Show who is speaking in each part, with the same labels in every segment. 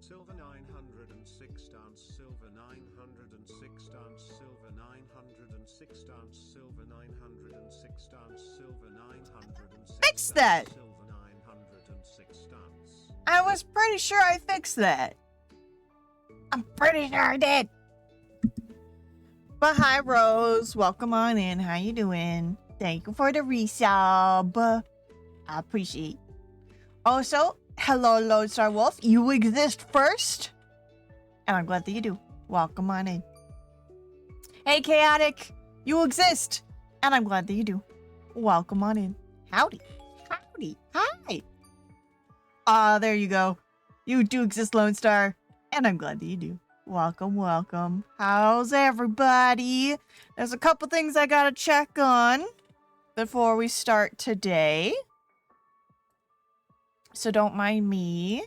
Speaker 1: Silver 906 dance, Silver 906 dance, Silver 906 dance, Silver 906 dance, Silver 906
Speaker 2: Fix that.
Speaker 1: dance, Silver 906 dance.
Speaker 2: I was pretty sure I fixed that. I'm pretty sure I did. But hi, Rose. Welcome on in. How you doing? Thank you for the resub. I appreciate. Also, hello, Lodestar Wolf. You exist first, and I'm glad that you do. Welcome on in. Hey, Chaotic. You exist, and I'm glad that you do. Welcome on in. Howdy. Howdy. Hi. There you go. You do exist, Lone Star, and I'm glad that you do. Welcome, welcome. How's everybody? There's a couple things I gotta check on before we start today. So don't mind me.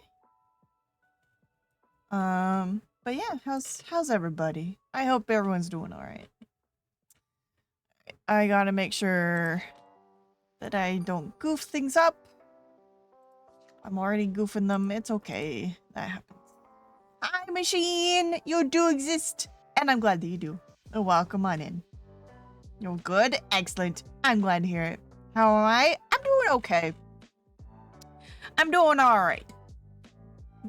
Speaker 2: But yeah, how's everybody? I hope everyone's doing alright. I gotta make sure that I don't goof things up. I'm already goofing them. It's okay. That happens. Hi, Machine! You do exist, and I'm glad that you do. Welcome on in. You're good? Excellent. I'm glad to hear it. How am I? I'm doing okay. I'm doing alright.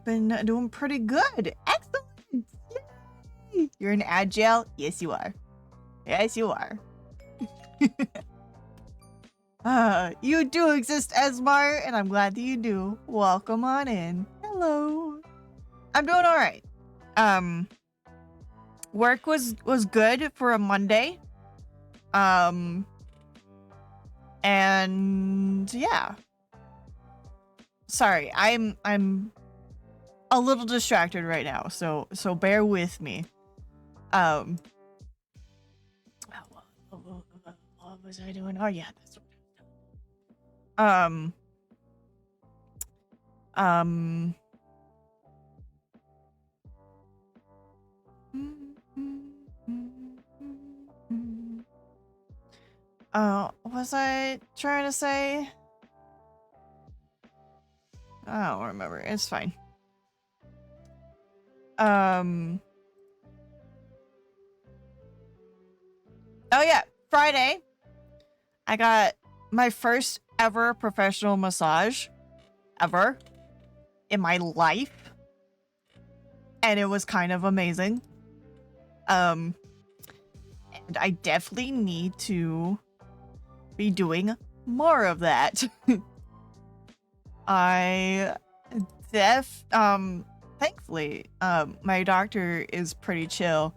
Speaker 2: Been doing pretty good. Excellent! Yay! You're an agile? Yes, you are. Yes, you are. You do exist, Esmar, and I'm glad that you do. Welcome on in. Hello. I'm doing alright. Work was good for a Monday. And yeah. Sorry, I'm a little distracted right now, so bear with me. What was I doing? Oh yeah, that's what I was doing. Was I trying to say? I don't remember. It's fine. Oh yeah, Friday. I got my first ever professional massage ever in my life. And it was kind of amazing. And I definitely need to be doing more of that. Thankfully, my doctor is pretty chill,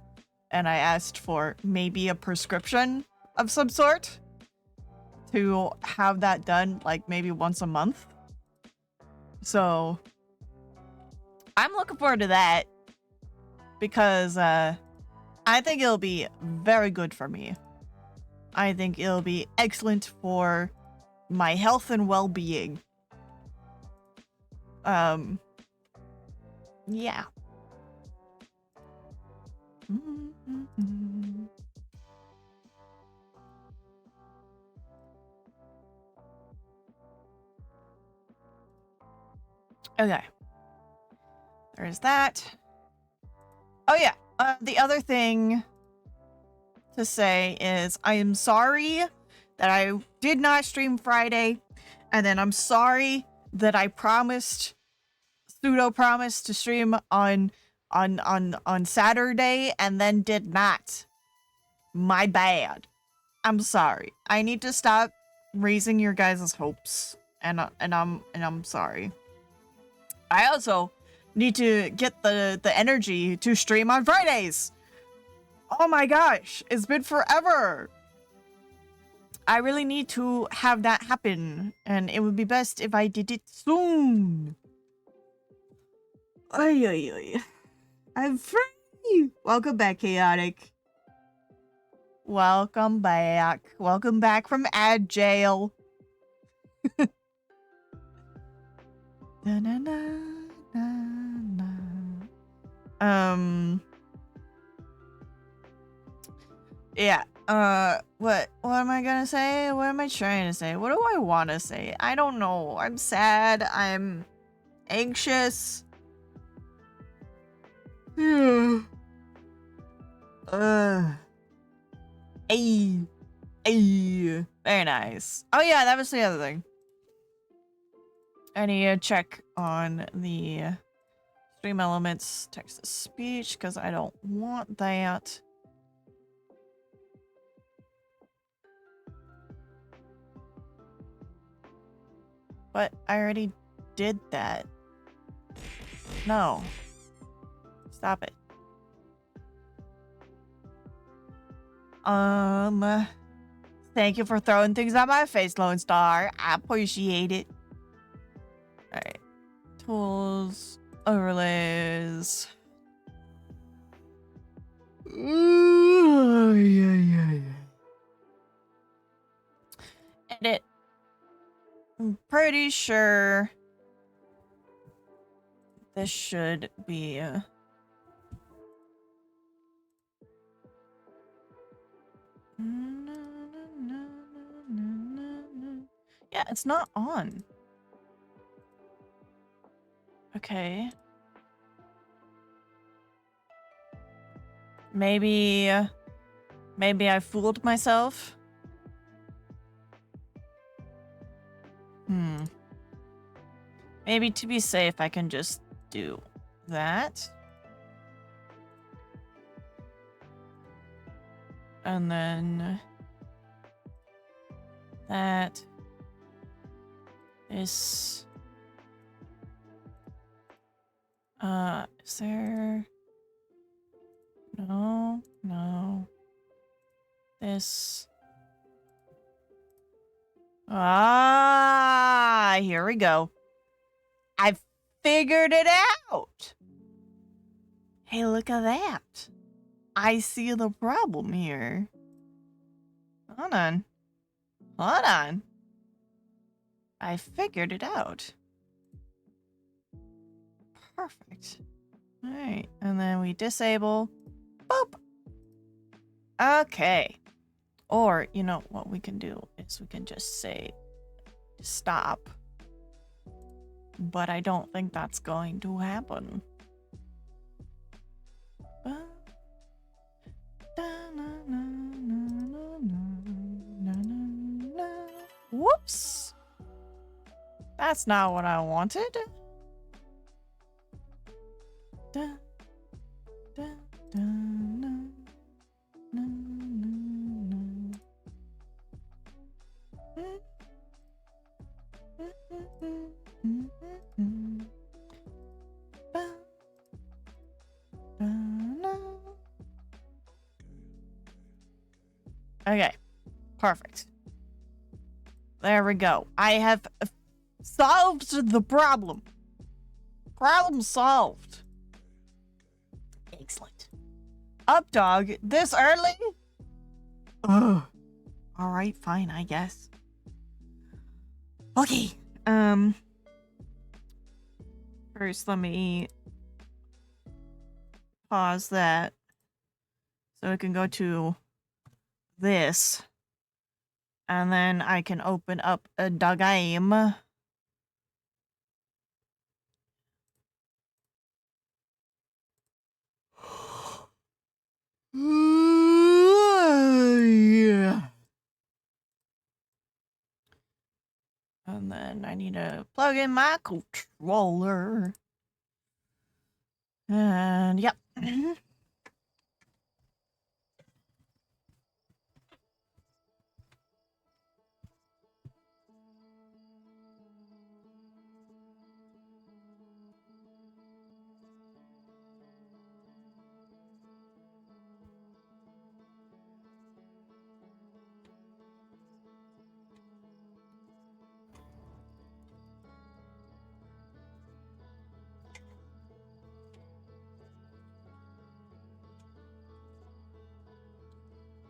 Speaker 2: and I asked for maybe a prescription of some sort to have that done, like maybe once a month. So I'm looking forward to that because I think it'll be very good for me. I think it'll be excellent for my health and well-being. Yeah. Okay. There's that. Oh yeah. The other thing to say is I am sorry that I did not stream Friday, and then I'm sorry that I pseudo promised to stream on Saturday and then did not. My bad. I'm sorry. I need to stop raising your guys' hopes, and I'm sorry. I also need to get the energy to stream on Fridays. Oh my gosh, it's been forever. I really need to have that happen, and it would be best if I did it soon. Ay. I'm free. Welcome back, Chaotic. Welcome back. Welcome back from ad jail. Yeah. What am I gonna say? What am I trying to say? What do I want to say? I don't know. I'm sad. I'm anxious. Ay. Ay. Very nice. Oh yeah, that was the other thing. I need to check on the stream elements text to speech because I don't want that. But I already did that. No. Stop it. Thank you for throwing things at my face, Lone Star. I appreciate it. Alright. Tools. Overlays. Edit. I'm pretty sure this should be yeah, it's not on. Okay. Maybe I fooled myself. Maybe to be safe, I can just do that. And then that. This. Is there? No, no. This. Ah, here we go. I figured it out. Hey, look at that. I see the problem here. Hold on. Hold on. I figured it out. Perfect. All right, and then we disable. Boop. Okay. Or, you know, what we can do is we can just say stop. But I don't think that's going to happen. Whoops. That's not what I wanted. Okay, perfect. There we go. I have solved the problem. Problem solved. Excellent. Up, dog. This early? Ugh. All right, fine, I guess. Okay. First, let me pause that so I can go to this, and then I can open up a game. Yeah. And then I need to plug in my controller. And yep.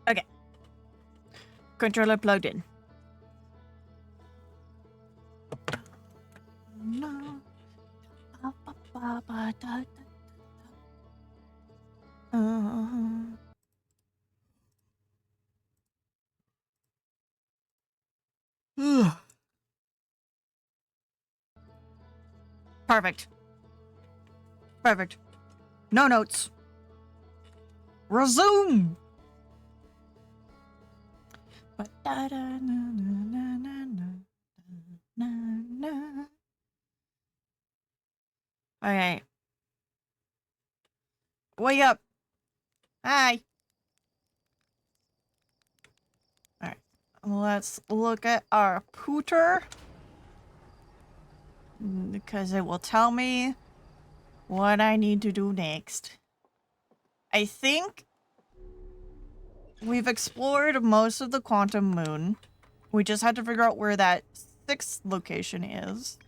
Speaker 2: Okay. Controller plugged in. No. Perfect. Perfect. No notes. Resume! Okay. Wake up! Hi! Alright. Let's look at our pooter. Because it will tell me what I need to do next. I think we've explored most of the Quantum Moon. We just had to figure out where that 6th location is.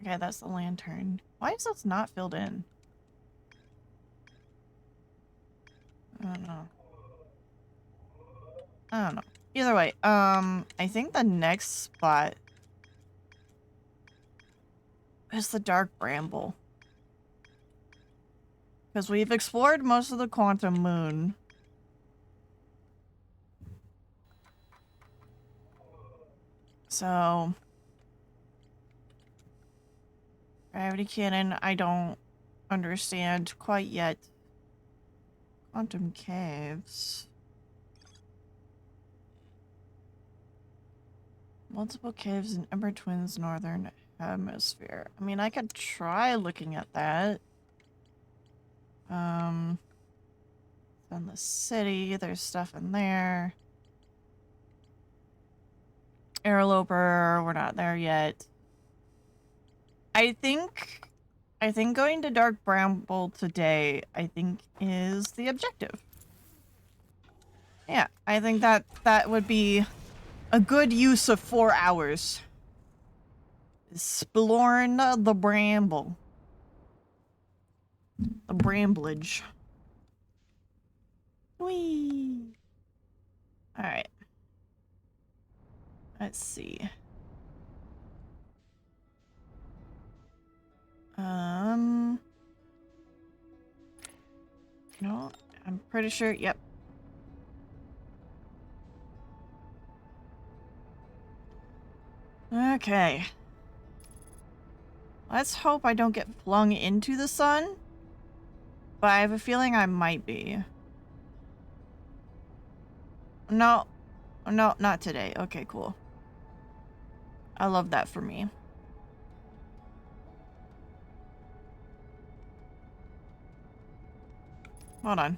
Speaker 2: Okay, that's the lantern. Why is this not filled in? I don't know. I don't know. Either way, I think the next spot is the Dark Bramble. Because we've explored most of the Quantum Moon. So... Gravity Cannon, I don't understand quite yet. Quantum Caves. Multiple caves in Ember Twin's northern hemisphere. I mean, I could try looking at that. In the city, there's stuff in there. Airloper, we're not there yet. I think going to Dark Bramble today, I think, is the objective. Yeah, I think that would be a good use of 4 hours. Exploring the bramble. The bramblage. Whee! Alright. Let's see. No, I'm pretty sure, yep. Okay. Let's hope I don't get flung into the sun. But I have a feeling I might be. No. No, not today. Okay, cool. I love that for me. Hold on.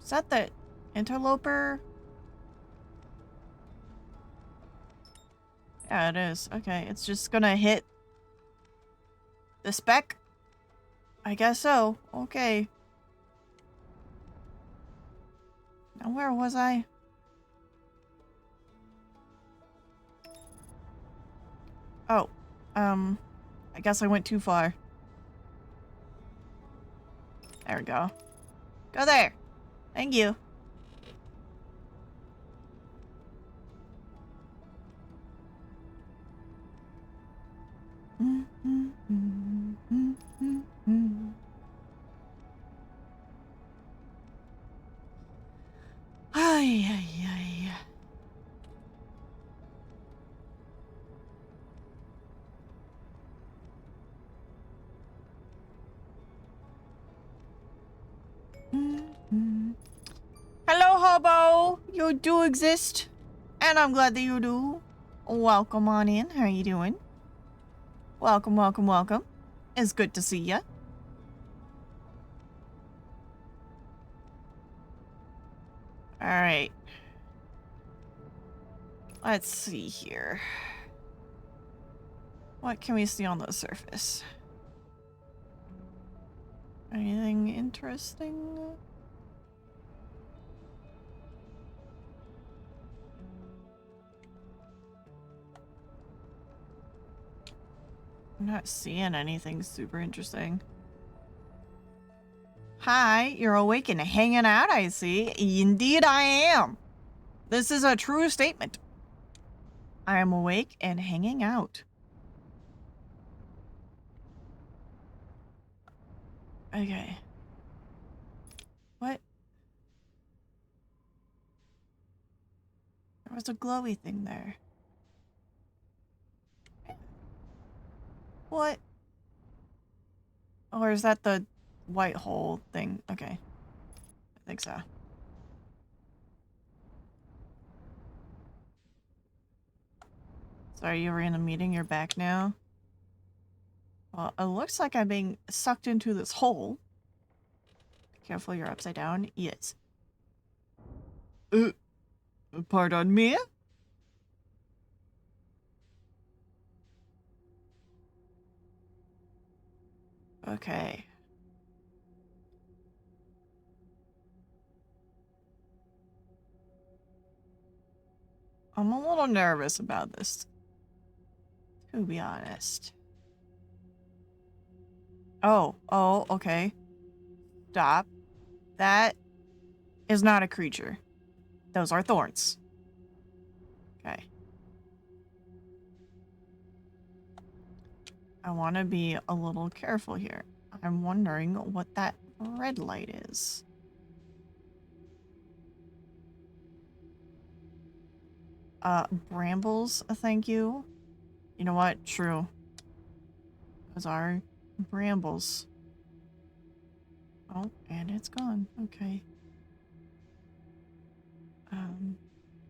Speaker 2: Is that the interloper? Yeah, it is. Okay, it's just gonna hit the spec? I guess so. Okay. Now where was I? Oh. I guess I went too far. There we go. Go there! Thank you. Ay, ay, ay. Hello, hobo. You do exist, and I'm glad that you do. Welcome on in. How you doing? Welcome, welcome, welcome. It's good to see ya. All right. Let's see here. What can we see on the surface? Anything interesting? I'm not seeing anything super interesting. Hi, you're awake and hanging out, I see. Indeed I am. This is a true statement. I am awake and hanging out. Okay. What? There was a glowy thing there. What? Or is that the white hole thing? Okay. I think so. Sorry, you were in a meeting. You're back now. Well, it looks like I'm being sucked into this hole. Be careful, you're upside down. Yes. Pardon me? Okay. I'm a little nervous about this, to be honest. Oh, okay. Stop. That is not a creature. Those are thorns. Okay. I want to be a little careful here. I'm wondering what that red light is. Brambles, thank you. You know what? True. Those are brambles. Oh, and it's gone. Okay.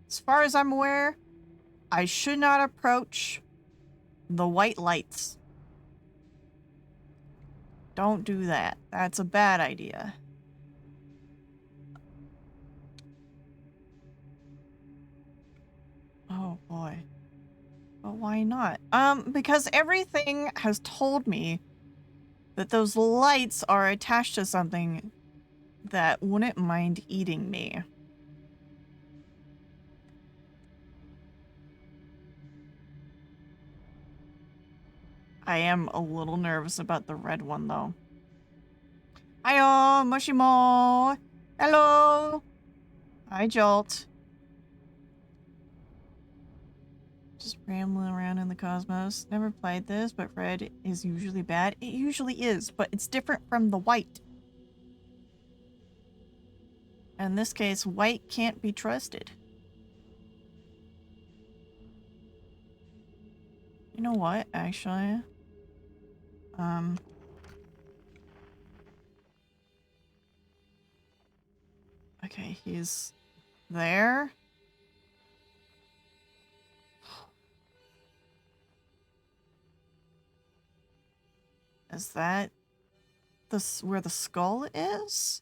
Speaker 2: As far as I'm aware, I should not approach the white lights. Don't do that. That's a bad idea. Oh boy. But why not? Because everything has told me that those lights are attached to something that wouldn't mind eating me. I am a little nervous about the red one, though. Hiyo, Mushimo! Hello! Hi, Jolt. Just rambling around in the cosmos. Never played this, but red is usually bad. It usually is, but it's different from the white. In this case, white can't be trusted. You know what, actually? Okay, he's there. Is that where the skull is?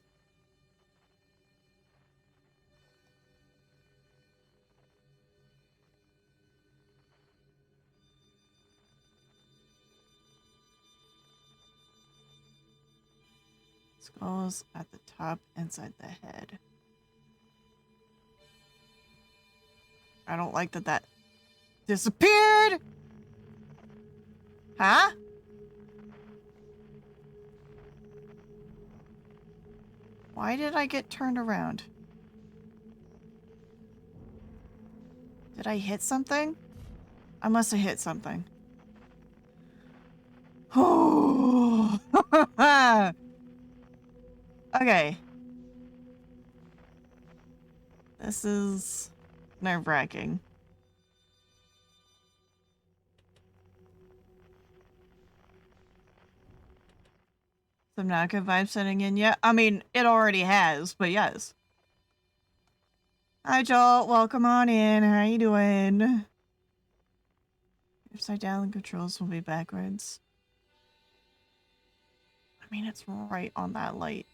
Speaker 2: Skull is at the top inside the head. I don't like that disappeared! Huh? Why did I get turned around? Did I hit something? I must have hit something. Oh. Okay. This is nerve-wracking. Some Naka vibe setting in yet? I mean, it already has, but yes. Hi, Joel. Welcome on in. How you doing? Upside down, the controls will be backwards. I mean, it's right on that light.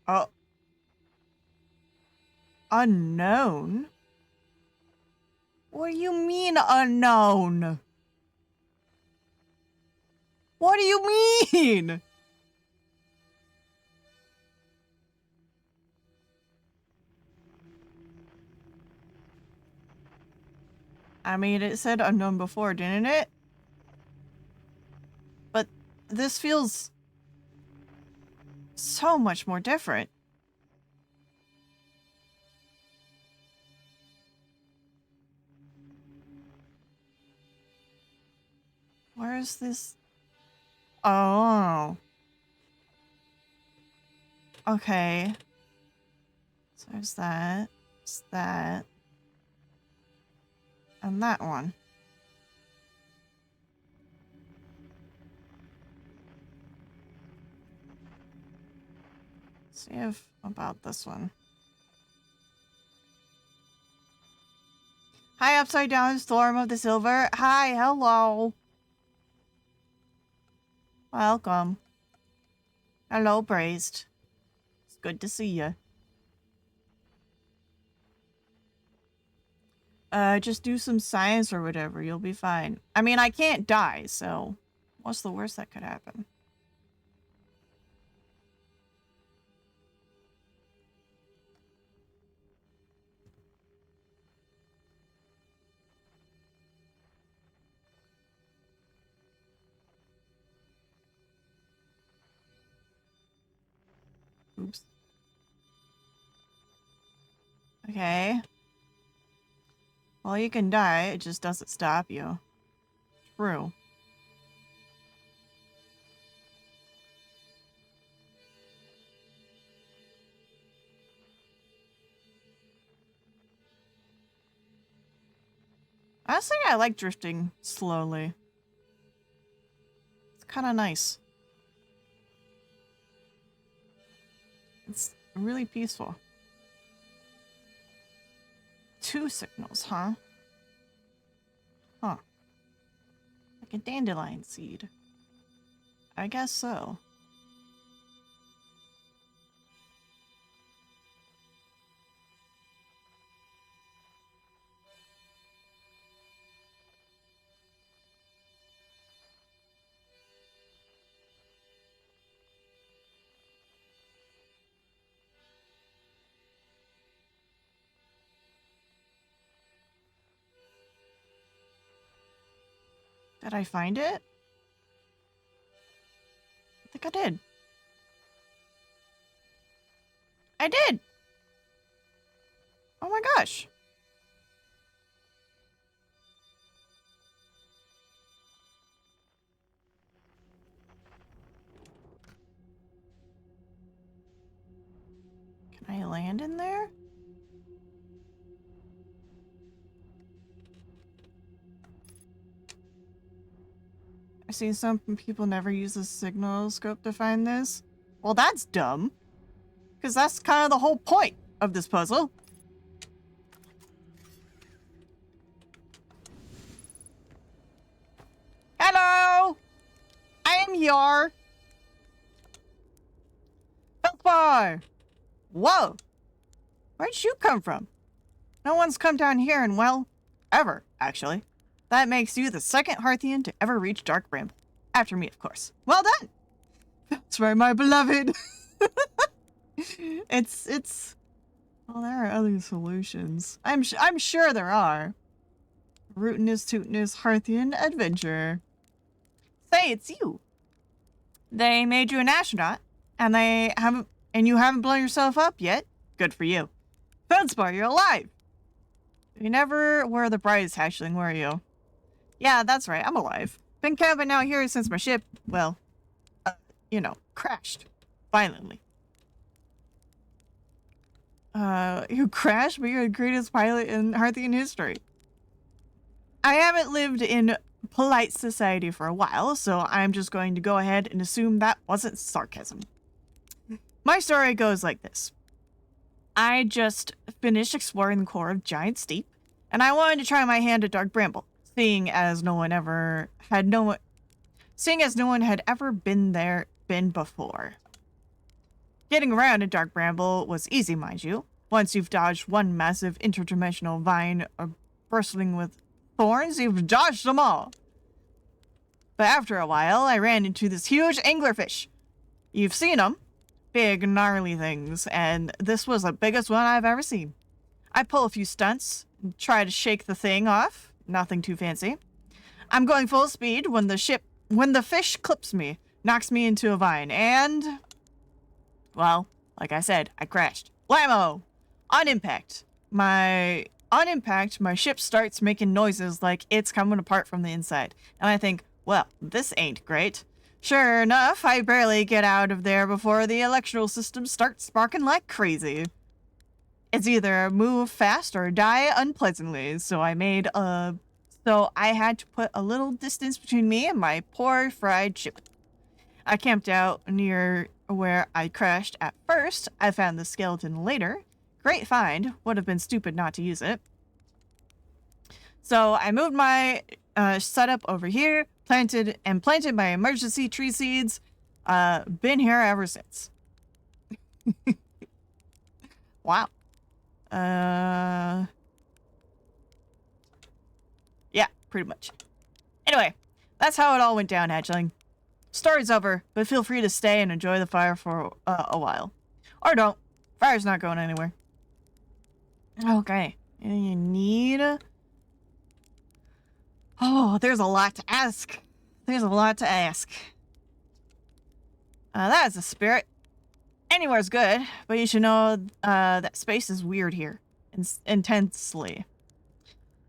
Speaker 2: Oh. Unknown? What do you mean unknown? What do you mean? I mean, it said unknown before, didn't it? But this feels so much more different. Where is this? Oh. Okay. So there's that. There's that. And that one. See if about this one. Hi, Upside Down Storm of the Silver. Hi, hello. Welcome. Hello, Praised. It's good to see you. Just do some science or whatever. You'll be fine. I mean, I can't die, so what's the worst that could happen? Oops. Okay. Well, you can die, it just doesn't stop you. True. Honestly, I like drifting slowly. It's kind of nice. It's really peaceful. 2 signals, huh? Huh. Like a dandelion seed. I guess so. Did I find it? I think I did. I did! Oh my gosh. Can I land in there? I see some people never use the signal scope to find this. Well, that's dumb. Because that's kind of the whole point of this puzzle. Hello! I am Yar. Feldspar! Whoa! Where'd you come from? No one's come down here in, well, ever, actually. That makes you the second Hearthian to ever reach Dark Bramble. After me, of course. Well done! That's right, my beloved! It's... Well, there are other solutions. I'm sure there are. Rootinous, tootinous, Hearthian adventure. Say, it's you. They made you an astronaut, and you haven't blown yourself up yet. Good for you. Feldspar, you're alive! You never were the brightest hatchling, were you? Yeah, that's right, I'm alive. Been camping out here since my ship, well, you know, crashed. Violently. You crashed, but you're the greatest pilot in Hearthian history. I haven't lived in polite society for a while, so I'm just going to go ahead and assume that wasn't sarcasm. My story goes like this. I just finished exploring the core of Giant Steep, and I wanted to try my hand at Dark Bramble, seeing as no one had ever been before. Getting around in Dark Bramble was easy, mind you. Once you've dodged one massive interdimensional vine bristling with thorns, you've dodged them all. But after a while, I ran into this huge anglerfish. You've seen them. Big, gnarly things, and this was the biggest one I've ever seen. I pull a few stunts, try to shake the thing off, Nothing too fancy. I'm going full speed when the fish clips me, knocks me into a vine, and... well, like I said, I crashed. Whammo! On impact, my ship starts making noises like it's coming apart from the inside. And I think, well, this ain't great. Sure enough, I barely get out of there before the electrical system starts sparking like crazy. It's either move fast or die unpleasantly, so I had to put a little distance between me and my poor fried ship. I camped out near where I crashed at first. I found the skeleton later. Great find. Would have been stupid not to use it. So I moved my setup over here, planted my emergency tree seeds. Been here ever since. Wow. Yeah, pretty much. Anyway, that's how it all went down, hatchling. Story's over, but feel free to stay and enjoy the fire for a while. Or don't. Fire's not going anywhere. Okay. You need... oh, there's a lot to ask. There's a lot to ask. That is a spirit. Anywhere's good, but you should know that space is weird here. Intensely.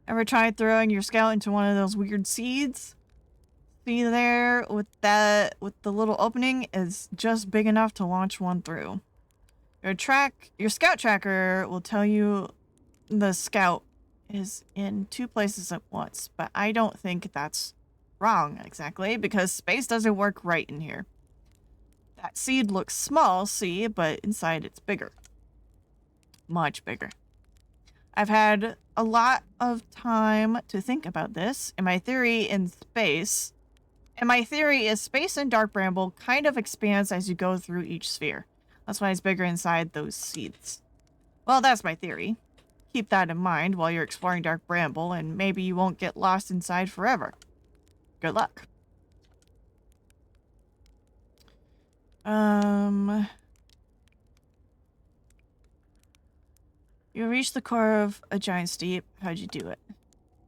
Speaker 2: Ever tried throwing your scout into one of those weird seeds? See there with the little opening is just big enough to launch one through. Your scout tracker will tell you the scout is in 2 places at once, but I don't think that's wrong exactly because space doesn't work right in here. That seed looks small, see, but inside it's bigger. Much bigger. I've had a lot of time to think about this, and my theory is space and Dark Bramble kind of expands as you go through each sphere. That's why it's bigger inside those seeds. Well, that's my theory. Keep that in mind while you're exploring Dark Bramble, and maybe you won't get lost inside forever. Good luck. You reached the core of a giant steep. How'd you do it?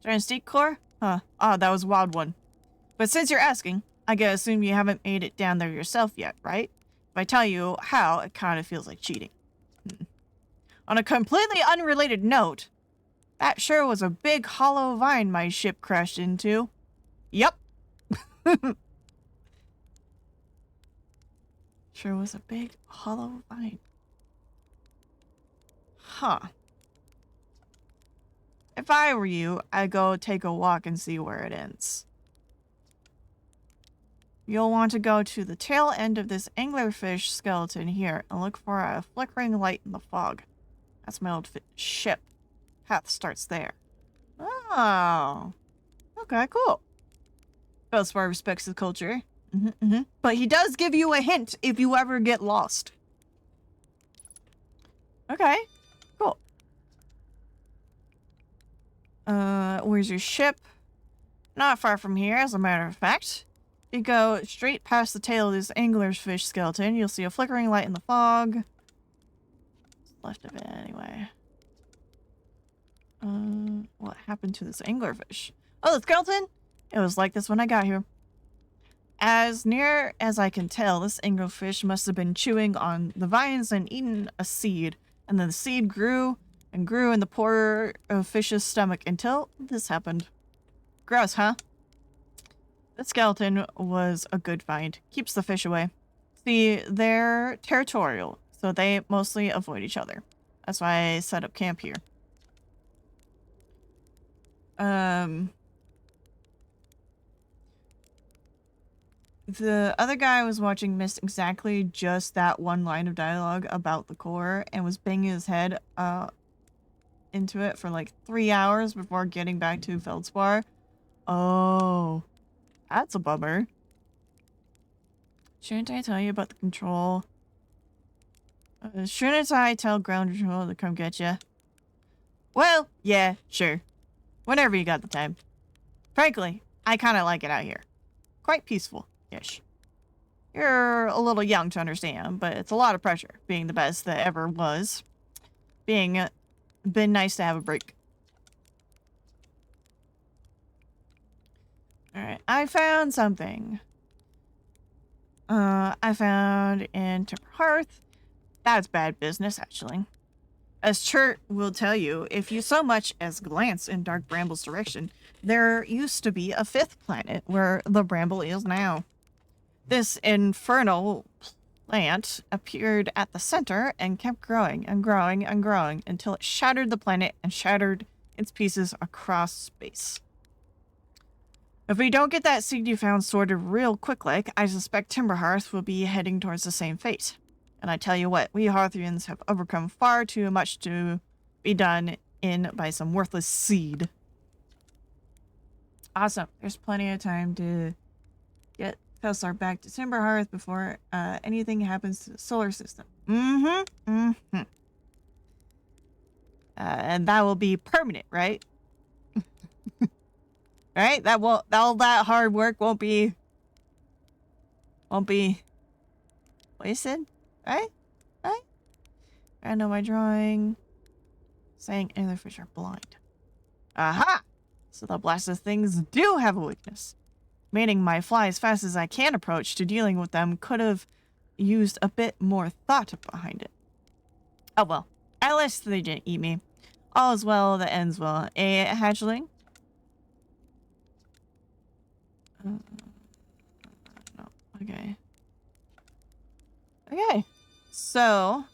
Speaker 2: Giant steep core? Huh. Oh, that was a wild one. But since you're asking, I gotta assume you haven't made it down there yourself yet, right? If I tell you how, it kind of feels like cheating. On a completely unrelated note, that sure was a big hollow vine my ship crashed into. Yep. Sure was a big hollow vine. Huh. If I were you, I'd go take a walk and see where it ends. You'll want to go to the tail end of this anglerfish skeleton here and look for a flickering light in the fog. That's my old ship. Path starts there. Oh. Okay, cool. Feldspar respects the culture. But he does give you a hint if you ever get lost. Okay, cool. Where's your ship? Not far from here, as a matter of fact. You go straight past the tail of this anglerfish skeleton. You'll see a flickering light in the fog. What's left of it, anyway. What happened to this anglerfish? Oh, the skeleton? It was like this when I got here. As near as I can tell, this anglerfish must have been chewing on the vines and eaten a seed. And then the seed grew and grew in the poor fish's stomach until this happened. Gross, huh? The skeleton was a good find. Keeps the fish away. See, they're territorial, so they mostly avoid each other. That's why I set up camp here. The other guy was watching missed exactly just that one line of dialogue about the core and was banging his head into it for like 3 hours before getting back to Feldspar. Oh, that's a bummer. Shouldn't I tell you about the control? Shouldn't I tell ground control to come get you? Well, yeah, sure. Whenever you got the time. Frankly, I kind of like it out here. Quite peaceful-ish. You're a little young to understand, but it's a lot of pressure, being the best that ever was. Been nice to have a break. Alright, I found something. I found in Timber Hearth. That's bad business, actually. As Chert will tell you, if you so much as glance in Dark Bramble's direction, there used to be a 5th planet where the Bramble is now. This infernal plant appeared at the center and kept growing and growing and growing until it shattered the planet and shattered its pieces across space. If we don't get that seed you found sorted real quick like, I suspect Timberhearth will be heading towards the same fate. And I tell you what, we Hearthians have overcome far too much to be done in by some worthless seed. Awesome. There's plenty of time to get Felsar back to Timberhearth before anything happens to the solar system. And that will be permanent, right? Right? All that hard work won't be wasted, right? Right? I know my drawing. Saying anglerfish are blind. Aha! So the blasted things do have a weakness. Meaning my fly as fast as I can approach to dealing with them could have used a bit more thought behind it. Oh well. At least they didn't eat me. All is well that ends well. A hatchling? No. Okay. Okay. So,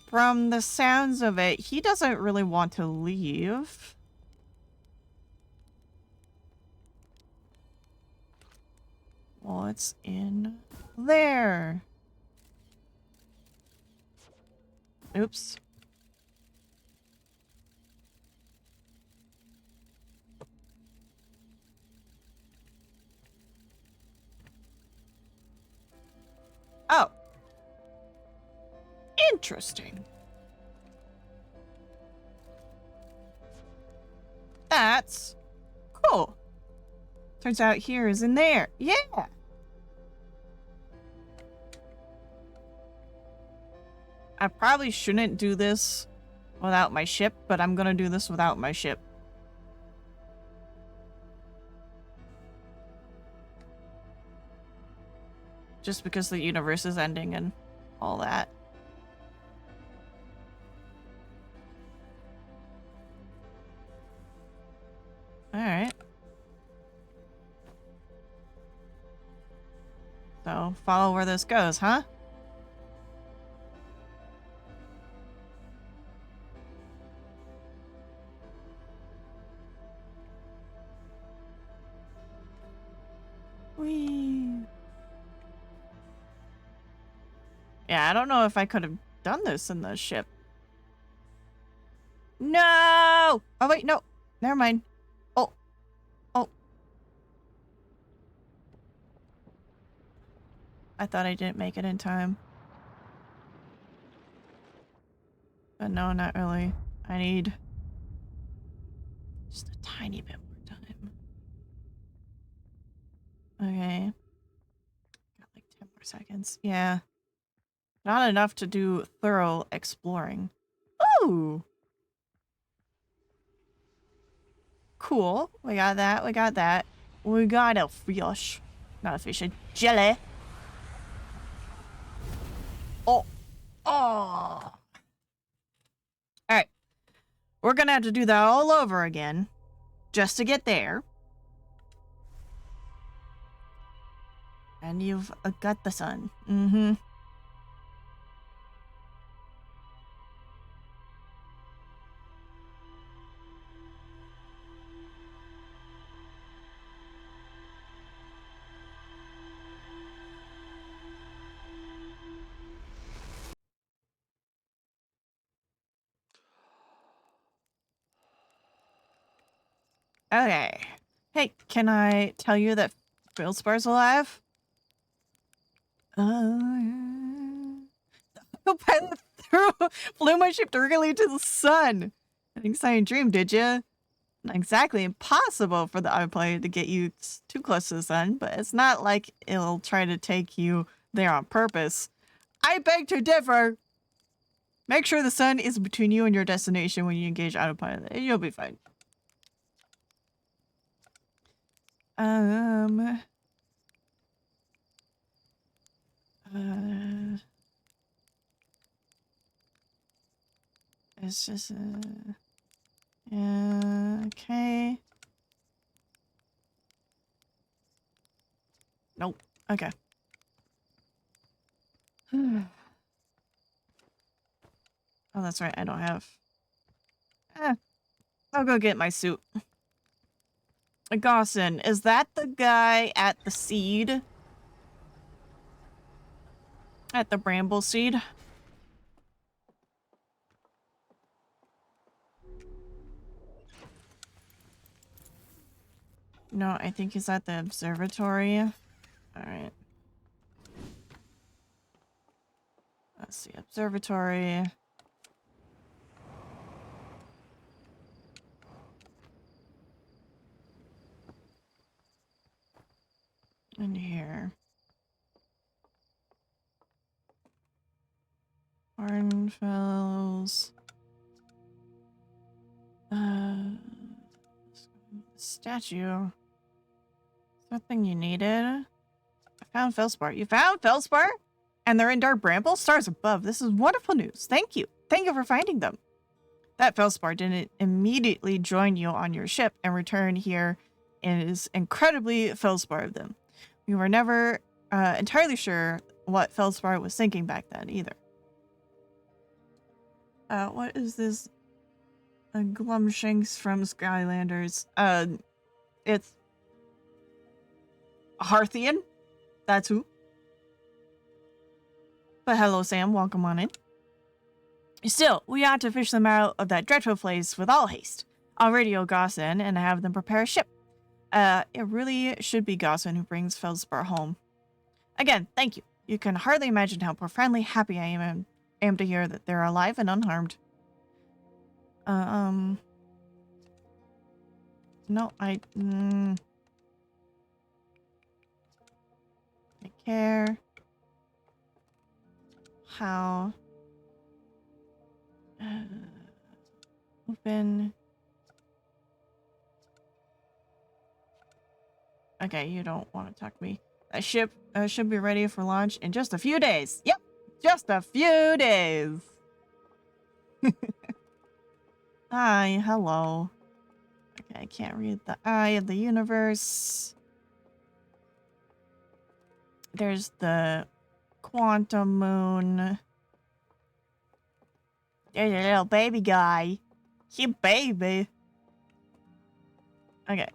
Speaker 2: from the sounds of it, he doesn't really want to leave. What's in there? Oops. Oh. Interesting. That's cool. Turns out here is in there. Yeah. I probably shouldn't do this without my ship, but I'm gonna do this without my ship. Just because the universe is ending and all that. Alright. So, follow where this goes, huh? Whee! Yeah, I don't know if I could have done this in the ship. No! Oh, wait, no. Never mind. Oh. Oh. I thought I didn't make it in time. But no, not really. I need just a tiny bit more time. Okay. Got like 10 more seconds. Yeah. Not enough to do thorough exploring. Ooh! Cool. We got that. We got that. We got a fish. Not a fish, a jelly. Oh. Oh. Alright. We're gonna have to do that all over again. Just to get there. And you've got the sun. Mm-hmm. Okay. Hey, can I tell you that Feldspar alive? The pilot flew my ship directly to the sun. An exciting dream, did you? Not exactly impossible for the autopilot to get you too close to the sun, but it's not like it'll try to take you there on purpose. I beg to differ. Make sure the sun is between you and your destination when you engage autopilot. You'll be fine. Uh, it's just okay. Nope. Okay. Oh, that's right. I don't have. I'll go get my suit. Gaussen, is that the guy at the seed? At the bramble seed? No, I think he's at the observatory. Alright. Let's see. Observatory. In here. Hornfells. Statue. Is that thing you needed? I found Felspar. You found Felspar? And they're in Dark Bramble? Stars above. This is wonderful news. Thank you. Thank you for finding them. That Felspar didn't immediately join you on your ship and return here. It is incredibly Felspar of them. We were never entirely sure what Felspar was thinking back then either. What is this? Glumshanks from Skylanders. It's Hearthian. That's who. But hello, Sam. Welcome on in. Still, we ought to fish them out of that dreadful place with all haste. I'll radio Gaussen and have them prepare a ship. It really should be Gaussen who brings Felspar home. Again, thank you. You can hardly imagine how profoundly happy I am to hear that they're alive and unharmed. No, take care. How? Open. Okay, you don't want to talk to me. That ship should be ready for launch in just a few days. Yep, just a few days. Hi, hello. Okay, I can't read the eye of the universe. There's the quantum moon. There's a little baby guy. He baby. Okay.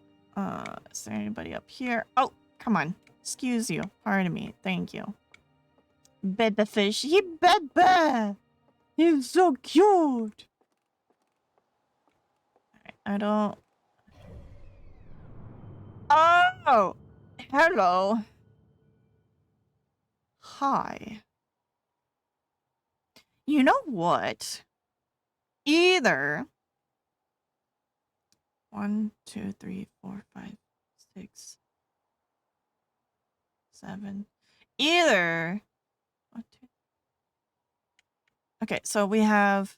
Speaker 2: Is there anybody up here? Oh, come on. Excuse you. Pardon me. Thank you. Baby fish. He baby. He's so cute. I don't... Oh! Hello. Hi. You know what? Either 1, 2, 3, 4, 5, 6, 7. Either 1, 2. Okay, so we have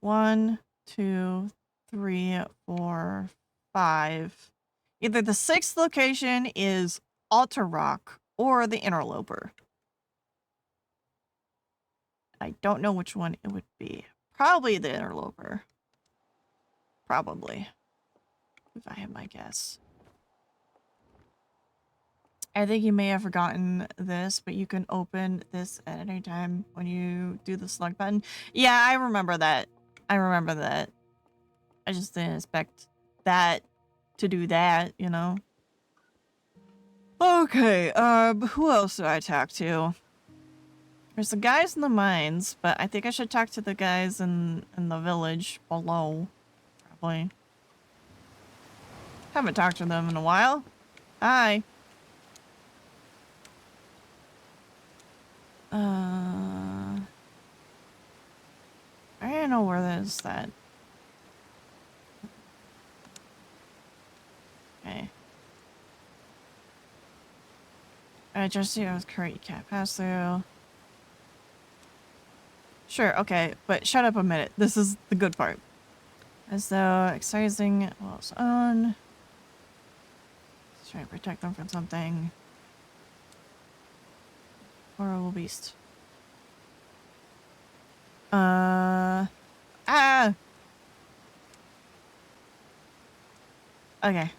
Speaker 2: 1, 2, 3, 4, 5. Either the 6th location is Altar Rock or the Interloper. I don't know which one it would be. Probably the Interloper. Probably. If I had my guess. I think you may have forgotten this, but you can open this at any time when you do the select button. Yeah, I remember that. I remember that. I just didn't expect that to do that, you know? Okay, who else do I talk to? There's the guys in the mines, but I think I should talk to the guys in the village below. Probably. Haven't talked to them in a while. Hi. I don't know where that is that. Okay. Just see those current you can't pass through. Sure, okay, but shut up a minute. This is the good part. As though excising what's on. Let's try to protect them from something. Horrible beast. Ah! Okay.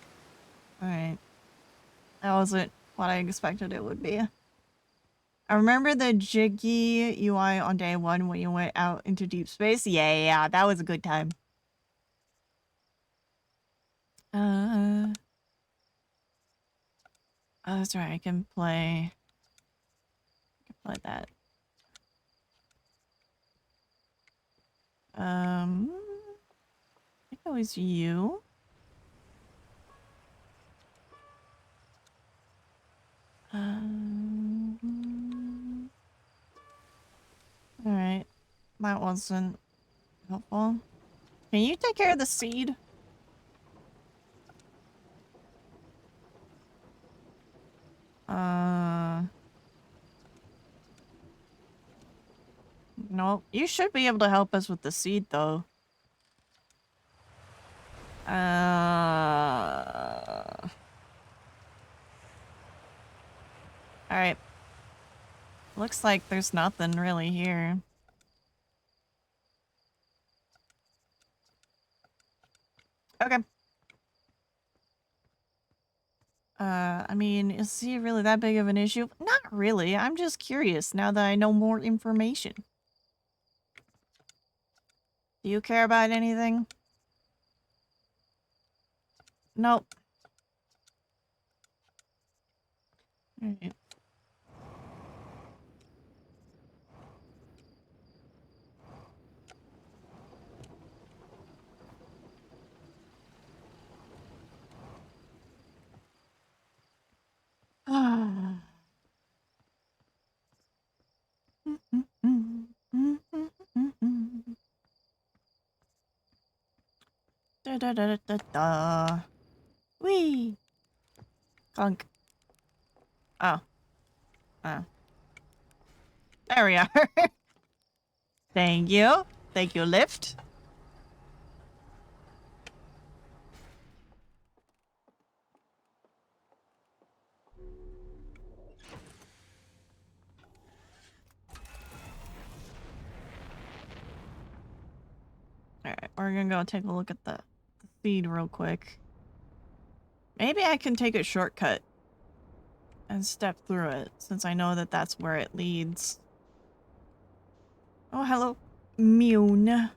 Speaker 2: Alright. That wasn't what I expected it would be. I remember the Jiggy UI on day 1 when you went out into deep space. Yeah, that was a good time. Oh, that's right. I can play that. I think it was you. Alright. That wasn't helpful. Can you take care of the seed? Nope. You should be able to help us with the seed, though. Alright. Looks like there's nothing really here. Okay. I mean, is he really that big of an issue? Not really. I'm just curious now that I know more information. Do you care about anything? Nope. Alright. Da da da da da da. Wee. Clunk. Oh. Oh. There we are. Thank you. Thank you, lift. Alright, we're gonna go take a look at the feed real quick. Maybe I can take a shortcut and step through it, since I know that that's where it leads. Oh, hello, Mune.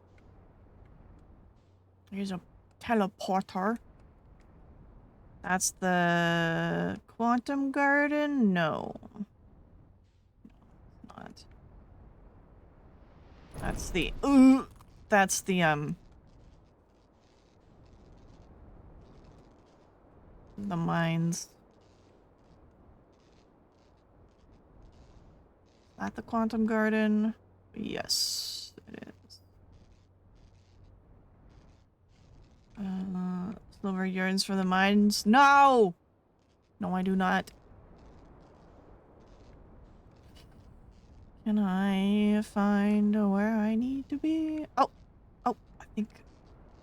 Speaker 2: Here's a teleporter. That's the Quantum Garden? No. Not. That's the... That's the, the mines. At the Quantum Garden? Yes, it is. Silver yearns for the mines. No! No, I do not. Can I find where I need to be? Oh! Oh, I think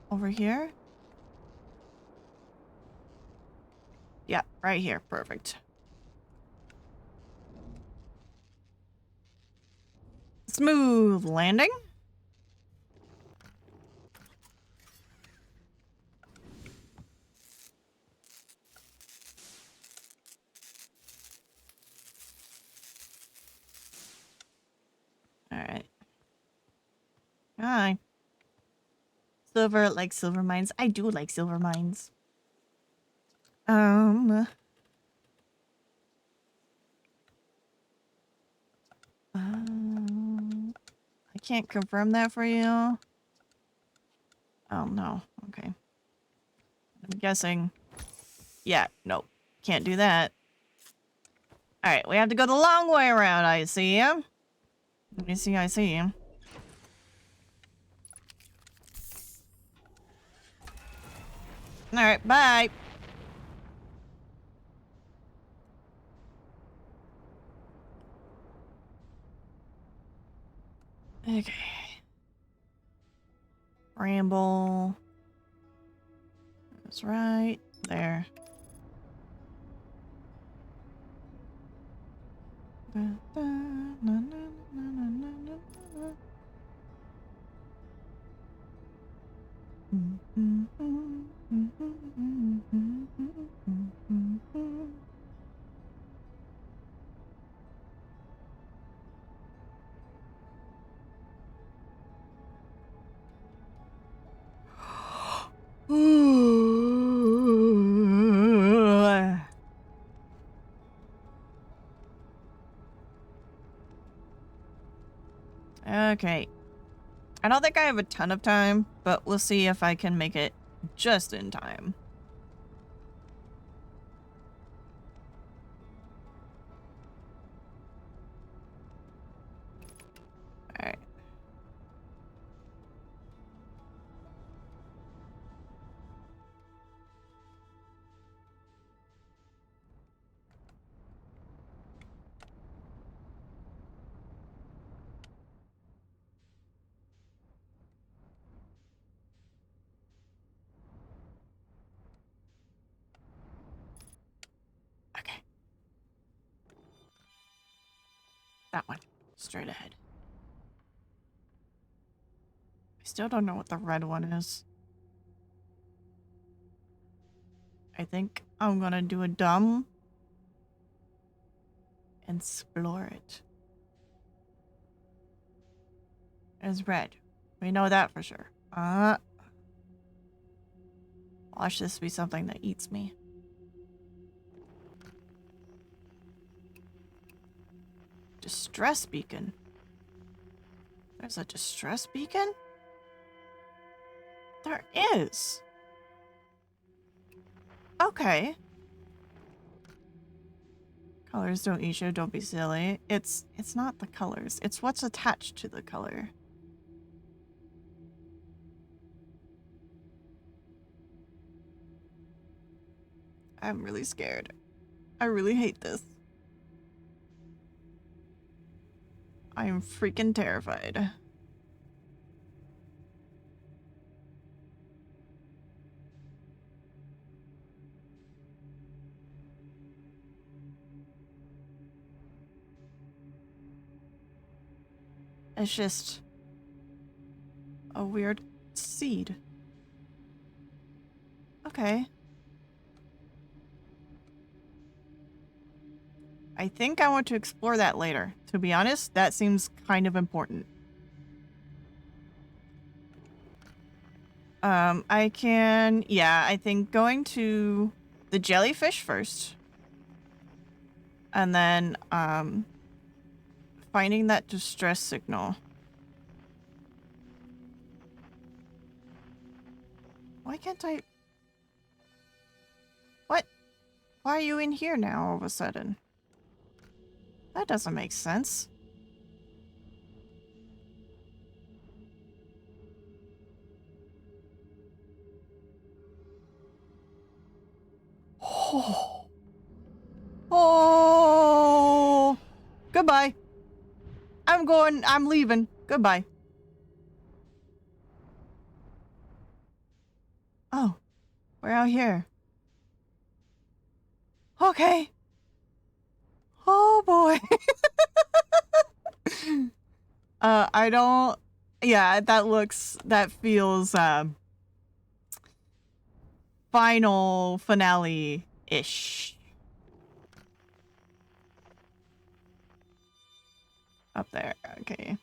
Speaker 2: over here? Yeah, right here. Perfect. Smooth landing. Alright. Hi. Silver, like silver mines. I do like silver mines. I can't confirm that for you. Oh, no. Okay. I'm guessing. Yeah, nope. Can't do that. Alright, we have to go the long way around, I see him. Let me see, I see him. Alright, bye. Okay. Ramble. That's right there. Okay. I don't think I have a ton of time, but we'll see if I can make it just in time. Alright. Okay. That one. Straight ahead. I still don't know what the red one is. I think I'm gonna do a dumb. Explore it. It's red. We know that for sure. Watch this be something that eats me. Distress beacon. There's a distress beacon? There is. Okay. Colors don't eat you, don't be silly. It's not the colors. It's what's attached to the color. I'm really scared. I really hate this. I am freaking terrified. It's just a weird seed. Okay. I think I want to explore that later. To be honest, that seems kind of important. I think going to the jellyfish first. And then, finding that distress signal. Why can't I... What? Why are you in here now all of a sudden? That doesn't make sense. Oh. Oh. Goodbye. I'm leaving. Goodbye. Oh. We're out here. Okay. Oh boy. I don't... Yeah, that feels, final finale-ish. Up there, okay.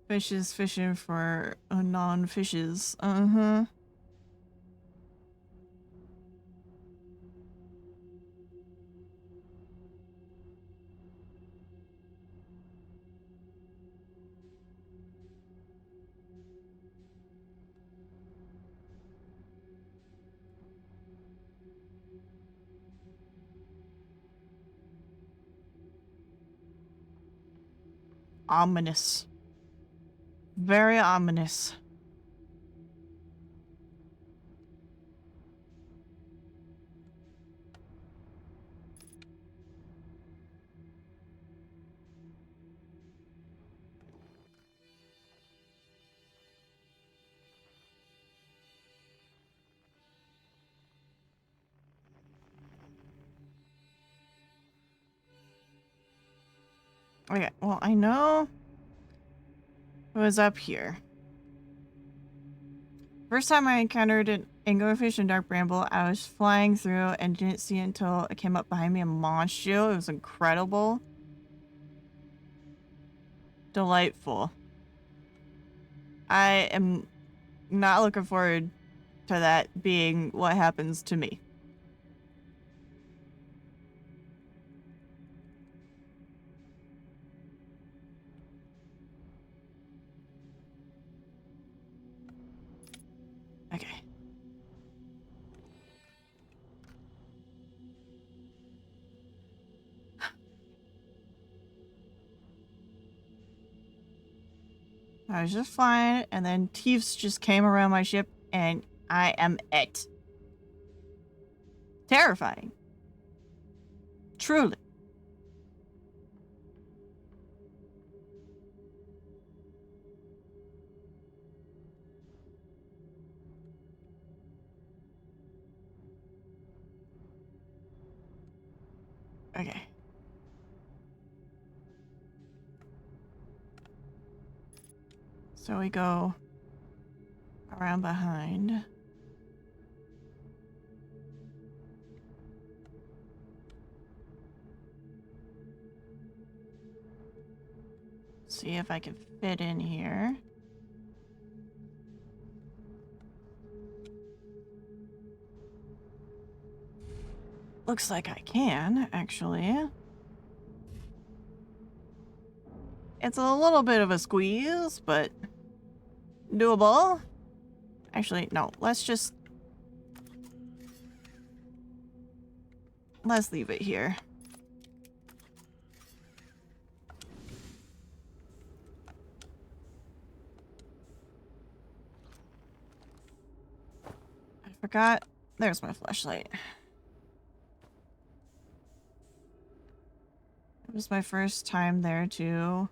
Speaker 2: Fishes fishing for non-fishes. Uh-huh. Ominous. Very ominous. Okay, well, I know it was up here. First time I encountered an anglerfish in Dark Bramble, I was flying through and didn't see it until it came up behind me and launched you. It was incredible. Delightful. I am not looking forward to that being what happens to me. Okay. I was just flying, and then Thieves just came around my ship, and I am it. Terrifying. Truly. Okay. So we go around behind. See if I can fit in here. Looks like I can, actually. It's a little bit of a squeeze, but doable. Actually, no, let's leave it here. I forgot. There's my flashlight. It was my first time there too.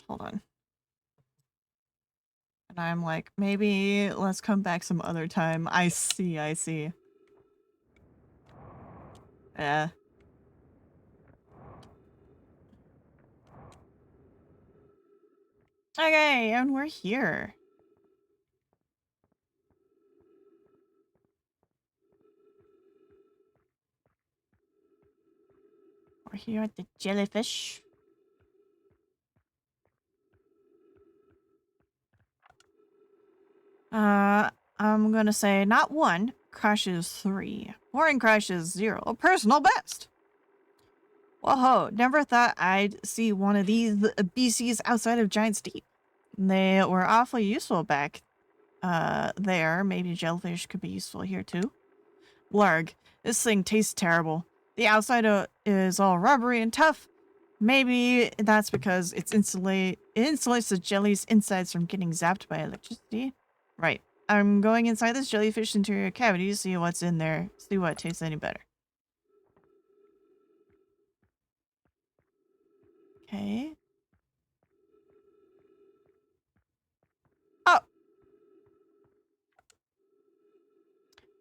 Speaker 2: Hold on. And I'm like, maybe let's come back some other time. I see. Yeah. Okay, and we're here. We're here at the jellyfish. I'm gonna say not 1, crashes 3. Boring crashes 0. A personal best. Whoa, never thought I'd see one of these BCs outside of Giant's Deep. They were awfully useful back there. Maybe jellyfish could be useful here too. Blarg, this thing tastes terrible. The outside is all rubbery and tough. Maybe that's because it insulates the jelly's insides from getting zapped by electricity. Right. I'm going inside this jellyfish interior cavity to see what's in there. See what tastes any better. Okay. Oh!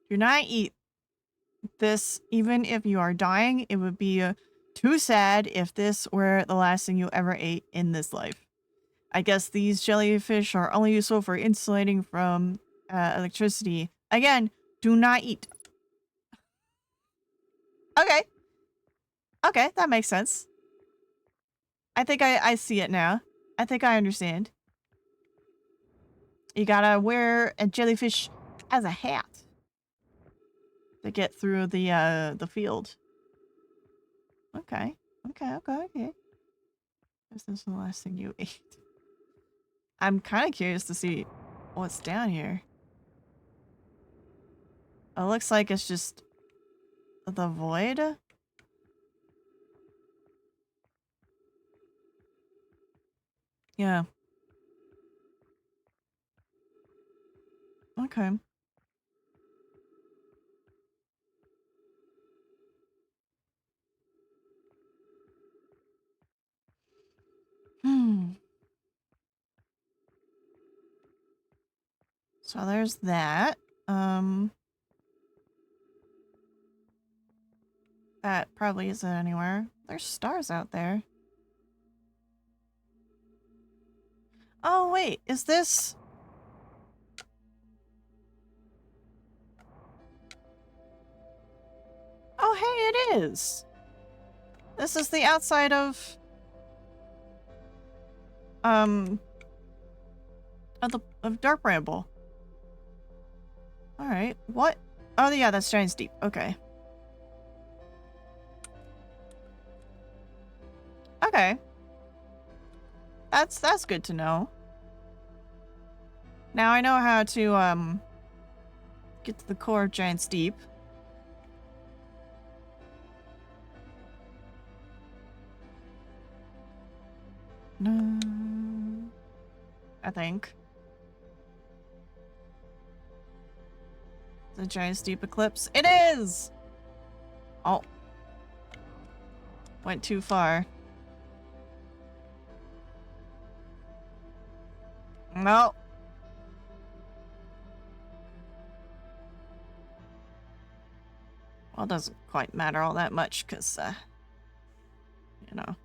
Speaker 2: Do not eat this. Even if you are dying, it would be too sad if this were the last thing you ever ate in this life. I guess these jellyfish are only useful for insulating from electricity. Again, do not eat. Okay. Okay, that makes sense. I think I see it now. I think I understand. You gotta wear a jellyfish as a hat to get through the field. Okay. Okay. This is the last thing you ate. I'm kind of curious to see what's down here. It looks like it's just the void. Yeah. Okay. So there's that. that probably isn't anywhere. There's stars out there. Oh, wait. Is this... Oh, hey, it is. This is the outside of Dark Bramble. All right. What? Oh, yeah, that's Giant's Deep. Okay. Okay. That's good to know. Now I know how to get to the core of Giant's Deep. No, I think. The Giant's Deep Eclipse. It is! Oh. Went too far. No. Well, it doesn't quite matter all that much, because, you know.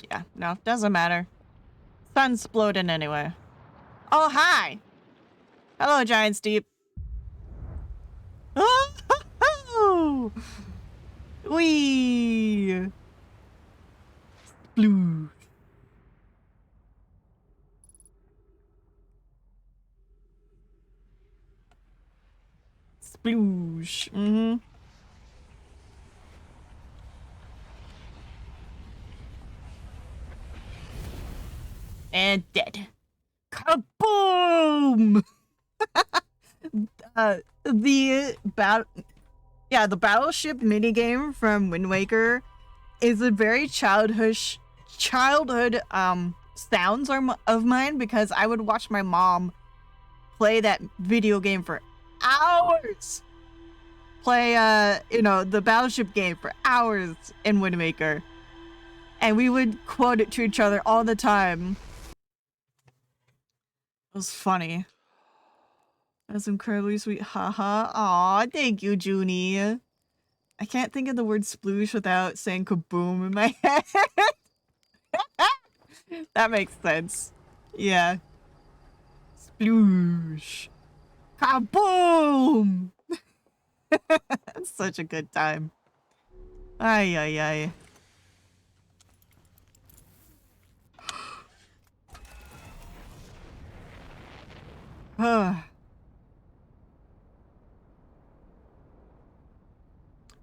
Speaker 2: Yeah, no, doesn't matter. Sun's exploding anyway. Oh, hi! Hello, Giant's Deep. Oh! Wee! Blue. Sploosh. Mm-hmm. And dead. Kaboom! The battleship minigame from Wind Waker is a very childhood sounds of mine, because I would watch my mom play that video game for hours. Play the battleship game for hours in Wind Waker. And we would quote it to each other all the time. It was funny. That's incredibly sweet. Haha. Aw, thank you, Junie. I can't think of the word sploosh without saying kaboom in my head. That makes sense. Yeah. Sploosh. Kaboom! It's such a good time. Ay, ay, ay.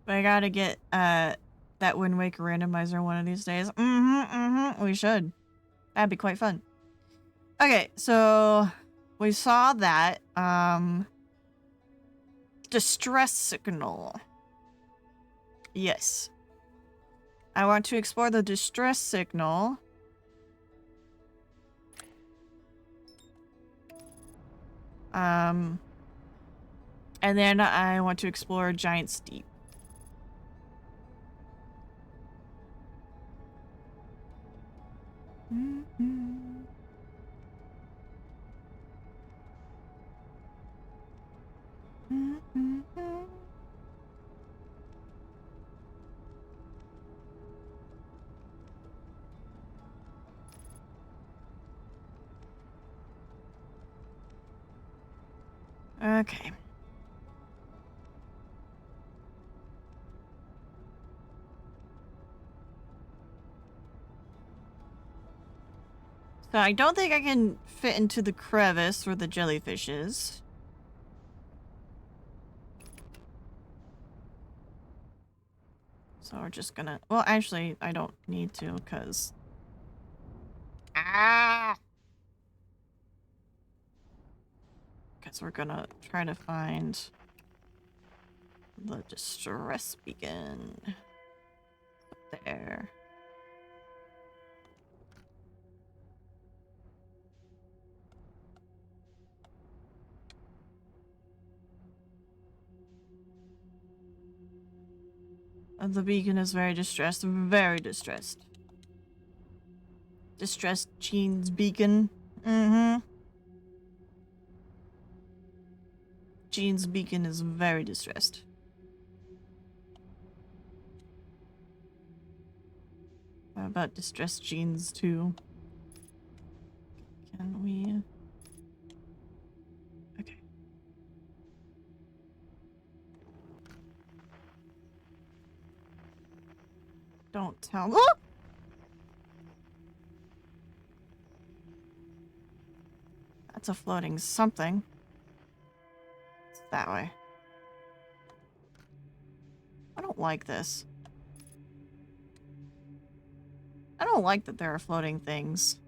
Speaker 2: But I gotta get that Wind Waker randomizer one of these days. We should. That'd be quite fun. Okay, so we saw that distress signal. Yes. I want to explore the distress signal. And then I want to explore Giant's Deep. Okay. So I don't think I can fit into the crevice where the jellyfish is. So we're just gonna... Well, actually, I don't need to, because... Because we're gonna try to find the distress beacon. Up there. And the beacon is very distressed. Very distressed. Distressed Jean's beacon. Jean's beacon is very distressed. How about distressed Jeans too? Can we? Okay. Don't tell. Oh! That's a floating something. It's that way. I don't like this. I don't like that there are floating things.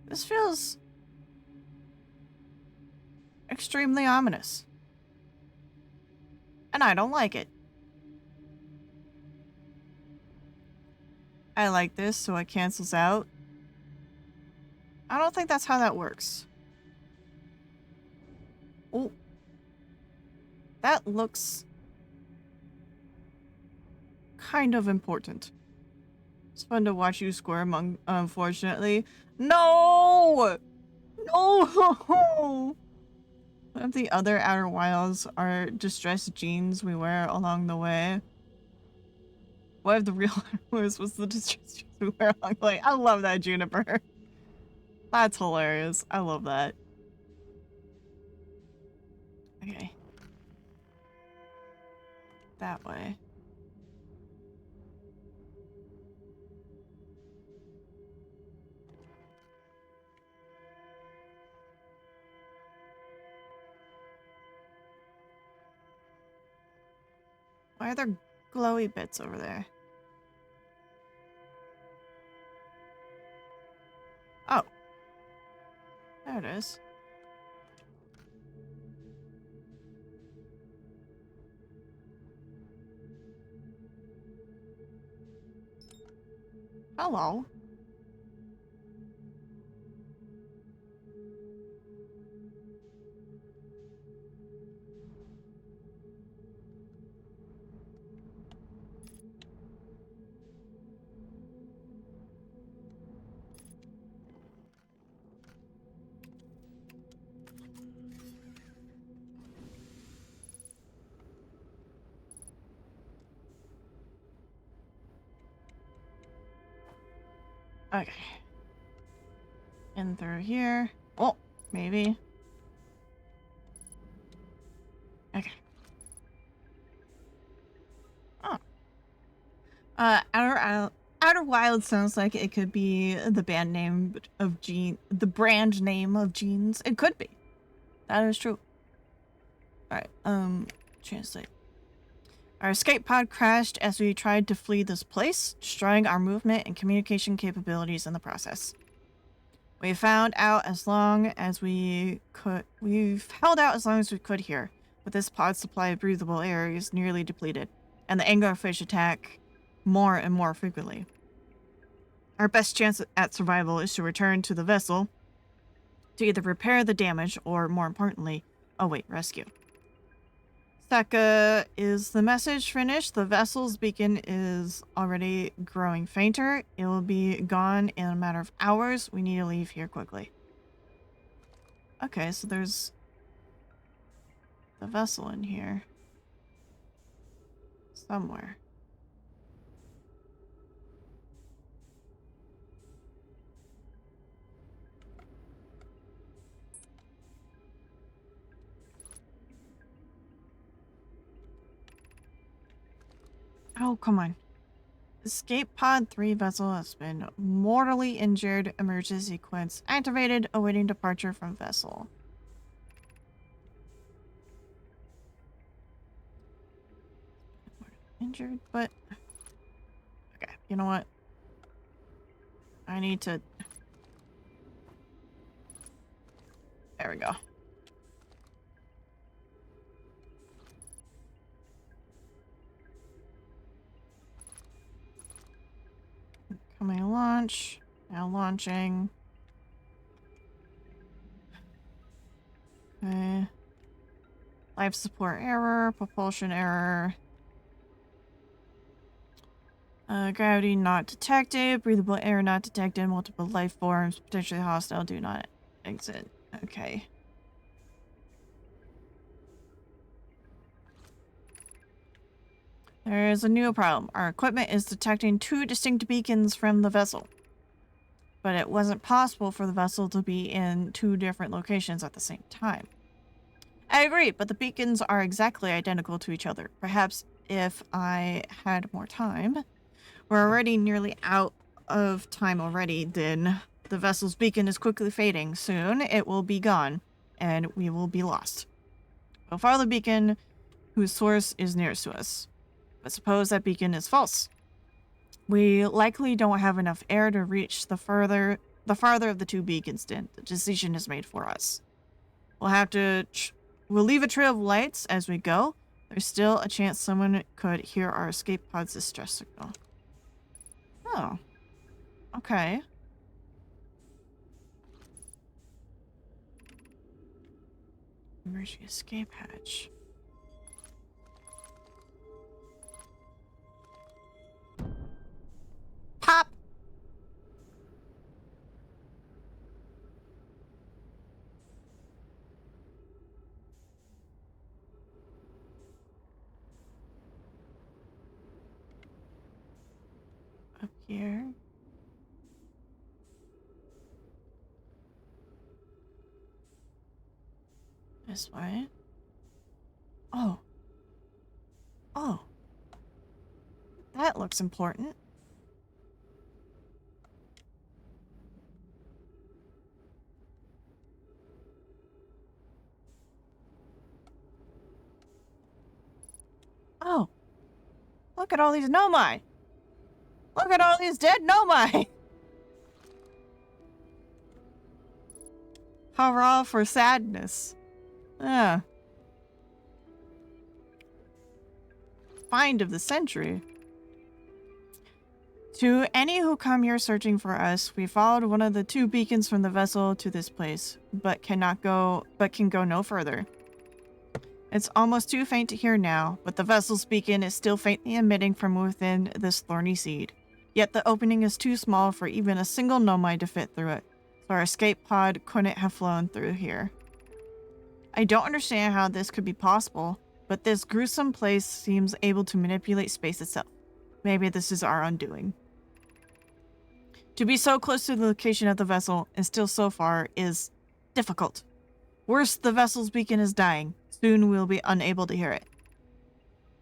Speaker 2: This feels extremely ominous. And I don't like it. I like this, so it cancels out. I don't think that's how that works. Oh. That looks kind of important. It's fun to watch you squirm, unfortunately. No! No! One of the other Outer Wilds are distressed jeans we wear along the way. One of the real was the distressed jeans we wear along the way. I love that, Juniper. That's hilarious. I love that. Okay. That way. Why are there glowy bits over there? Oh. There it is. Hello. Okay. In through here. Oh, maybe. Okay. Oh. Outer Wild sounds like it could be the band name of the brand name of jeans. It could be. That is true. Alright, translate. Our escape pod crashed as we tried to flee this place, destroying our movement and communication capabilities in the process. We've held out as long as we could here, but this pod's supply of breathable air is nearly depleted, and the anglerfish attack more and more frequently. Our best chance at survival is to return to the vessel to either repair the damage or, more importantly, await rescue. Saka, is the message finished? The vessel's beacon is already growing fainter. It will be gone in a matter of hours. We need to leave here quickly. Okay, so there's the vessel in here. Somewhere. Oh, come on. Escape Pod 3 vessel has been mortally injured. Emergency sequence activated, awaiting departure from vessel. Injured, but... Okay, you know what? I need to... There we go. Coming launch. Now launching. Okay. Life support error. Propulsion error. Gravity not detected. Breathable air not detected. Multiple life forms potentially hostile. Do not exit. Okay. Okay. There is a new problem. Our equipment is detecting 2 distinct beacons from the vessel. But it wasn't possible for the vessel to be in 2 different locations at the same time. I agree, but the beacons are exactly identical to each other. Perhaps if I had more time. We're already nearly out of time already, then. The vessel's beacon is quickly fading. Soon it will be gone, and we will be lost. We'll follow the beacon whose source is nearest to us. But suppose that beacon is false. We likely don't have enough air to reach the farther of the 2 beacons then. The decision is made for us. We'll leave a trail of lights as we go. There's still a chance someone could hear our escape pod's distress signal. Oh. Okay. Emergency escape hatch. Pop! Up here. This way. Oh. Oh. That looks important. Oh. Look at all these Nomai. Look at all these dead Nomai. Hurrah for sadness. Yeah. Find of the century. To any who come here searching for us, we followed one of the 2 beacons from the vessel to this place, but can go no further. It's almost too faint to hear now, but the vessel's beacon is still faintly emitting from within this thorny seed. Yet the opening is too small for even a single Nomai to fit through it, so our escape pod couldn't have flown through here. I don't understand how this could be possible, but this gruesome place seems able to manipulate space itself. Maybe this is our undoing. To be so close to the location of the vessel and still so far is difficult. Worse, the vessel's beacon is dying. Soon we'll be unable to hear it.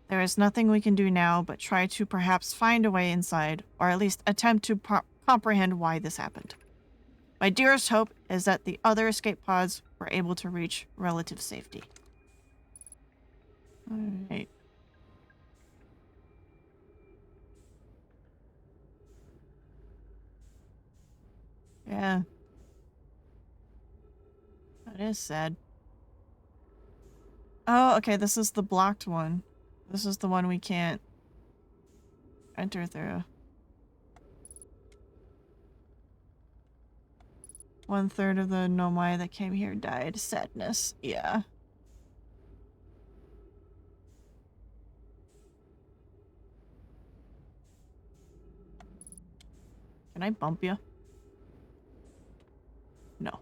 Speaker 2: There is nothing we can do now but try to perhaps find a way inside, or at least attempt to comprehend why this happened. My dearest hope is that the other escape pods were able to reach relative safety. Alright. Yeah. That is sad. Oh, okay, this is the blocked one. This is the one we can't enter through. 1/3 of the Nomai that came here died. Sadness. Yeah. Can I bump you? No.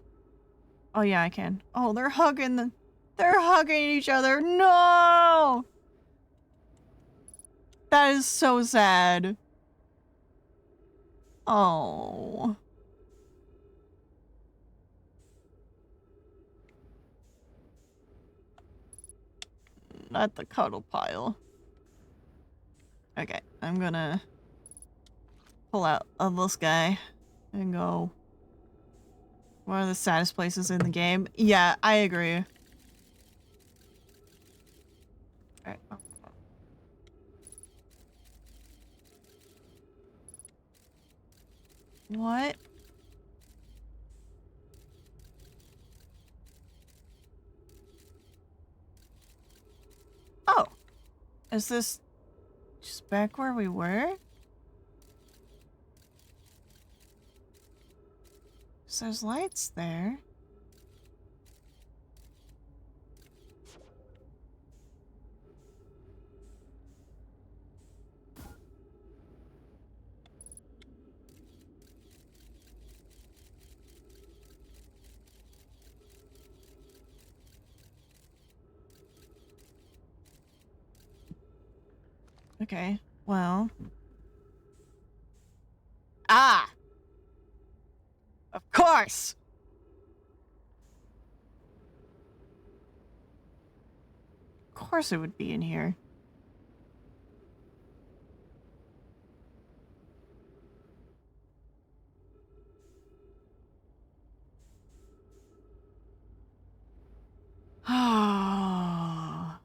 Speaker 2: Oh yeah, I can. Oh, they're hugging each other. No! That is so sad. Oh. Not the cuddle pile. Okay, I'm gonna pull out of this guy and go. One of the saddest places in the game. Yeah, I agree. Alright. What? Oh. Is this just back where we were? So there's lights there. Okay, well. Ah! Of course! Of course it would be in here. Ah.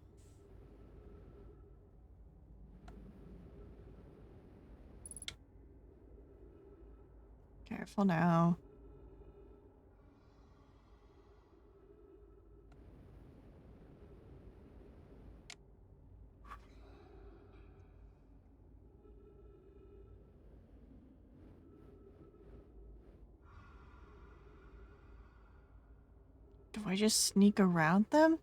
Speaker 2: Careful now. Do I just sneak around them?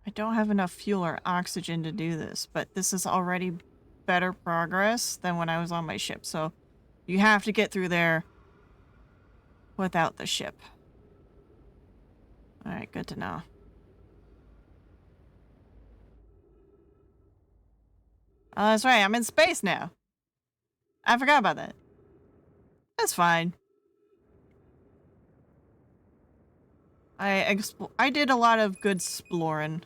Speaker 2: I don't have enough fuel or oxygen to do this, but this is already better progress than when I was on my ship, so you have to get through there without the ship. Alright, good to know. Oh, that's right, I'm in space now. I forgot about that. That's fine. I did a lot of good exploring.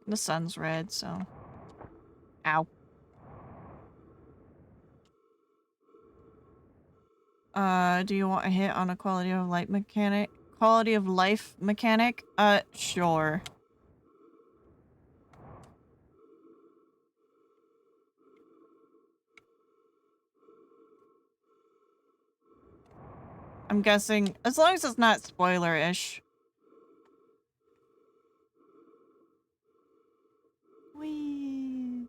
Speaker 2: The sun's red, so... Ow. Do you want a hit on a quality of life mechanic? Quality of life mechanic? Sure. I'm guessing, as long as it's not spoiler-ish. Whee!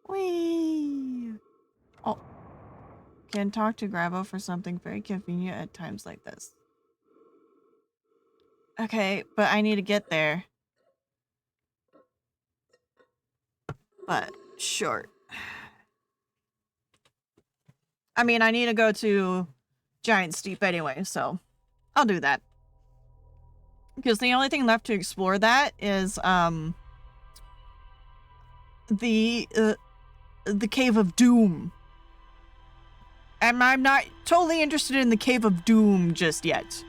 Speaker 2: Whee! Oh. Can talk to Grabo for something very convenient at times like this. Okay, but I need to get there. But, sure. I mean, I need to go to Giant Steep anyway, so I'll do that. Because the only thing left to explore that is, the Cave of Doom. And I'm not totally interested in the Cave of Doom just yet.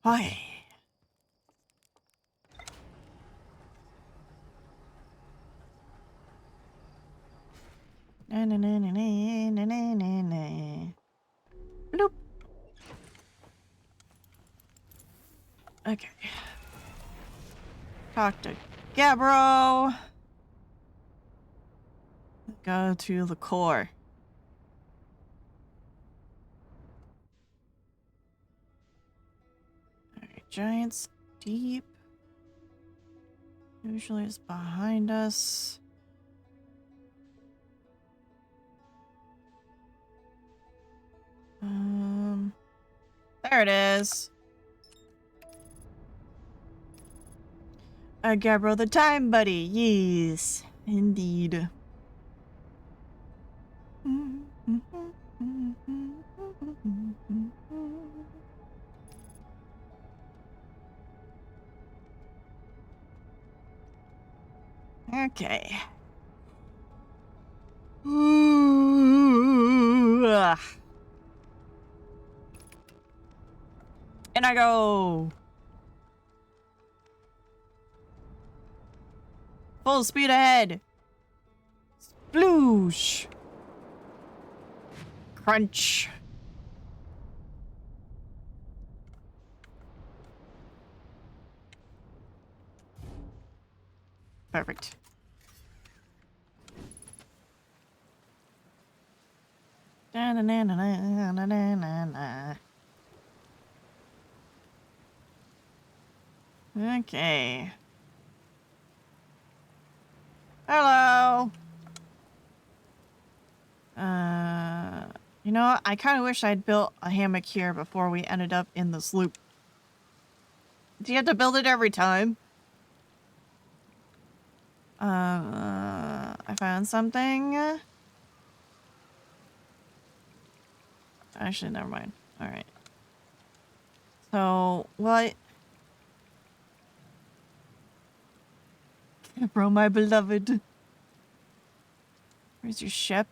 Speaker 2: Why? Na na na na na na na na. Bloop. Okay. Talk to Gabbro. Go to the core. Alright, Giants deep. Usually it's behind us. There it is. Gabbro the Time Buddy. Yes, indeed. Okay. And I go. Full speed ahead. Sploosh. Crunch. Perfect. Da na na na na na na na. Okay. Hello. You know what? I kind of wish I'd built a hammock here before we ended up in this loop. Do you have to build it every time? I found something. Actually, never mind. All right. So, what? Bro, my beloved. Where's your ship?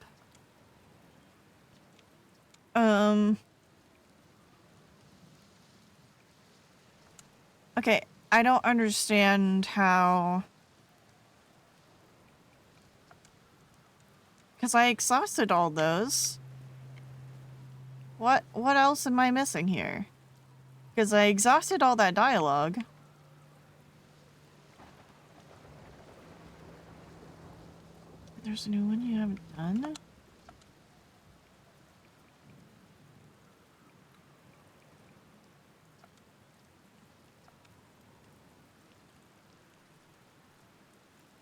Speaker 2: Okay, I don't understand how... Because I exhausted all those. What else am I missing here? Because I exhausted all that dialogue. There's a new one you haven't done?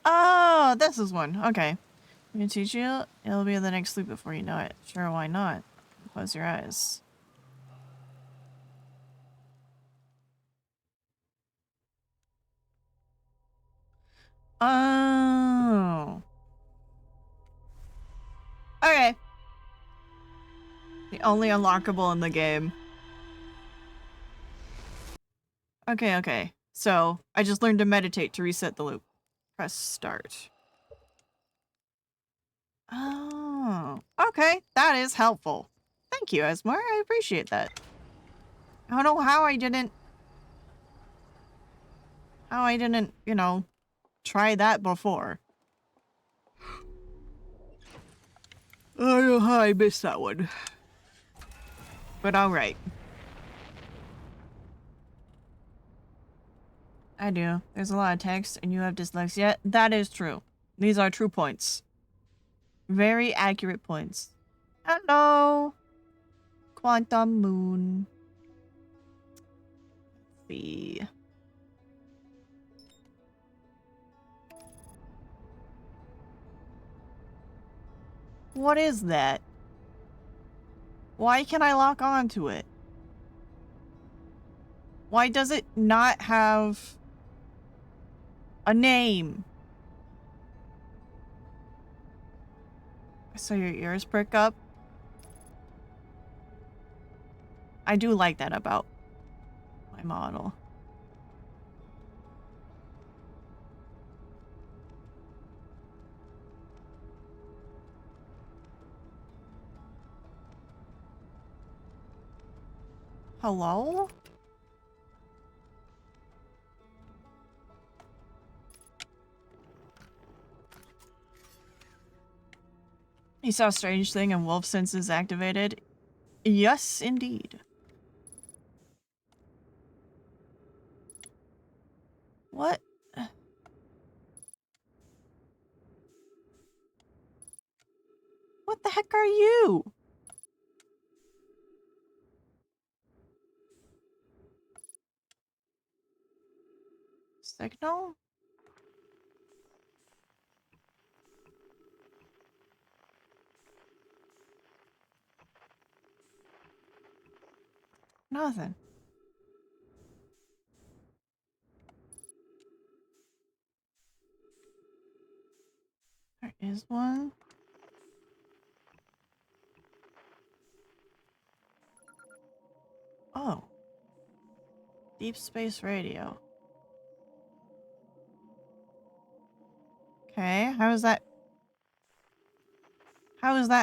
Speaker 2: Oh, this is one. Okay. I'm gonna teach you. It'll be the next loop before you know it. Sure, why not? Close your eyes. Oh. Okay. The only unlockable in the game. Okay, okay. So, I just learned to meditate to reset the loop. Press start. Oh. Okay, that is helpful. Thank you, Esmar. I appreciate that. I don't know how I didn't... you know, try that before. I don't know how I missed that one. But alright. I do. There's a lot of text and you have dyslexia. That is true. These are true points. Very accurate points. Hello! Quantum Moon. Let's see. What is that? Why can I lock onto it? Why does it not have a name? So your ears prick up? I do like that about my model. Hello? You saw a strange thing and wolf senses activated? Yes, indeed. What? What the heck are you? Signal? Nothing. There is one. Oh. Deep space radio. Okay, how is that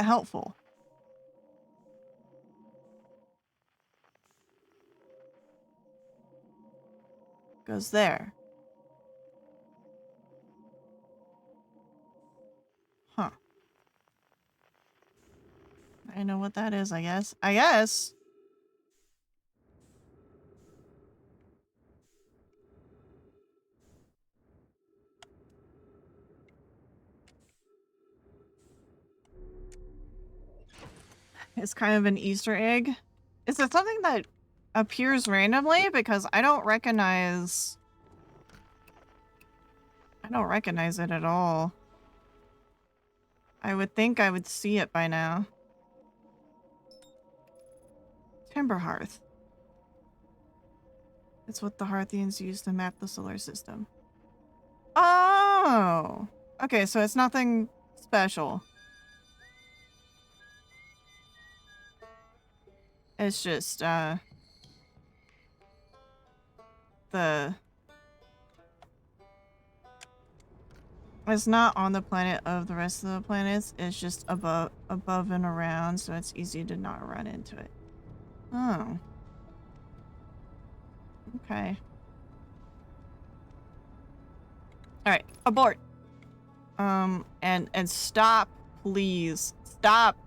Speaker 2: helpful? Goes there. Huh. I know what that is, I guess. I guess! It's kind of an Easter egg. Is it something that appears randomly? Because I don't recognize I don't recognize it at all. I would think I would see it by now. Timber hearth. It's what the Hearthians use to map the solar system. Oh! Okay, so it's nothing special. It's just, it's not on the planet of the rest of the planets. It's just above and around, so it's easy to not run into it. Oh. Okay. Alright, abort. And stop, please. Stop.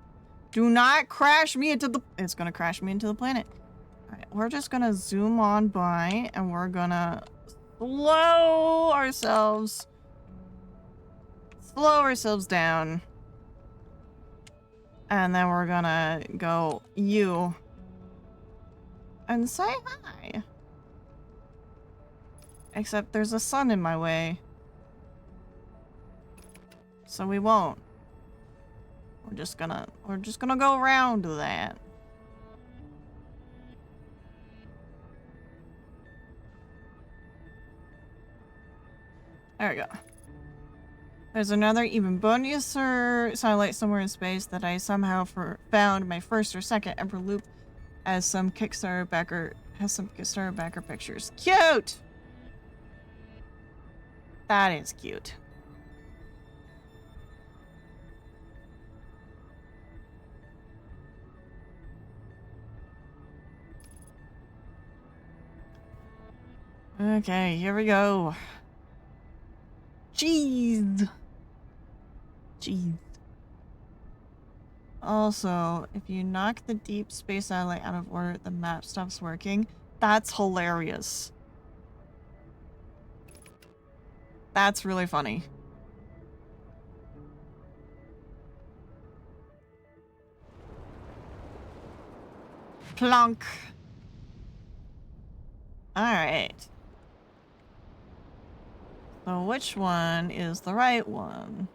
Speaker 2: Do not crash me into the... It's gonna crash me into the planet. Alright, we're just gonna zoom on by, and we're gonna slow ourselves down. And then we're gonna go you. And say hi. Except there's a sun in my way. So we won't. We're just gonna go around that. There we go. There's another even bonier satellite somewhere in space that I somehow found my first or second ever loop as some Kickstarter backer pictures. Cute! That is cute. Okay, here we go. Jeez. Also, if you knock the deep space satellite out of orbit, the map stops working. That's hilarious. That's really funny. Plonk. Alright. So which one is the right one?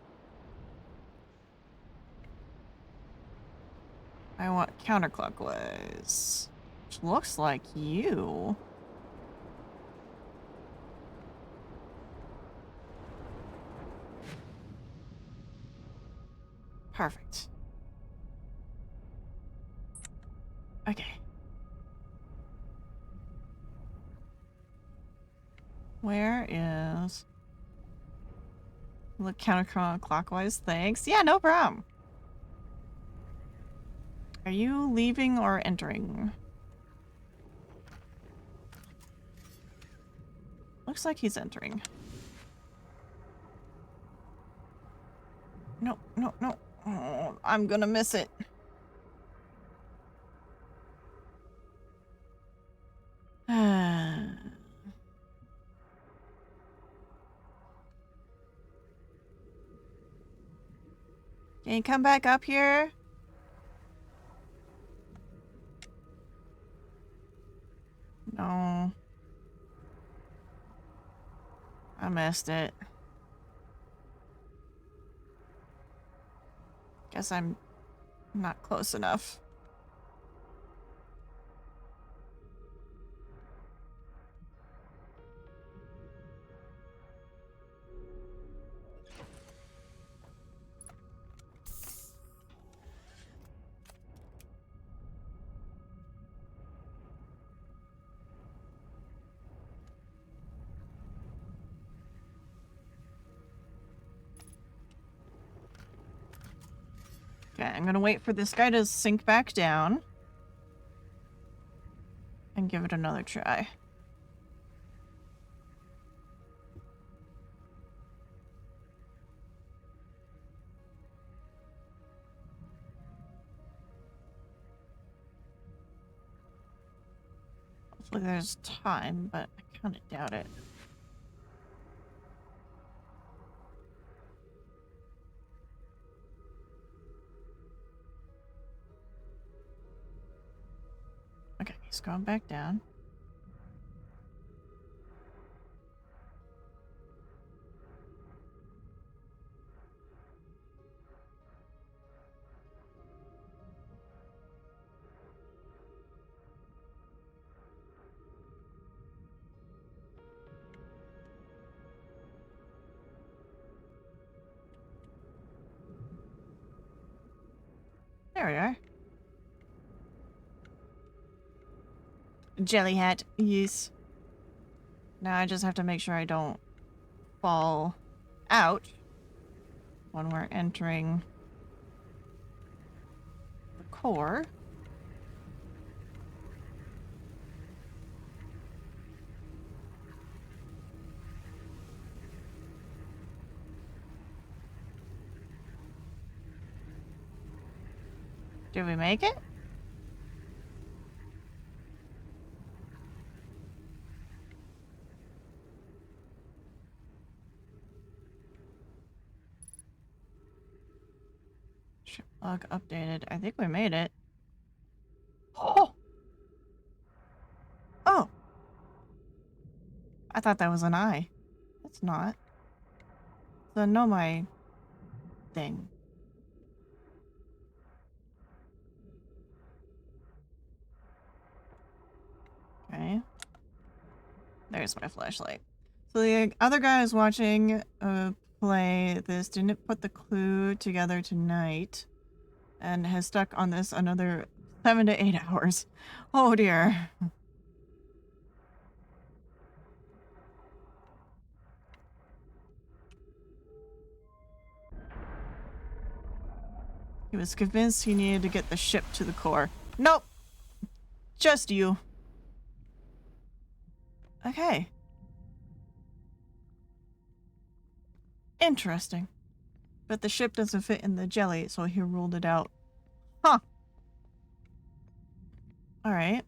Speaker 2: I want counterclockwise. Which looks like you. Perfect. Okay. Where is... Look counterclockwise, thanks. Yeah, no problem. Are you leaving or entering? Looks like he's entering. No, no, no. Oh, I'm gonna miss it. Can you come back up here? No. I missed it. Guess I'm not close enough. Okay, I'm gonna wait for this guy to sink back down. And give it another try. Hopefully there's time, but I kind of doubt it. Okay, he's going back down. There we are. Jelly hat, yes. Now I just have to make sure I don't fall out when we're entering the core. Did we make it? Ship log updated. I think we made it. Oh! Oh! I thought that was an eye. It's not. The Nomai thing. Okay. There's my flashlight. So the other guy is watching play this, didn't put the clue together tonight, and has stuck on this another 7 to 8 hours. Oh dear. He was convinced he needed to get the ship to the core. Nope. Just you. Okay. Interesting. But the ship doesn't fit in the jelly, so he ruled it out. Huh. Alright.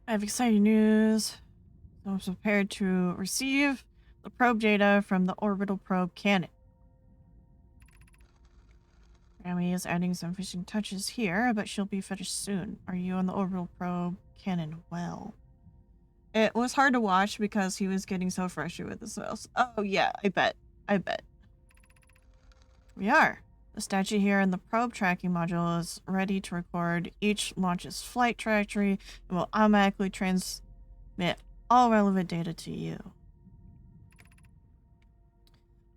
Speaker 2: I have exciting news. I'm prepared to receive the probe data from the orbital probe cannon. Rami is adding some finishing touches here, but she'll be finished soon. Are you on the orbital probe cannon well? It was hard to watch because he was getting so frustrated with his cells. Oh yeah, I bet. I bet. We are. The statue here in the probe tracking module is ready to record each launch's flight trajectory and will automatically transmit all relevant data to you.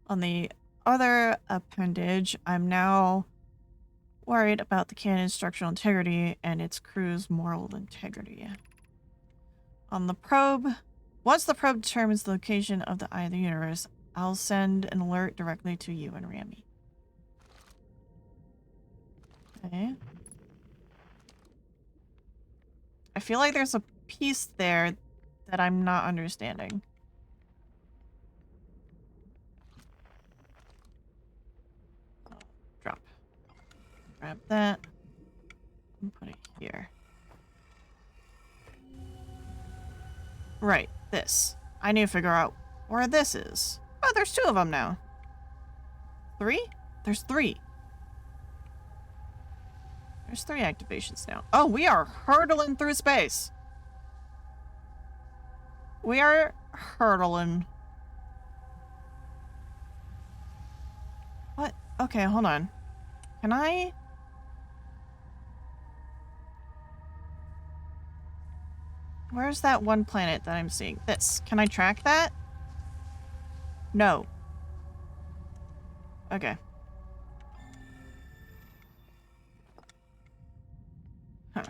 Speaker 2: On the other appendage, I'm now worried about the cannon's structural integrity and its crew's moral integrity. On the probe, once the probe determines the location of the Eye of the Universe, I'll send an alert directly to you and Rami. Okay. I feel like there's a piece there that I'm not understanding. Drop. Grab that. And put it here. Right, this. I need to figure out where this is. Oh, there's 2 of them now. 3? There's 3. There's 3 activations now. Oh, we are hurtling through space. We are hurtling. What? Okay, hold on. Can I? Where's that one planet that I'm seeing? This. Can I track that? No. Okay. Huh.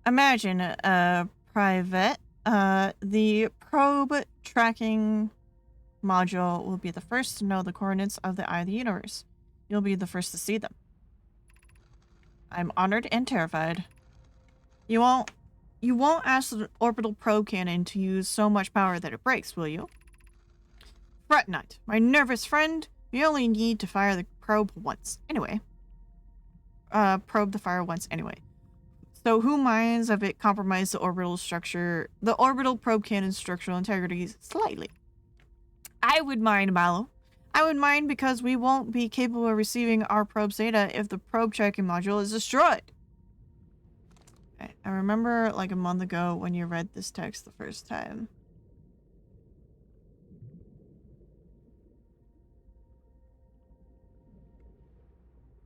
Speaker 2: Imagine, Private, the probe tracking module will be the first to know the coordinates of the Eye of the Universe. You'll be the first to see them. I'm honored and terrified. You won't ask the orbital probe cannon to use so much power that it breaks, will you? Fret not, my nervous friend. You only need to fire the probe once. Anyway. Probe the fire once anyway. So who minds if it compromised the orbital probe cannon's structural integrity slightly? I would mind, Malo. I would mind because we won't be capable of receiving our probe's data if the probe tracking module is destroyed. I remember like a month ago when you read this text the first time.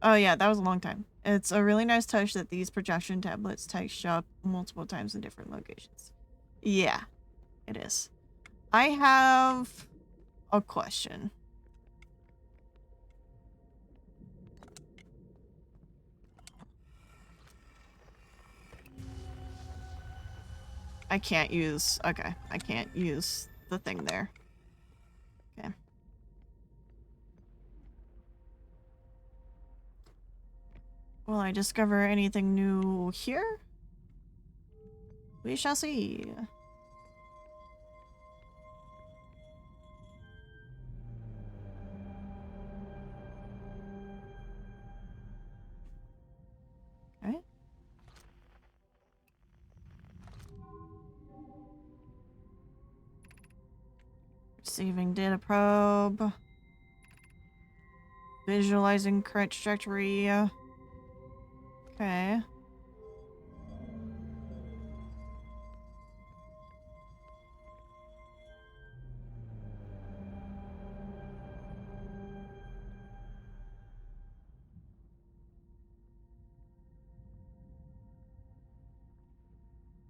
Speaker 2: Oh yeah, that was a long time. It's a really nice touch that these projection tablets show up multiple times in different locations. Yeah, it is. I have a question. I can't use... Okay, I can't use the thing there. Okay. Will I discover anything new here? We shall see. Okay. Receiving data probe. Visualizing correct trajectory. Okay.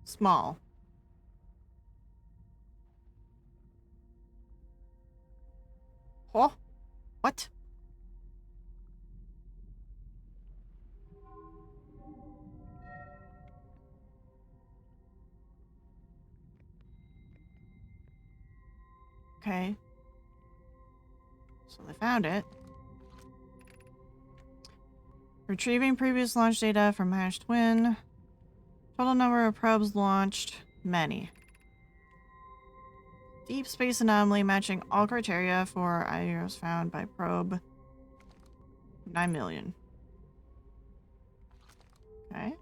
Speaker 2: Small. Oh, what? Okay. So they found it. Retrieving previous launch data from Hash Twin. Total number of probes launched, many. Deep space anomaly matching all criteria for IOs found by probe. 9 million. Okay.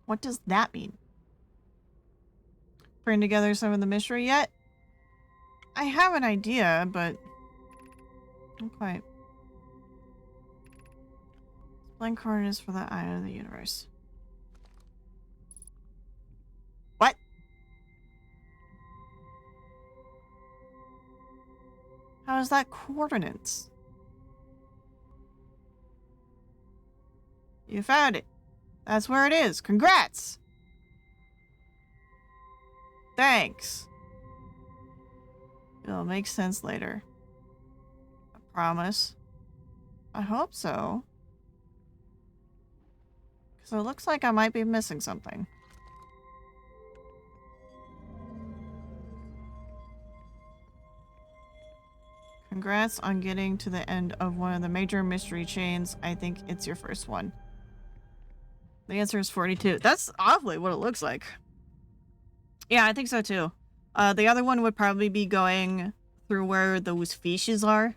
Speaker 2: What does that mean? Putting together some of the mystery yet? I have an idea, but not quite. Blank coordinates for the eye of the universe. What? How is that coordinates? You found it. That's where it is. Congrats! Thanks. It'll make sense later. I promise. I hope so. Because it looks like I might be missing something. Congrats on getting to the end of one of the major mystery chains. I think it's your first one. The answer is 42. That's awfully what it looks like. Yeah, I think so too. The other one would probably be going through where those fishes are.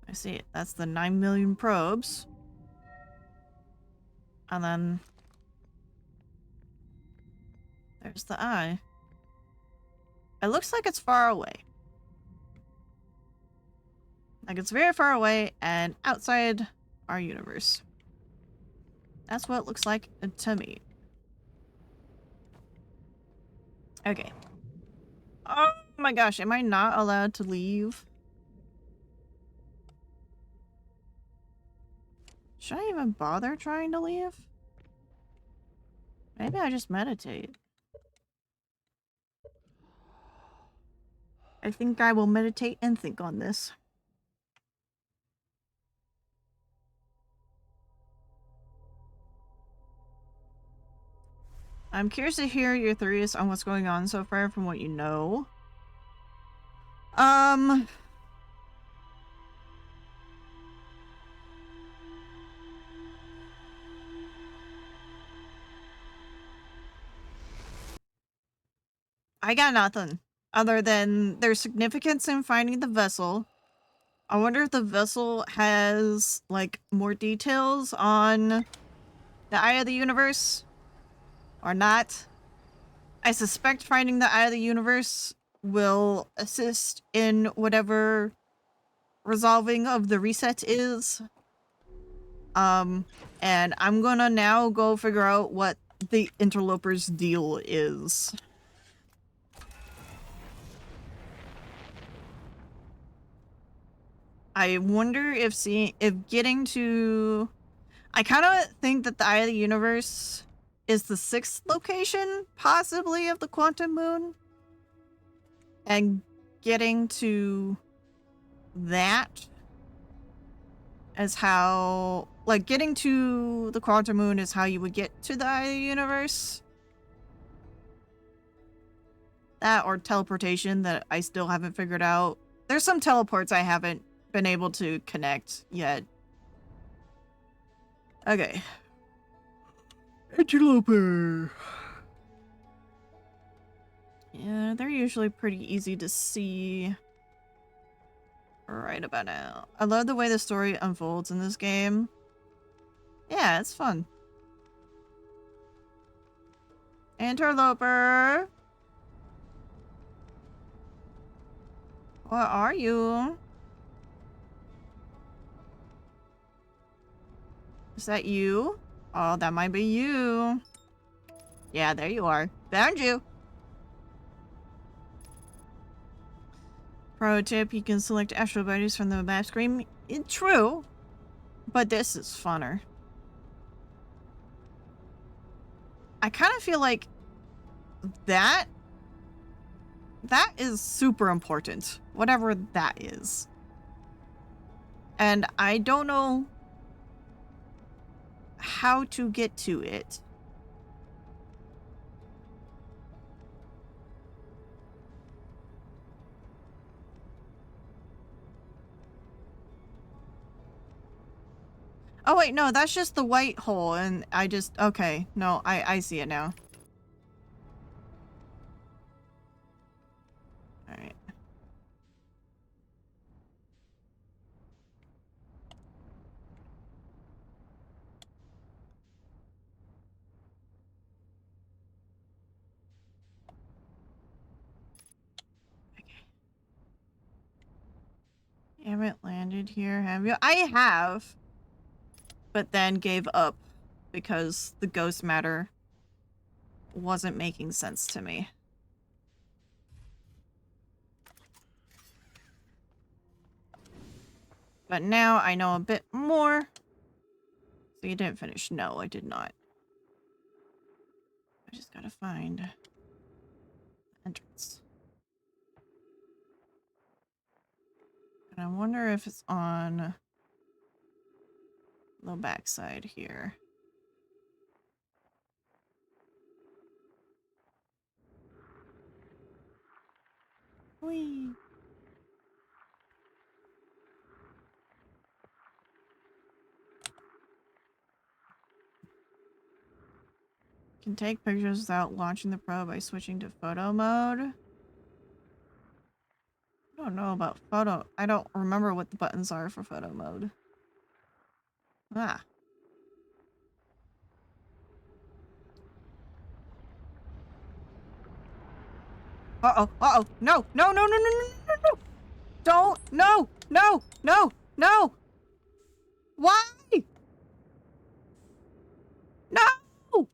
Speaker 2: I see it. That's the 9 million probes. And then there's the eye. It looks like it's far away. Like it's very far away and outside our universe. That's what it looks like to me. Okay. Oh my gosh, am I not allowed to leave? Should I even bother trying to leave? Maybe I just meditate. I think I will meditate and think on this. I'm curious to hear your theories on what's going on so far from what you know. I got nothing other than there's significance in finding the vessel. I wonder if the vessel has like more details on the Eye of the Universe or not. I suspect finding the Eye of the Universe will assist in whatever resolving of the reset is. And I'm gonna now go figure out what the interloper's deal is. I wonder if getting to... I kind of think that the Eye of the Universe is the 6th location, possibly, of the Quantum Moon. And getting to that is how... Like, getting to the Quantum Moon is how you would get to the Eye of the Universe. That or teleportation that I still haven't figured out. There's some teleports I haven't been able to connect yet. Okay. Interloper. Yeah, they're usually pretty easy to see right about now. I love the way the story unfolds in this game. Yeah, it's fun. Interloper. What are you? Is that you? Oh, that might be you. Yeah, there you are. Found you. Pro tip, you can select astral bodies from the map screen. True, but this is funner. I kind of feel like that is super important, whatever that is. And I don't know how to get to it. Oh wait, no, that's just the white hole, and I just... Okay, no, I see it now. Alright. Okay. You haven't landed here, have you? I have! But then gave up because the ghost matter wasn't making sense to me. But now I know a bit more. So you didn't finish? No, I did not. I just gotta find entrance. And I wonder if it's on the backside here. Whee! Can take pictures without launching the probe by switching to photo mode. I don't know about photo. I don't remember what the buttons are for photo mode. Ah. Uh-oh, uh-oh. No, no, no, no, no, no, no, no. Don't, no, no, no, no. Why? No. Oh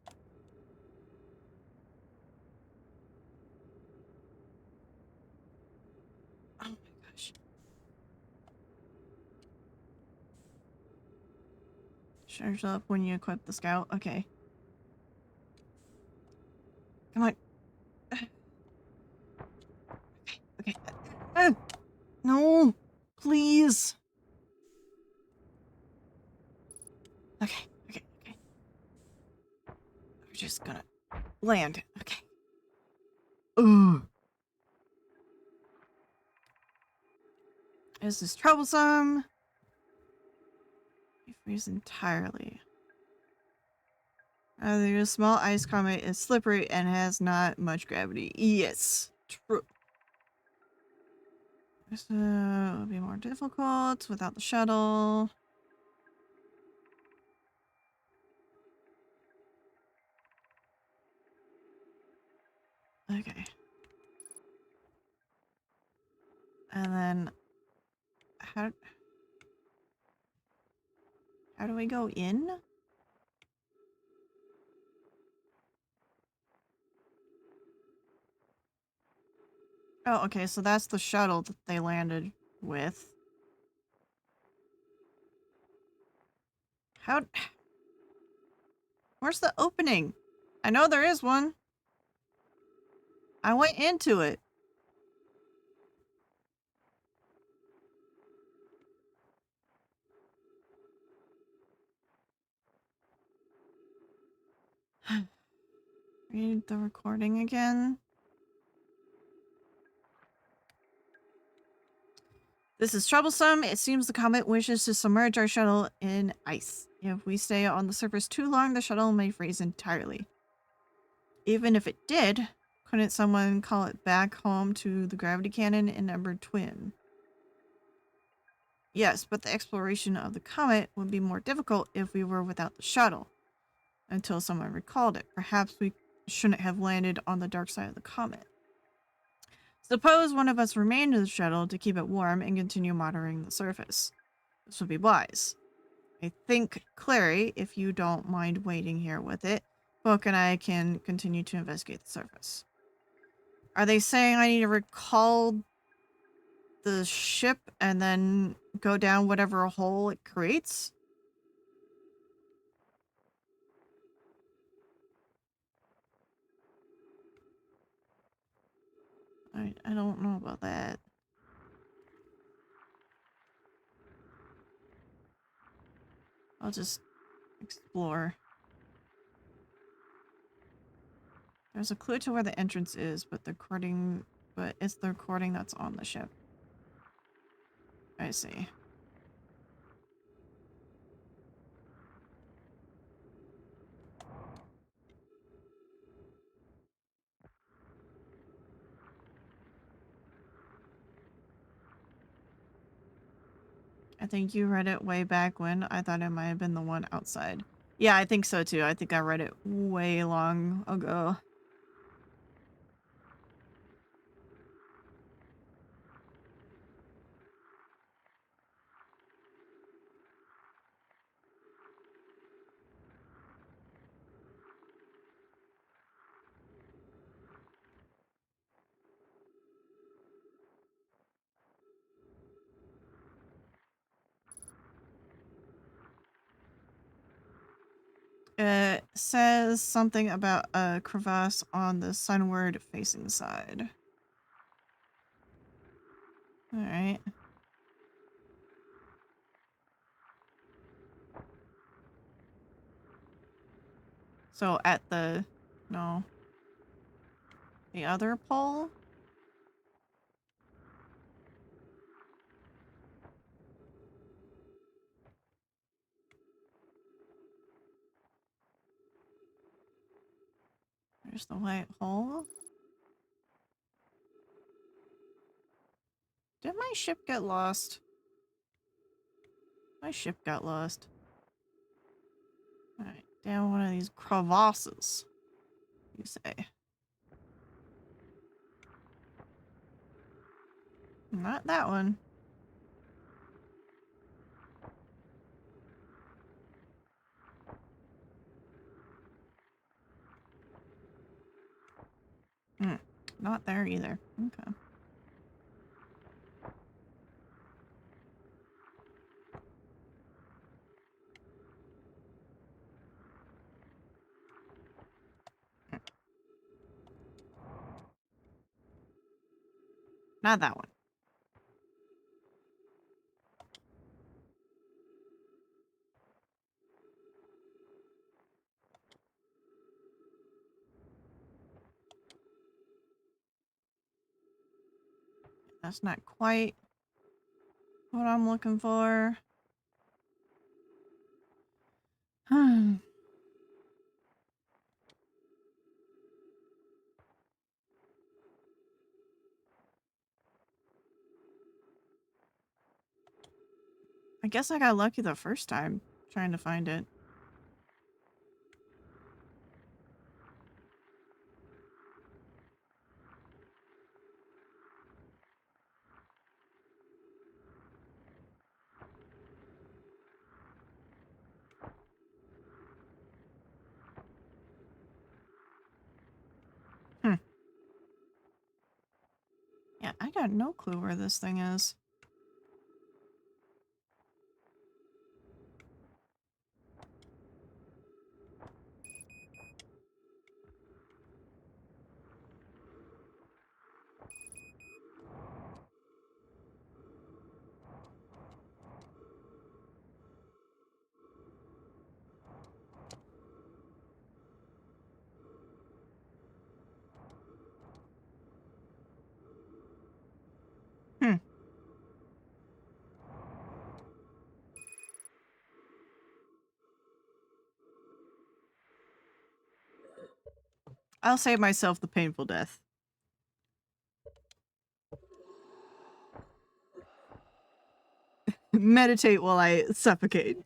Speaker 2: my gosh. Charge up when you equip the scout. Okay. Come on. Okay. No. Please. Okay. Okay. Okay. We're just gonna land. Okay. Ugh. This is troublesome. You freeze entirely. The small ice comet is slippery and has not much gravity. Yes, true. This will be more difficult without the shuttle. Okay. And then How do we go in? Oh, okay, so that's the shuttle that they landed with. How... Where's the opening? I know there is one. I went into it. Read the recording again. This is troublesome. It seems the comet wishes to submerge our shuttle in ice. If we stay on the surface too long, the shuttle may freeze entirely. Even if it did, couldn't someone call it back home to the gravity cannon in number twin? Yes, but the exploration of the comet would be more difficult if we were without the shuttle. Until someone recalled it. Perhaps we shouldn't have landed on the dark side of the comet. Suppose one of us remained in the shuttle to keep it warm and continue monitoring the surface. This would be wise. I think, Clary, if you don't mind waiting here with it, Book and I can continue to investigate the surface. Are they saying I need to recall the ship and then go down whatever hole it creates? I don't know about that. I'll just explore. There's a clue to where the entrance is, but it's the recording that's on the ship. I see. I think you read it way back when. I thought it might have been the one outside. Yeah, I think so too. I think I read it way long ago. It says something about a crevasse on the sunward facing side. Alright. So at the... no. The other pole? There's the white hole. Did my ship get lost? My ship got lost. Alright, down one of these crevasses, you say. Not that one. Not there either. Okay. Not that one. That's not quite what I'm looking for. I guess I got lucky the first time trying to find it. got no clue where this thing is. Hmm. I'll save myself the painful death. Meditate while I suffocate.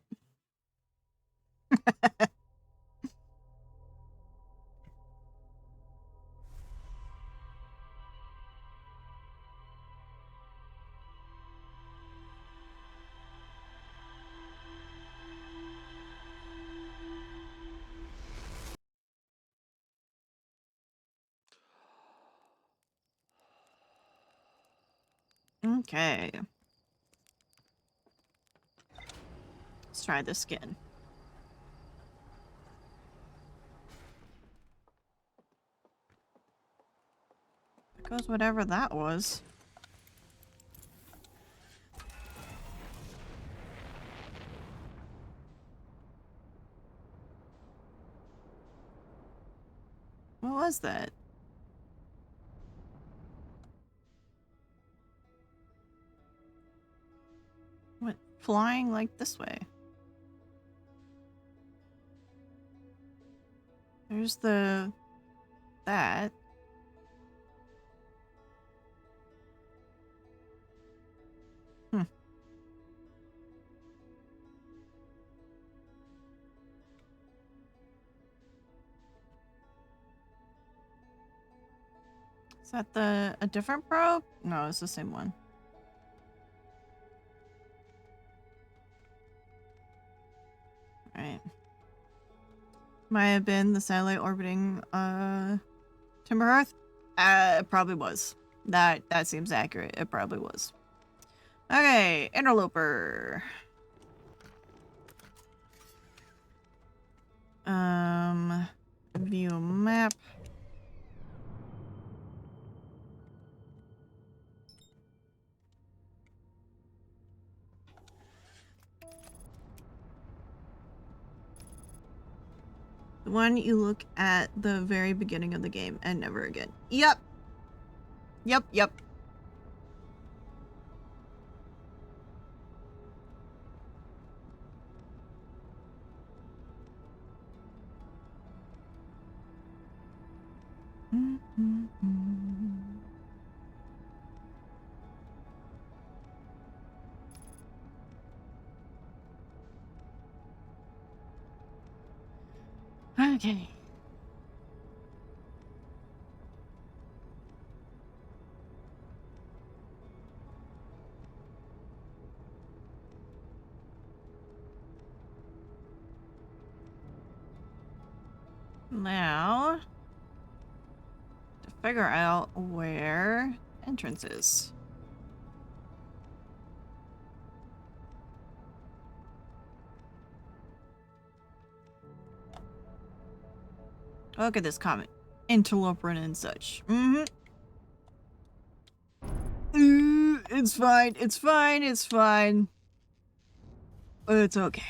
Speaker 2: Okay. Let's try this again. There goes whatever that was. What was that? What? Flying like this way? There's the... that. Hmm. Is that a different probe? No, it's the same one. Right. Might have been the satellite orbiting Timber Earth? It probably was. That seems accurate. It probably was. Okay, interloper. View map. The one you look at the very beginning of the game and never again. Yep. Yep, yep. Okay. Now, to figure out where entrance is. Look at this comment. Interloper and such. It's fine. It's fine. It's fine. It's okay.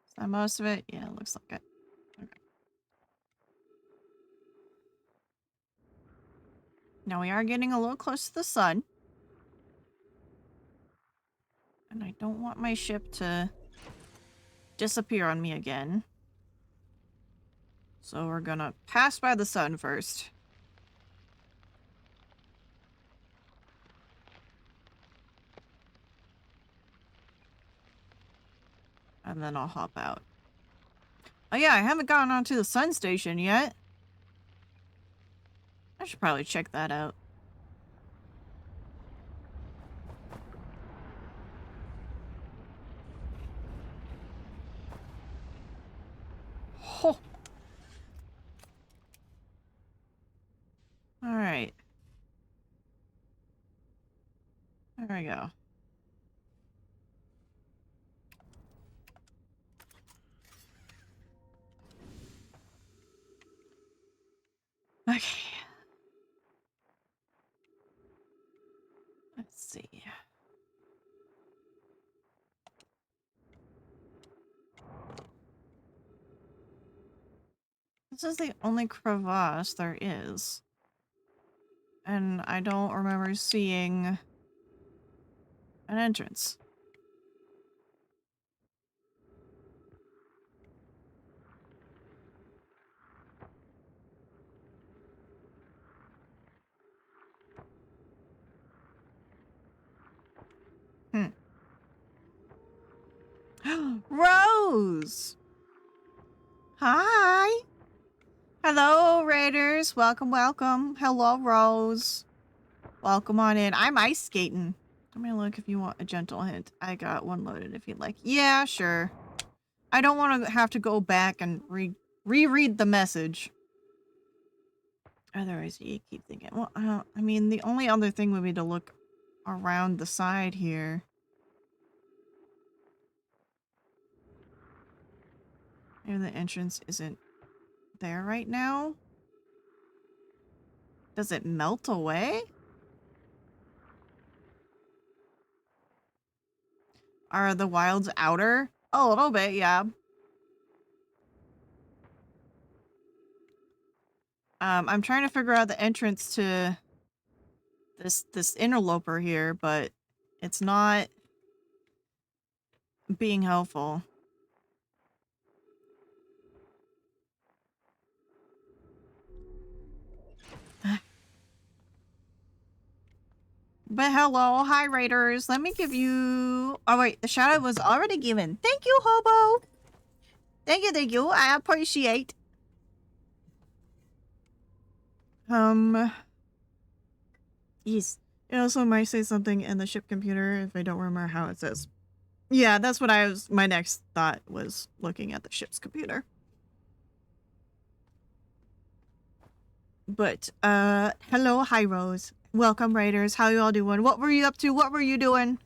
Speaker 2: Is that most of it? Yeah, it looks like it. Okay. Now we are getting a little close to the sun. And I don't want my ship to disappear on me again. So we're gonna pass by the sun first. And then I'll hop out. Oh yeah, I haven't gotten onto the Sun Station yet. I should probably check that out. Oh. Alright. There we go. Okay. Let's see. This is the only crevasse there is. And I don't remember seeing an entrance. Rose! Hi! Hello, Raiders. Welcome, welcome. Hello, Rose. Welcome on in. I'm ice skating. Let me look if you want a gentle hint. I got one loaded if you'd like. Yeah, sure. I don't want to have to go back and reread the message. Otherwise, you keep thinking. Well, I mean, the only other thing would be to look around the side here. Maybe the entrance isn't there right now. Does it melt away? Are the wilds outer? A little bit, yeah. I'm trying to figure out the entrance to this interloper here, but it's not being helpful. But hello, hi Raiders. Let me give you... Oh wait, the shout out was already given. Thank you, Hobo. Thank you. I appreciate. Yes. It also might say something in the ship computer if I don't remember how it says. Yeah, that's what my next thought was looking at the ship's computer. But, hello, hi Rose. Welcome, Raiders. How you all doing? What were you up to? What were you doing?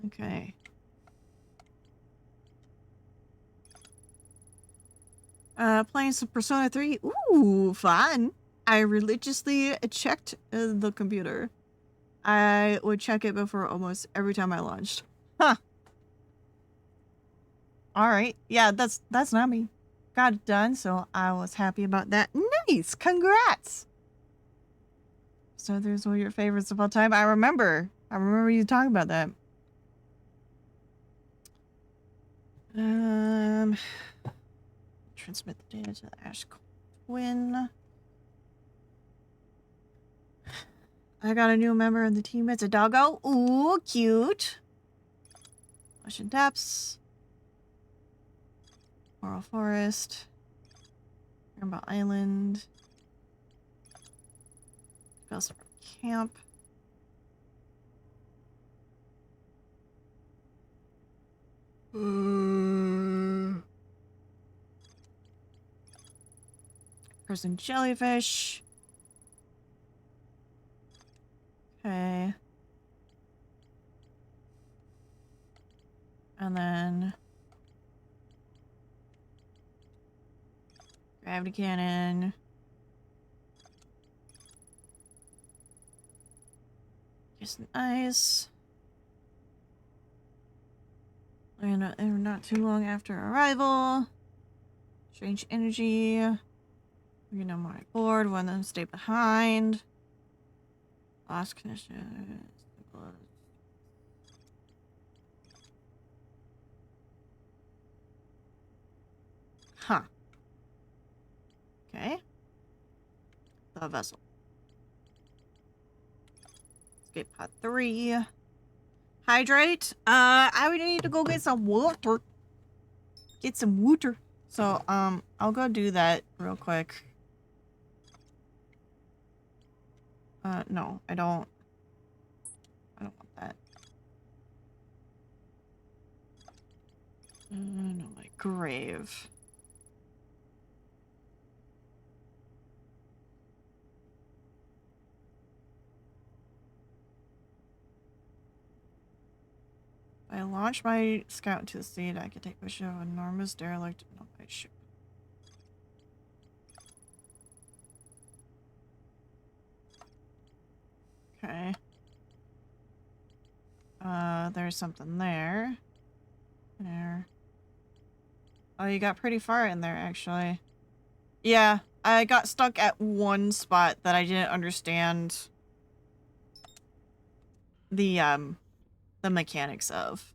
Speaker 2: Okay. Playing some Persona 3. Ooh, fun. I religiously checked the computer. I would check it before almost every time I launched. Huh. Alright. Yeah, that's not me. Got it done, so I was happy about that. Nice! Congrats! So there's one of your favorites of all time. I remember you talking about that. Transmit the data to the Ash Twin. I got a new member of the team. It's a doggo. Ooh, cute. Ocean Depths. Moral Forest. Rainbow Island. Bellstar Camp. Person Jellyfish. Okay. And then Gravity Cannon. Just nice. And not too long after arrival. Strange Energy. You know, my board. One of them stay behind. Lost connection. Huh. Okay. The vessel. Escape pod 3. Hydrate. I would need to go get some water. Get some water. So, I'll go do that real quick. No, I don't want that. No, my grave. I launch my scout into the sea. I can take a picture of enormous derelict. No, I shoot. Okay. There's something there. There. Oh, you got pretty far in there, actually. Yeah, I got stuck at one spot that I didn't understand the mechanics of.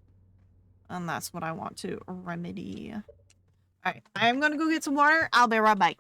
Speaker 2: And that's what I want to remedy. Alright, I'm gonna go get some water. I'll be right back.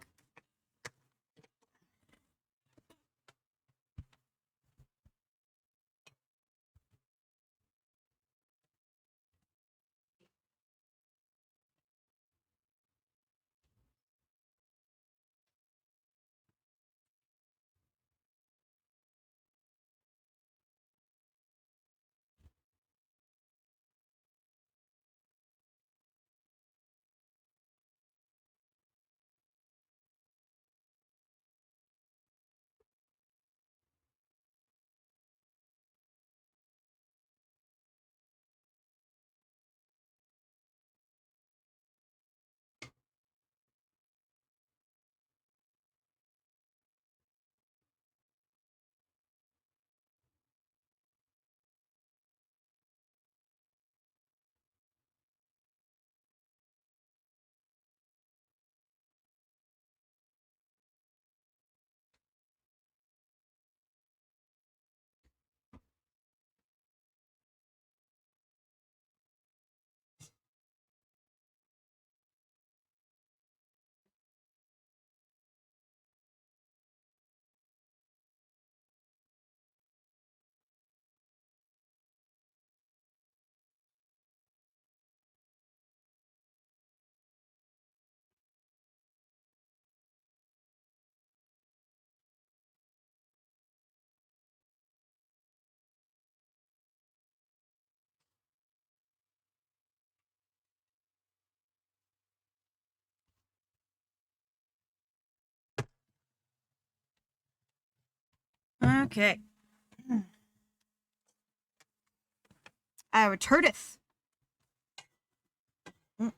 Speaker 2: Okay. I returneth. Yeah.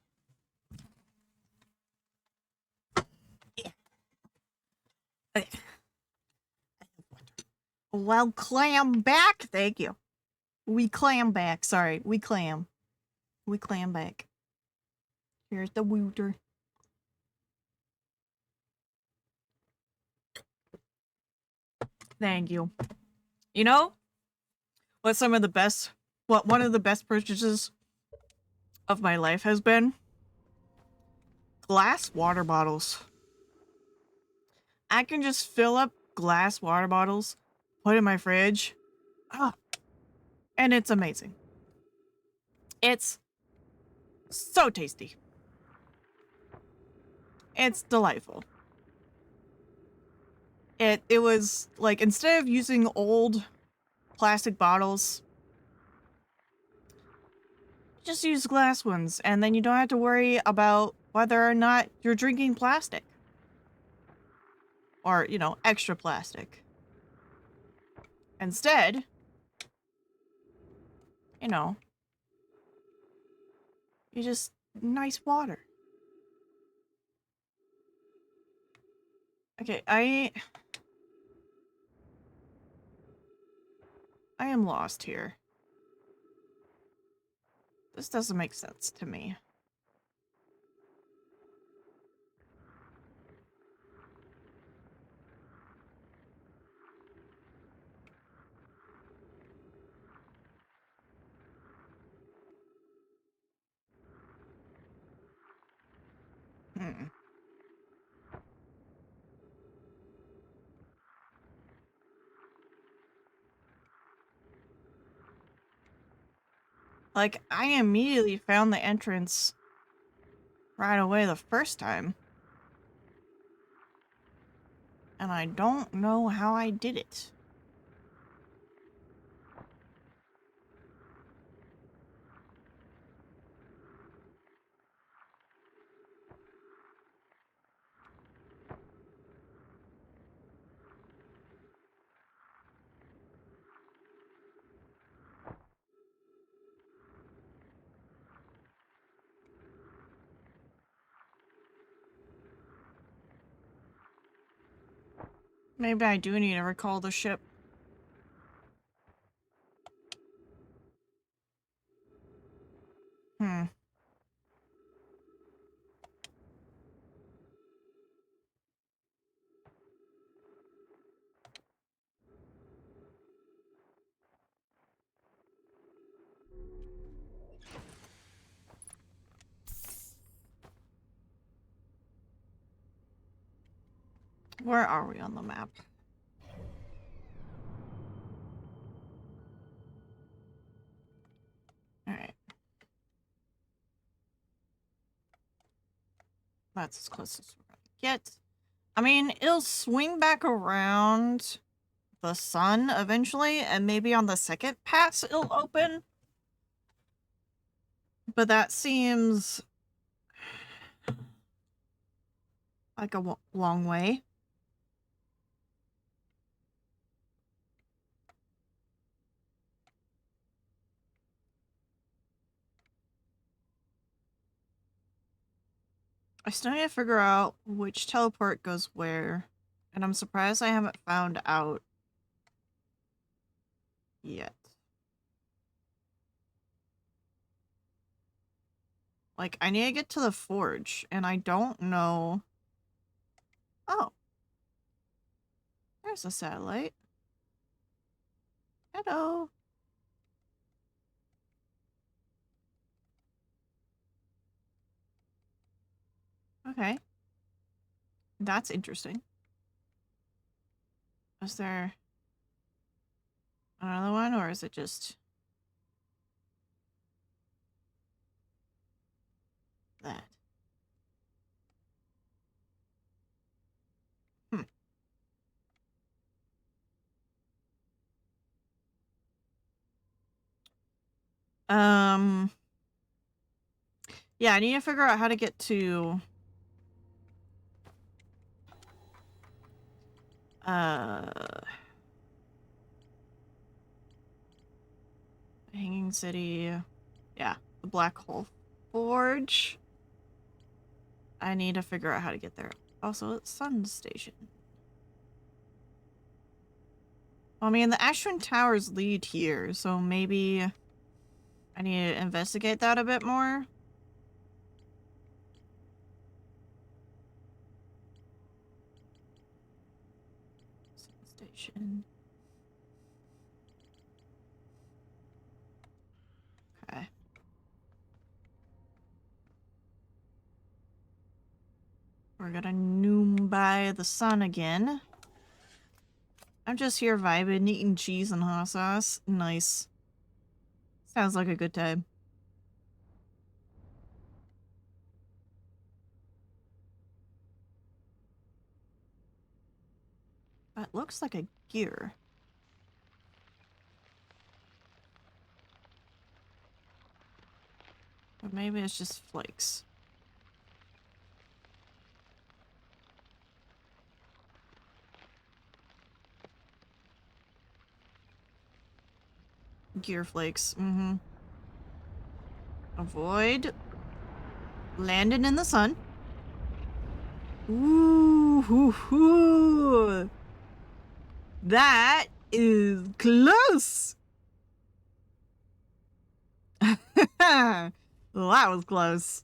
Speaker 2: Okay. Well, clam back. Thank you. We clam back. Sorry, we clam. We clam back. Here's the water. Thank you. You know what some of the best, what one of the best purchases of my life has been? Glass water bottles. I can just fill up glass water bottles, put it in my fridge, and it's amazing. It's so tasty. It's delightful. It was like, instead of using old plastic bottles, just use glass ones, and then you don't have to worry about whether or not you're drinking plastic. Or, you know, extra plastic. Instead, you know, you just nice water. Okay, I am lost here. This doesn't make sense to me. Hmm. Like, I immediately found the entrance right away the first time. And I don't know how I did it. Maybe I do need to recall the ship. Hmm. Where are we on the map? Alright. That's as close as we're gonna get. I mean, it'll swing back around the sun eventually, and maybe on the second pass it'll open. But that seems like a long way. I still need to figure out which teleport goes where, and I'm surprised I haven't found out yet. Like, I need to get to the forge, and I don't know... Oh. There's a satellite. Hello. Okay. That's interesting. Is there another one, or is it just that? Yeah, I need to figure out how to get to Hanging City. Yeah, the Black Hole Forge. I need to figure out how to get there. Also, Sun Station. Well, I mean, the Ashwin Towers lead here, so maybe I need to investigate that a bit more. Sun Station. Okay. We're gonna noom by the sun again. I'm just here vibing, eating cheese and hot sauce. Nice. Sounds like a good time. That looks like a gear. Or maybe it's just flakes. Gear flakes. Mm-hmm. Avoid landing in the sun. Ooh, hoo, hoo. That is close. Well, that was close.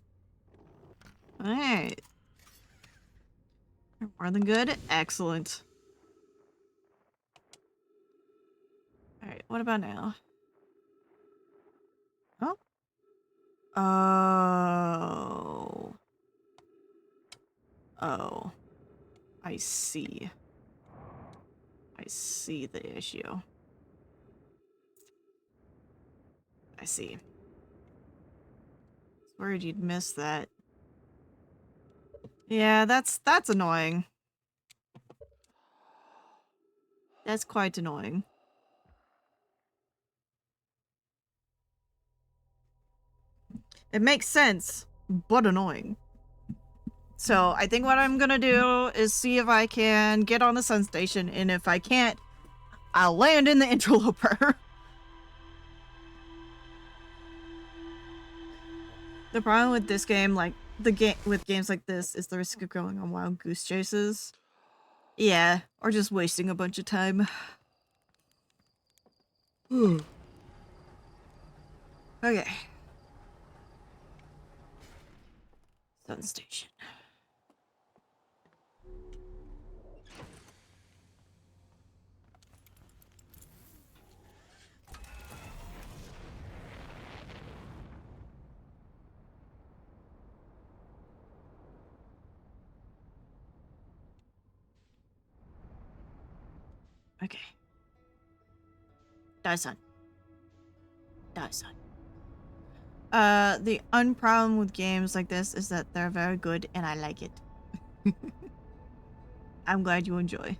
Speaker 2: Alright. More than good. Excellent. Alright, what about now? Oh. Oh. Oh. I see. I see the issue. I see. Worried you'd miss that. Yeah, that's annoying. That's quite annoying. It makes sense, but annoying. So I think what I'm gonna do is see if I can get on the sun station, and if I can't, I'll land in the interloper. The problem with this game, like with games like this, is the risk of going on wild goose chases. Yeah, or just wasting a bunch of time. Okay. Sun station. Okay. Die, son. Die, son. The unproblem with games like this is that they're very good and I like it. I'm glad you enjoy.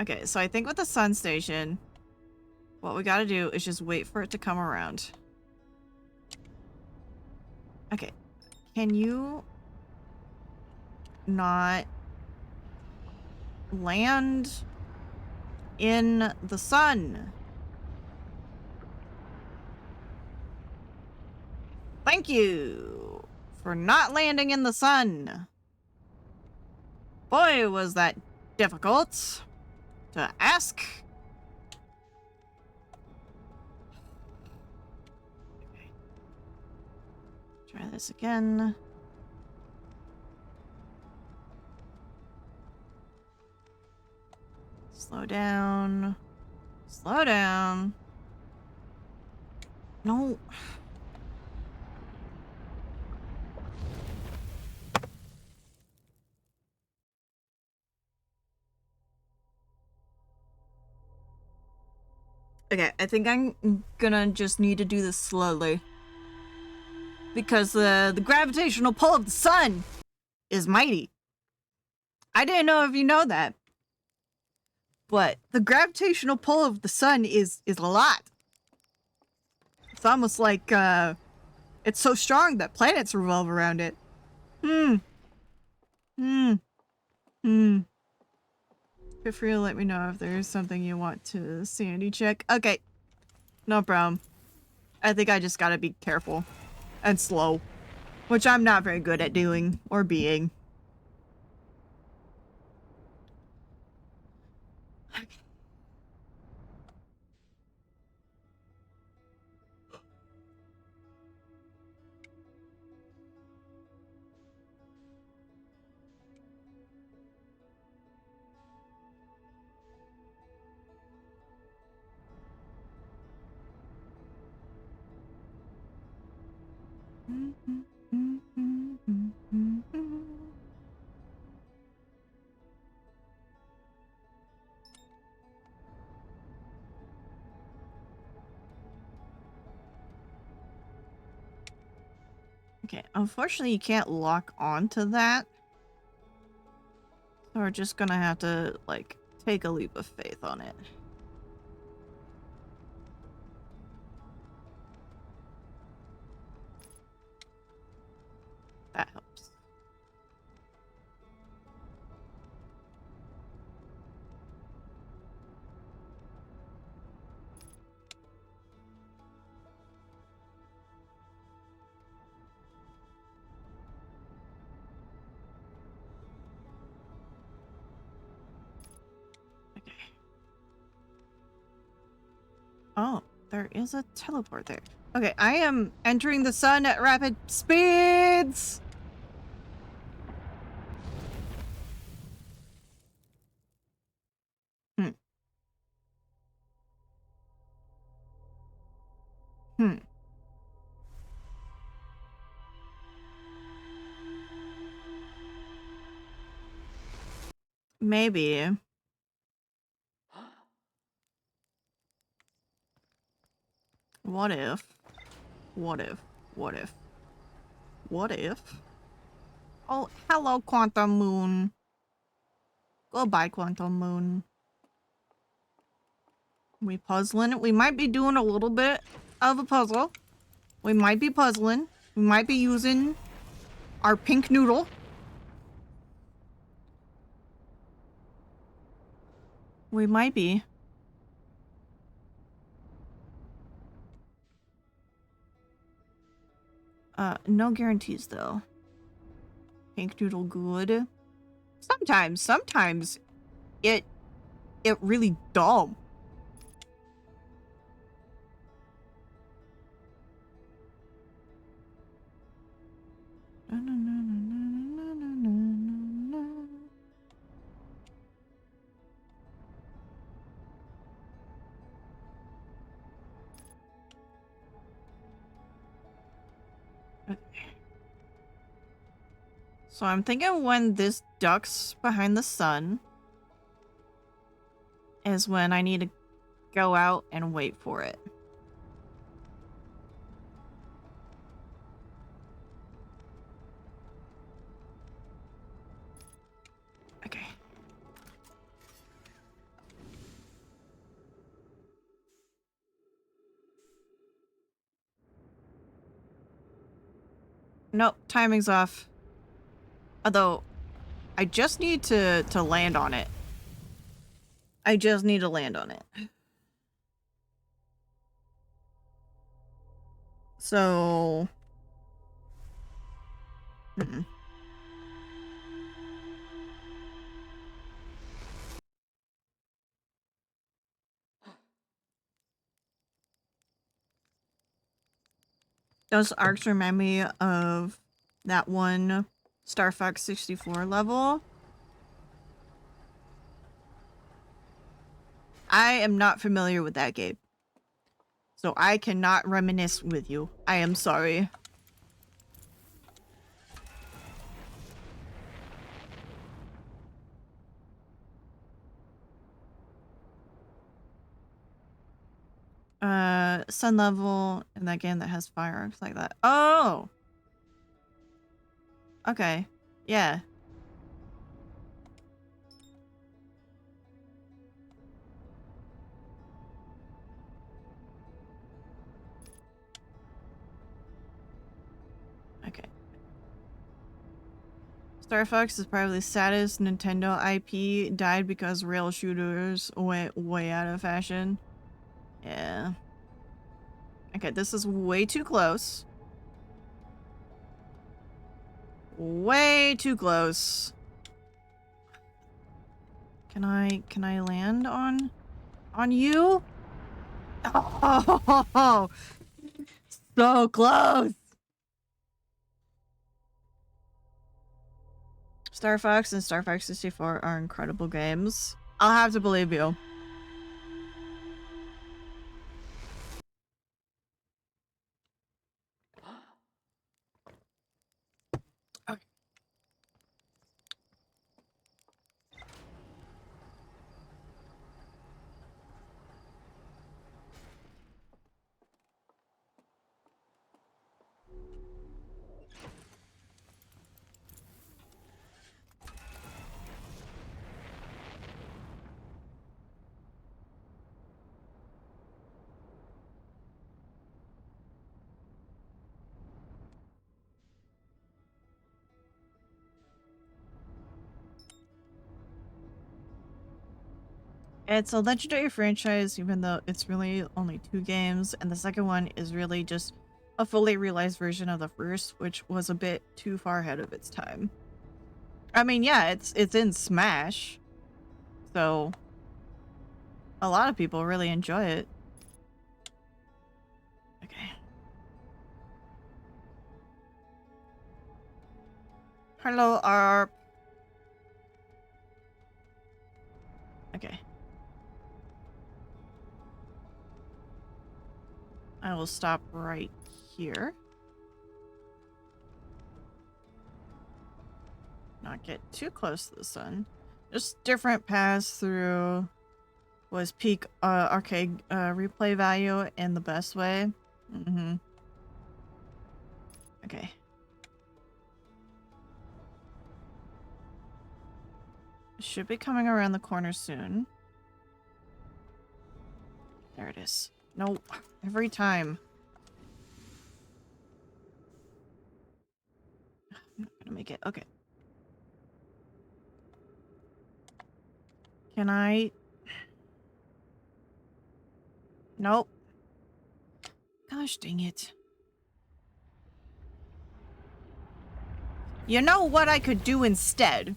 Speaker 2: Okay, so I think with the sun station, what we gotta do is just wait for it to come around. Okay. Can you not land in the sun? Thank you for not landing in the sun. Boy, was that difficult to ask. Okay. Try this again. Slow down. Slow down. No. Okay, I think I'm gonna just need to do this slowly. Because the gravitational pull of the sun is mighty. I didn't know if you know that. But the gravitational pull of the sun is a lot. It's almost like, it's so strong that planets revolve around it. Feel free to let me know if there's something you want to sanity check. Okay. No problem. I think I just gotta be careful. And slow. Which I'm not very good at doing. Or being. Okay, unfortunately you can't lock onto that. So we're just gonna have to, like, take a leap of faith on it. That helps. Okay. Oh, there is a teleport there. Okay, I am entering the sun at rapid speeds! Maybe. What if? What if? What if? What if? Oh, hello, Quantum Moon. Goodbye, Quantum Moon. We puzzling? We might be doing a little bit of a puzzle. We might be puzzling. We might be using our pink noodle. We might be. No guarantees though. Pink noodle good. Sometimes it really dumb. So I'm thinking when this duck's behind the sun is when I need to go out and wait for it. Okay. Nope, timing's off. Although, I just need to land on it. I just need to land on it. So... Those arcs remind me of that one Star Fox 64 level. I am not familiar with that game. So I cannot reminisce with you. I am sorry. Sun level in that game that has fire arcs like that. Oh! Okay. Yeah. Okay. Star Fox is probably the saddest Nintendo IP. Died because rail shooters went way out of fashion. Yeah. Okay, this is way too close. Way too close. Can I land on you? Oh, so close. Star Fox and Star Fox 64 are incredible games. I'll have to believe you. It's a legendary franchise, even though it's really only 2 games, and the second one is really just a fully realized version of the first, which was a bit too far ahead of its time. I mean, yeah, it's in Smash, so a lot of people really enjoy it. Okay. Hello, ARP. Okay. I will stop right here. Not get too close to the sun. Just different paths through was peak arcade replay value in the best way. Okay. Should be coming around the corner soon. There it is. No, every time. I'm not gonna make it. Okay. Can I? Nope. Gosh dang it. You know what I could do instead?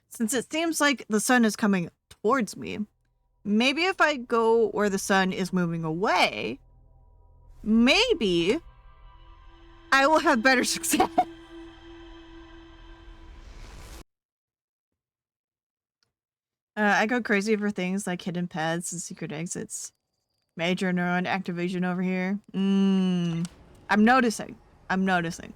Speaker 2: Since it seems like the sun is coming towards me, maybe if I go where the sun is moving away, maybe I will have better success. I go crazy for things like hidden paths and secret exits. Major neuron activation over here. I'm noticing. I'm noticing.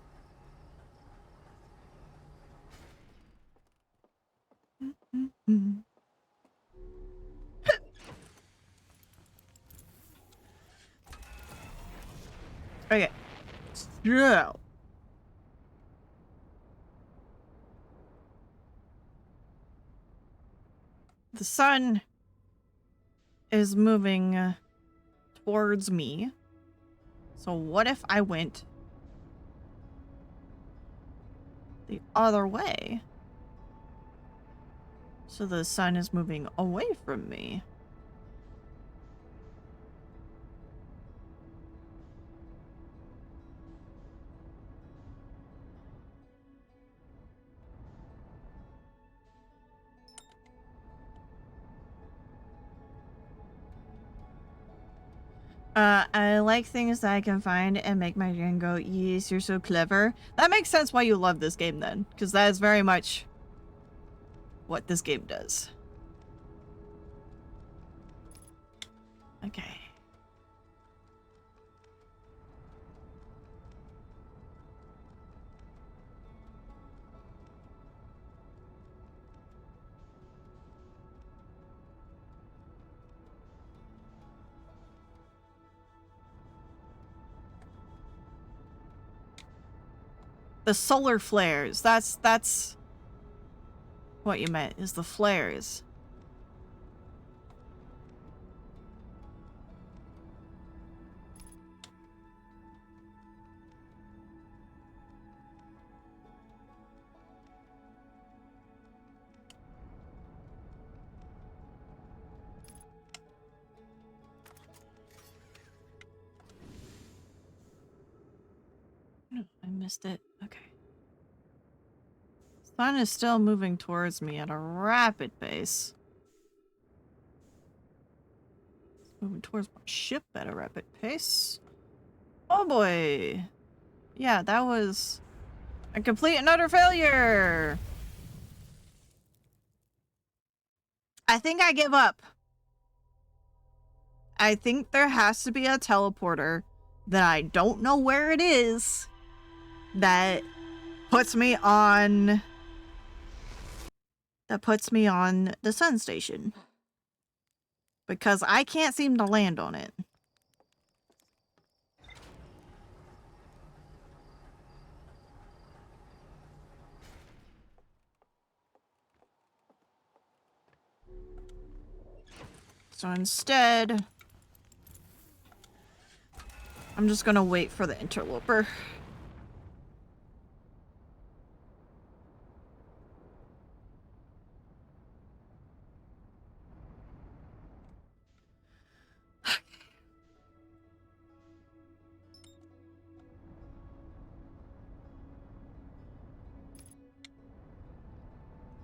Speaker 2: Okay. So. The sun is moving towards me. So what if I went the other way? So the sun is moving away from me. I like things that I can find and make my brain go, yes, you're so clever. That makes sense why you love this game then, because that is very much what this game does. Okay. The solar flares. That's what you meant, is the flares. No, I missed it. Okay. Sun is still moving towards me at a rapid pace. It's moving towards my ship at a rapid pace. Oh boy. Yeah, that was a complete and utter failure. I think I give up. I think there has to be a teleporter that I don't know where it is that puts me on the sun station, because I can't seem to land on it. So instead, I'm just gonna wait for the interloper.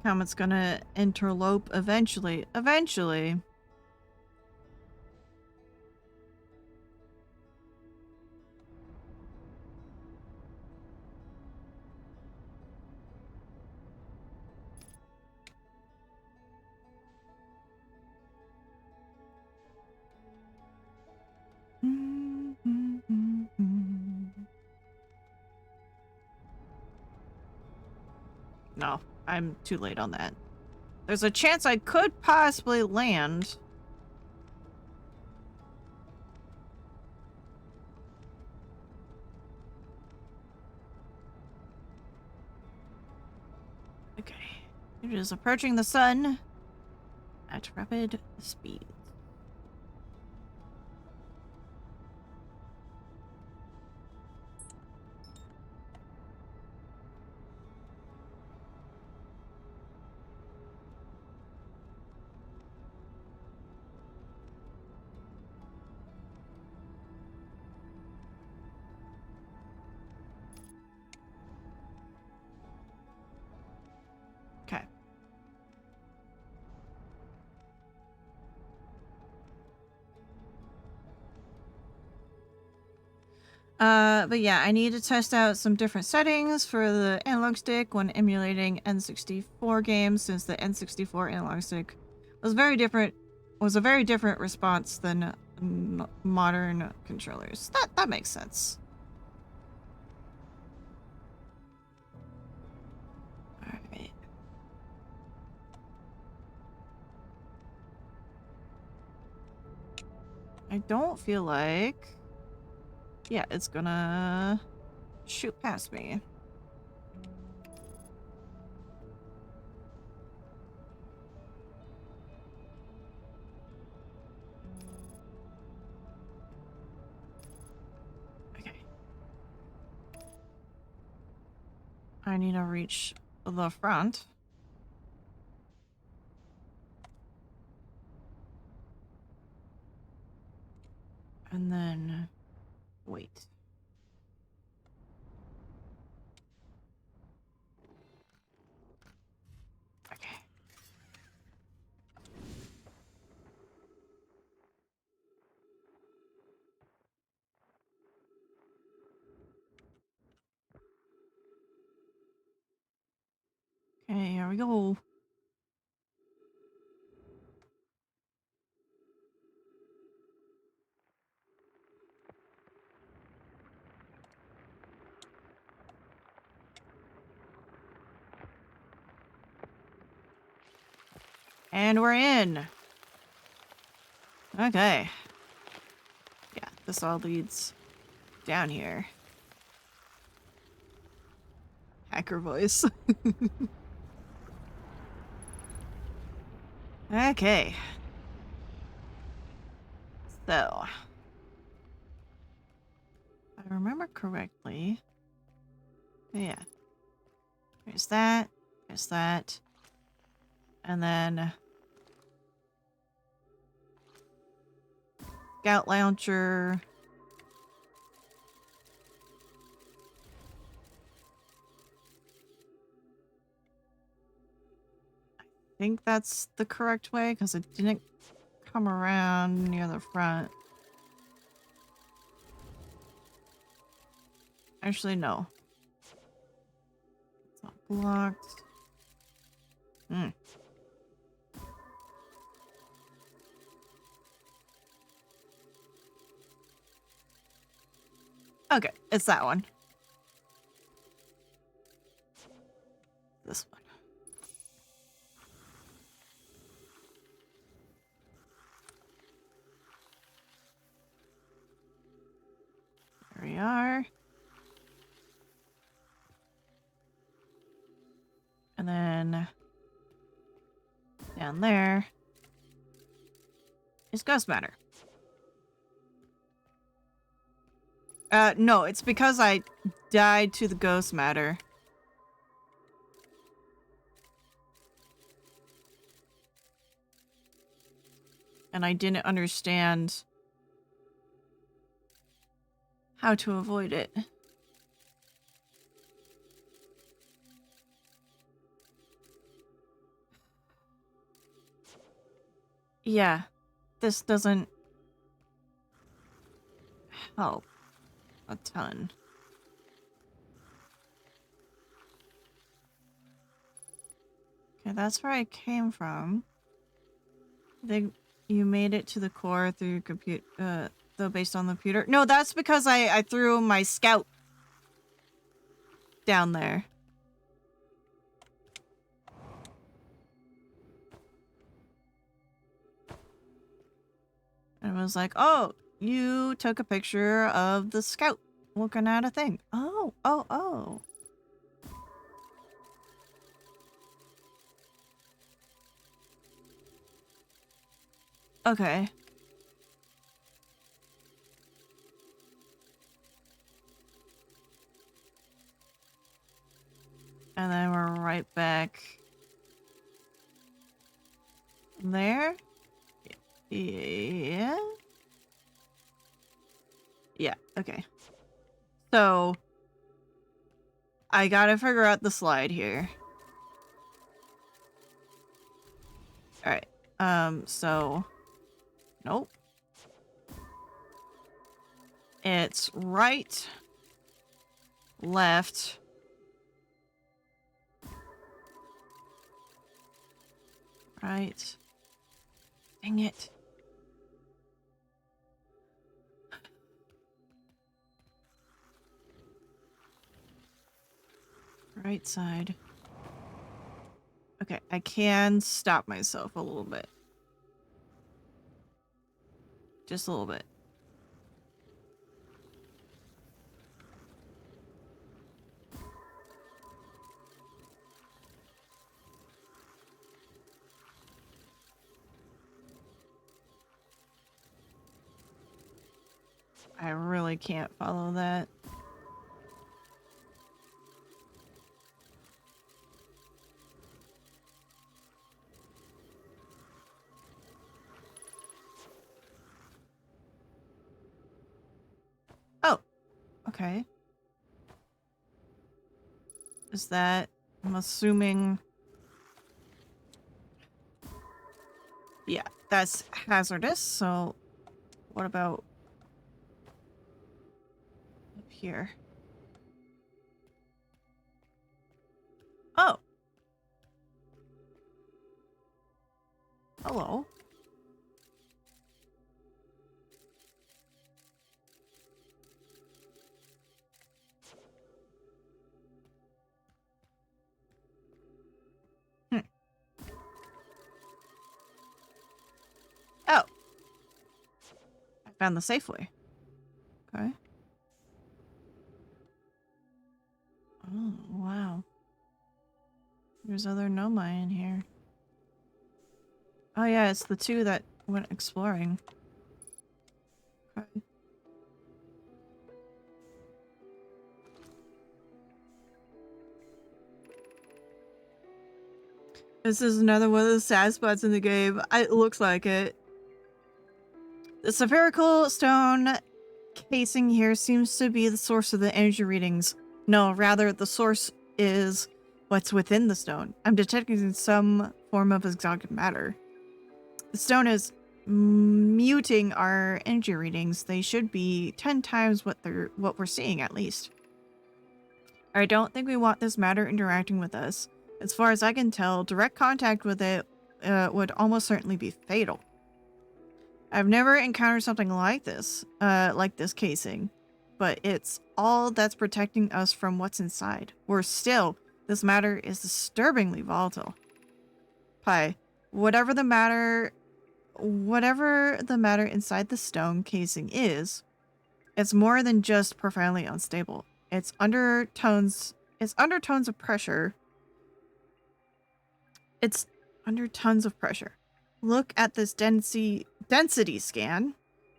Speaker 2: Comet's gonna interlope eventually. Eventually. No, I'm too late on that. There's a chance I could possibly land. It is approaching the sun at rapid speed. Okay. But yeah, I need to test out some different settings for the analog stick when emulating N64 games, since the N64 analog stick was a very different response than modern controllers. That makes sense. All right. I don't feel like... Yeah, it's gonna shoot past me. Okay. I need to reach the front. And then wait. Okay. Okay, here we go. And we're in. Okay. Yeah, this all leads down here. Hacker voice. Okay. So, if I remember correctly. Yeah. There's that. There's that. And then Scout Launcher. I think that's the correct way because it didn't come around near the front. Actually, no. It's not blocked. Hmm. Okay, it's that one. This one. There we are. And then down there is ghost matter. No, it's because I died to the ghost matter. And I didn't understand how to avoid it. Yeah, this doesn't help a ton. Okay, that's where I came from. You made it to the core through though based on the computer. No, that's because I threw my scout down there. And it was like, oh, you took a picture of the scout looking at a thing. Oh. Okay. And then we're right back there. Yeah. Yeah, okay. So I gotta figure out the slide here. Alright. So nope. It's right, left, right. Dang it. Right side. Okay, I can stop myself a little bit. Just a little bit. I really can't follow that. Oh, okay. Is that, I'm assuming, yeah, that's hazardous, so what about up here? Oh. Hello. Hmm. Oh. I found the safe way. Okay. Oh, wow. There's other Nomai in here. Oh yeah, it's the two that went exploring. Okay. This is another one of the sad spots in the game. It looks like it. The spherical stone casing here seems to be the source of the energy readings. No, rather, the source is what's within the stone. I'm detecting some form of exotic matter. The stone is muting our energy readings. They should be 10 times what we're seeing, at least. I don't think we want this matter interacting with us. As far as I can tell, direct contact with it would almost certainly be fatal. I've never encountered something like this casing, but it's all that's protecting us from what's inside. Worse still, this matter is disturbingly volatile. Pi, whatever the matter inside the stone casing is, it's more than just profoundly unstable. It's undertones of pressure. It's under tons of pressure. Look at this density scan.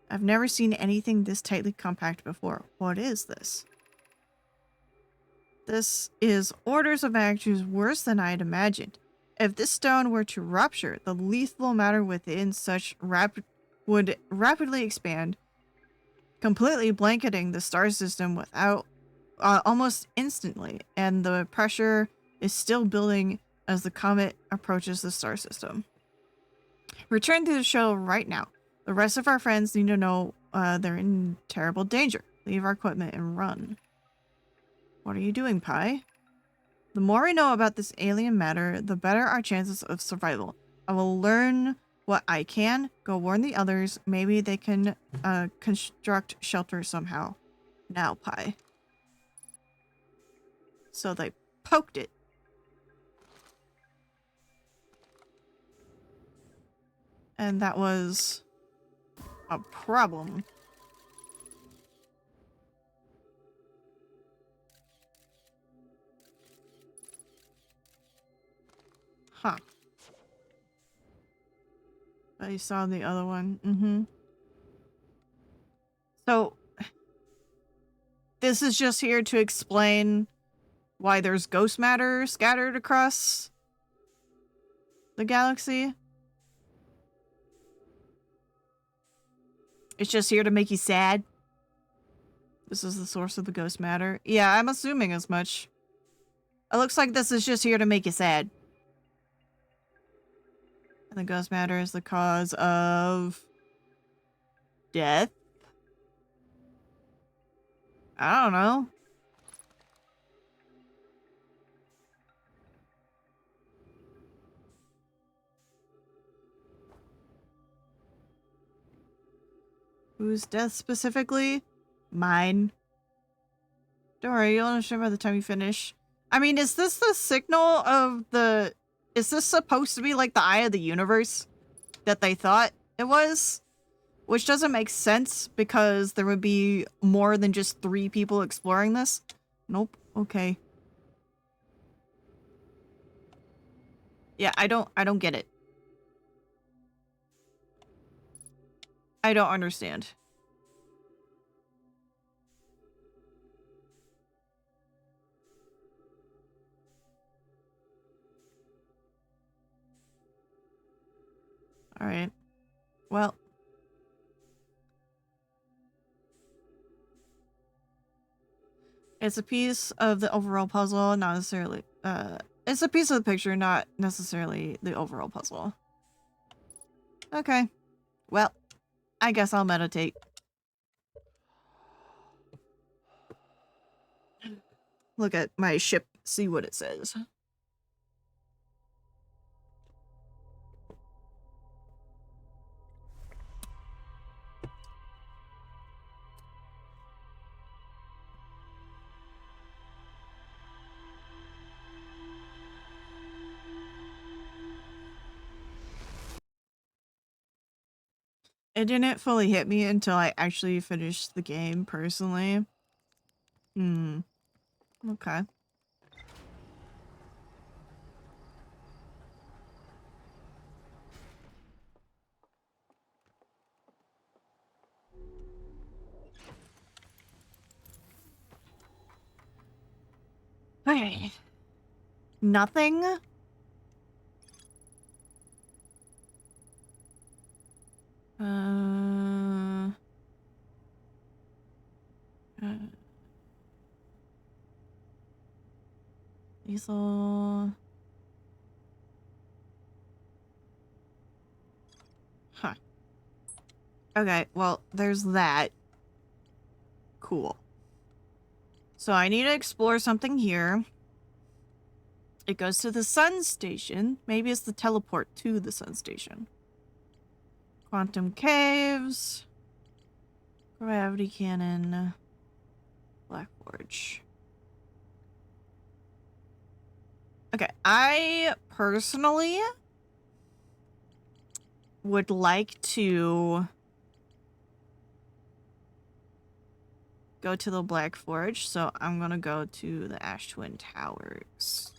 Speaker 2: I've never seen anything this tightly compact before. What is this? This is orders of magnitude worse than I'd imagined. If this stone were to rupture, the lethal matter within would rapidly expand, completely blanketing the star system without almost instantly, and the pressure is still building as the comet approaches the star system. Return to the shuttle right now. The rest of our friends need to know they're in terrible danger. Leave our equipment and run. What are you doing, Pi? The more we know about this alien matter, the better our chances of survival. I will learn what I can, go warn the others. Maybe they can construct shelter somehow. Now, Pi. So they poked it. And that was a problem. Huh. I saw the other one. Mm-hmm. So, this is just here to explain why there's ghost matter scattered across the galaxy. It's just here to make you sad. This is the source of the ghost matter. Yeah, I'm assuming as much. It looks like this is just here to make you sad. And the ghost matter is the cause of death? I don't know. Whose death specifically? Mine. Don't worry, you'll understand by the time you finish. I mean, is this the signal of the... Is this supposed to be like the eye of the universe that they thought it was? Which doesn't make sense because there would be more than just 3 people exploring this. Nope. Okay. Yeah, I don't get it. I don't understand. All right. Well. It's a piece of the overall puzzle, not necessarily... it's a piece of the picture, not necessarily the overall puzzle. Okay. Well, I guess I'll meditate. Look at my ship, see what it says. It didn't fully hit me until I actually finished the game, personally. Okay. Okay. Nothing? Diesel. Huh. Okay, well, there's that. Cool. So I need to explore something here. It goes to the sun station. Maybe it's the teleport to the sun station. Quantum caves. Gravity cannon. Black Forge. Okay, I personally would like to go to the Black Forge, so I'm gonna go to the Ash Twin Towers.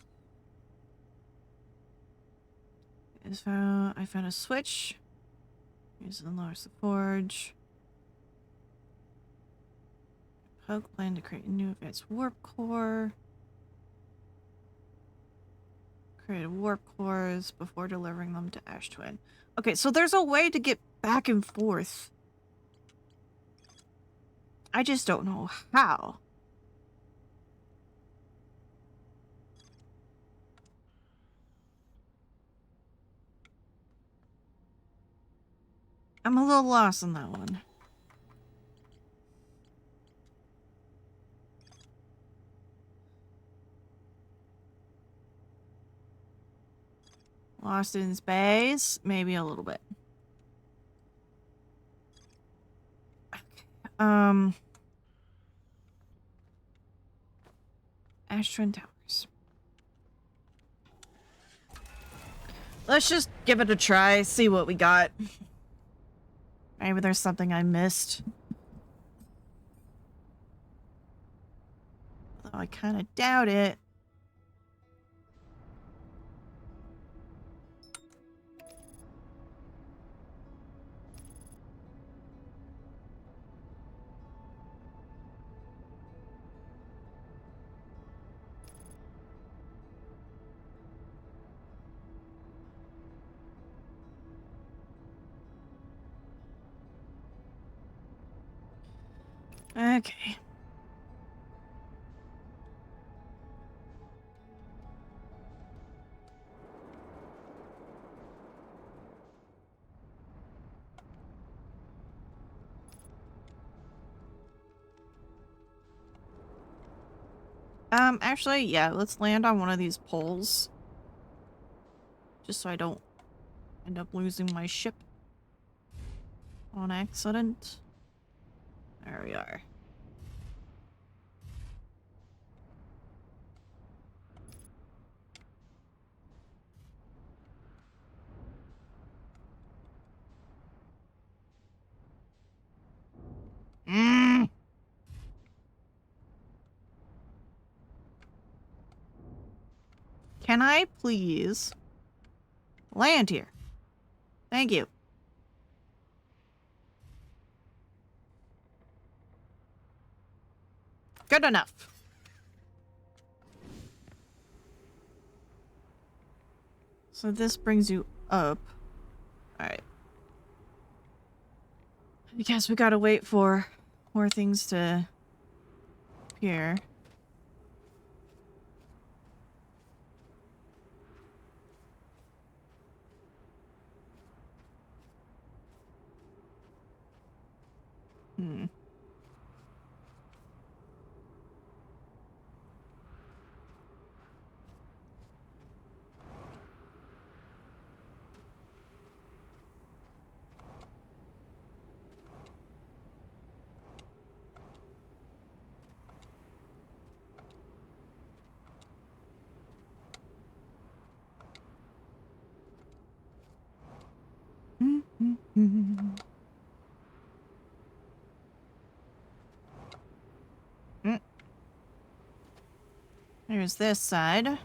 Speaker 2: I found a switch. Use the Lars the Forge. Poke plan to create a new advanced warp core. Create warp cores before delivering them to Ash Twin. Okay, so there's a way to get back and forth. I just don't know how. I'm a little lost on that one. Lost in space? Maybe a little bit. Okay. Ash Twin Towers. Let's just give it a try, see what we got. Maybe there's something I missed. Although I kind of doubt it. Okay. Actually, yeah, let's land on one of these poles. Just so I don't end up losing my ship on accident. There we are. Mm. Can I please land here? Thank you. Good enough. So this brings you up. Alright. I guess we gotta wait for more things to appear. Hmm. There's this side.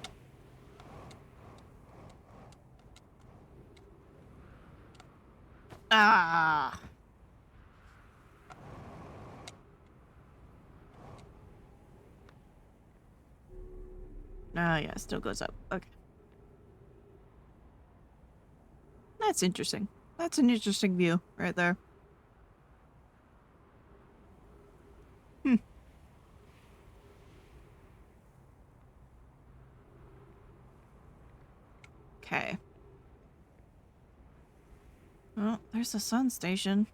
Speaker 2: Ah. Oh yeah, it still goes up. Okay. That's interesting. That's an interesting view right there. Hmm. Okay. Oh, there's the sun station.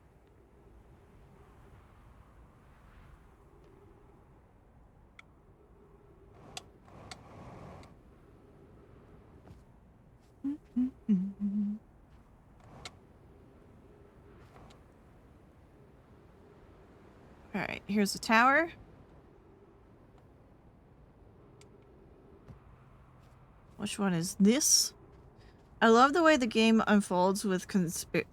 Speaker 2: Alright, here's the tower. Which one is this? I love the way the game unfolds with conspiracy.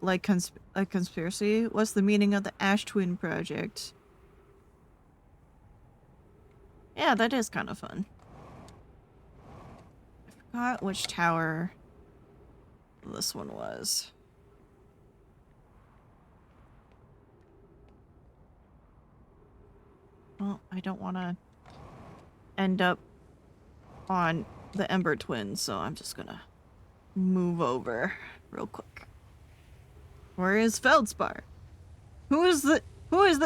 Speaker 2: What's the meaning of the Ash Twin project? Yeah, that is kind of fun. I forgot which tower this one was. Well, I don't want to end up on the Ember Twins, so I'm just gonna move over real quick. Where is Feldspar? Who is the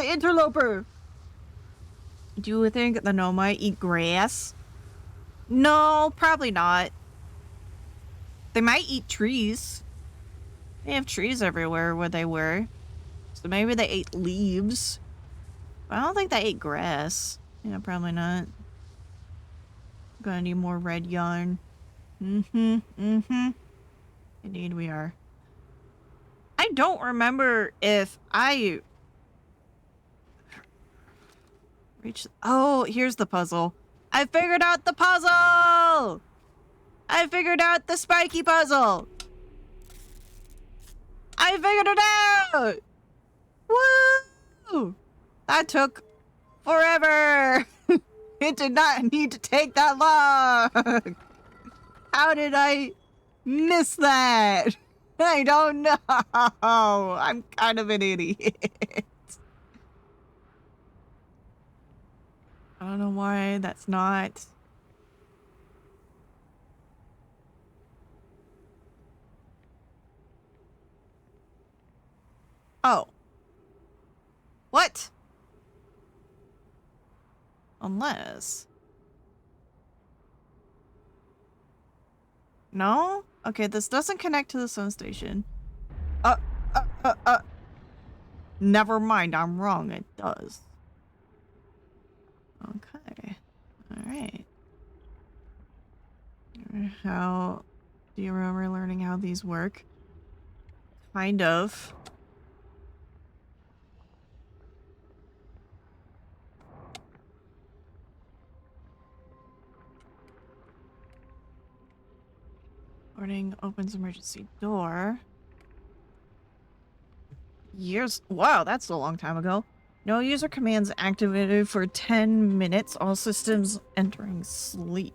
Speaker 2: interloper? Do you think the Nomai eat grass? No, probably not. They might eat trees. They have trees everywhere where they were. So maybe they ate leaves. But I don't think they ate grass. Yeah, probably not. Gonna need more red yarn. Indeed we are. I don't remember if I reached... Oh, here's the puzzle. I figured out the puzzle! I figured out the spiky puzzle! I figured it out! Woo! That took forever! It did not need to take that long! How did I miss that? I don't know! I'm kind of an idiot. I don't know why that's not... Oh. What? Unless... No? Okay, this doesn't connect to the sun station. Never mind, I'm wrong. It does. Okay. Alright. How... Do you remember learning how these work? Kind of. Warning, opens emergency door. Years. Wow, that's a long time ago. No user commands activated for 10 minutes. All systems entering sleep.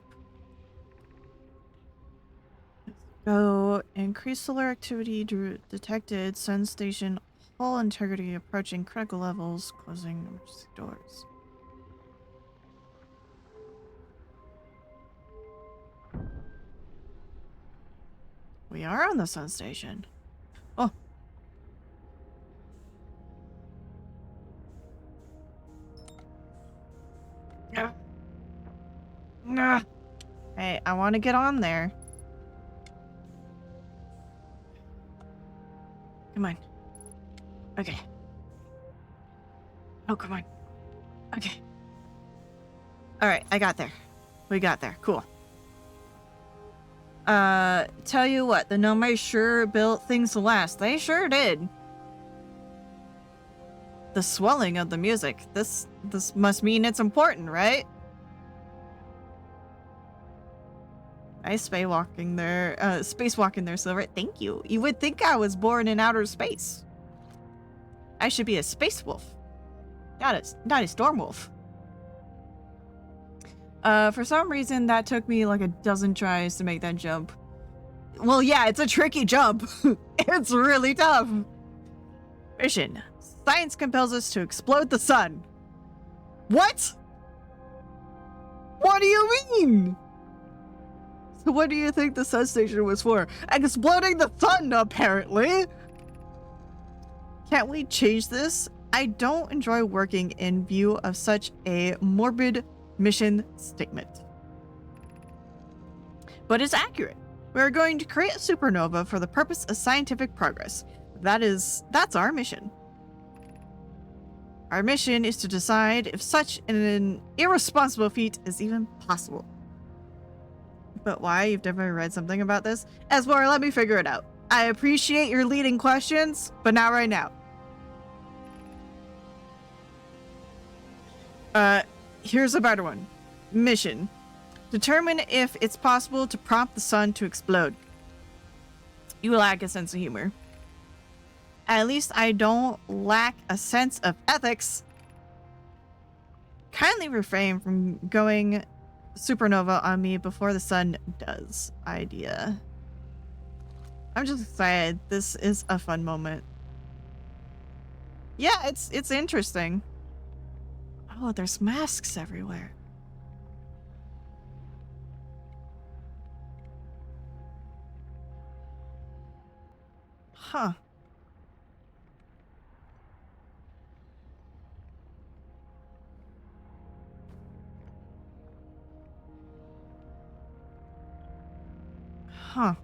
Speaker 2: Go. Increased solar activity detected. Sun station hull integrity approaching critical levels. Closing emergency doors. We are on the sun station. Oh. Nah. Hey, I want to get on there. Come on. Okay. Oh, come on. Okay. Alright, I got there. We got there. Cool. Tell you what, the Nomai sure built things to last. They sure did. The swelling of the music. This must mean it's important, right? Nice spacewalking there, Silver. Thank you. You would think I was born in outer space. I should be a space wolf. Not a storm wolf. For some reason, that took me like a dozen tries to make that jump. Well, yeah, it's a tricky jump. It's really tough. Mission. Science compels us to explode the sun. What? What do you mean? So what do you think the sun station was for? Exploding the sun, apparently. Can't we change this? I don't enjoy working in view of such a morbid mission statement. But it's accurate. We're going to create a supernova for the purpose of scientific progress. That's our mission. Our mission is to decide if such an irresponsible feat is even possible. But why? You've definitely read something about this? Esmore, let me figure it out. I appreciate your leading questions, but not right now. Here's a better one. Mission. Determine if it's possible to prompt the sun to explode. You lack a sense of humor. At least I don't lack a sense of ethics. Kindly refrain from going supernova on me before the sun does. Idea. I'm just excited. This is a fun moment. Yeah, it's interesting. Oh, there's masks everywhere. Huh. Huh.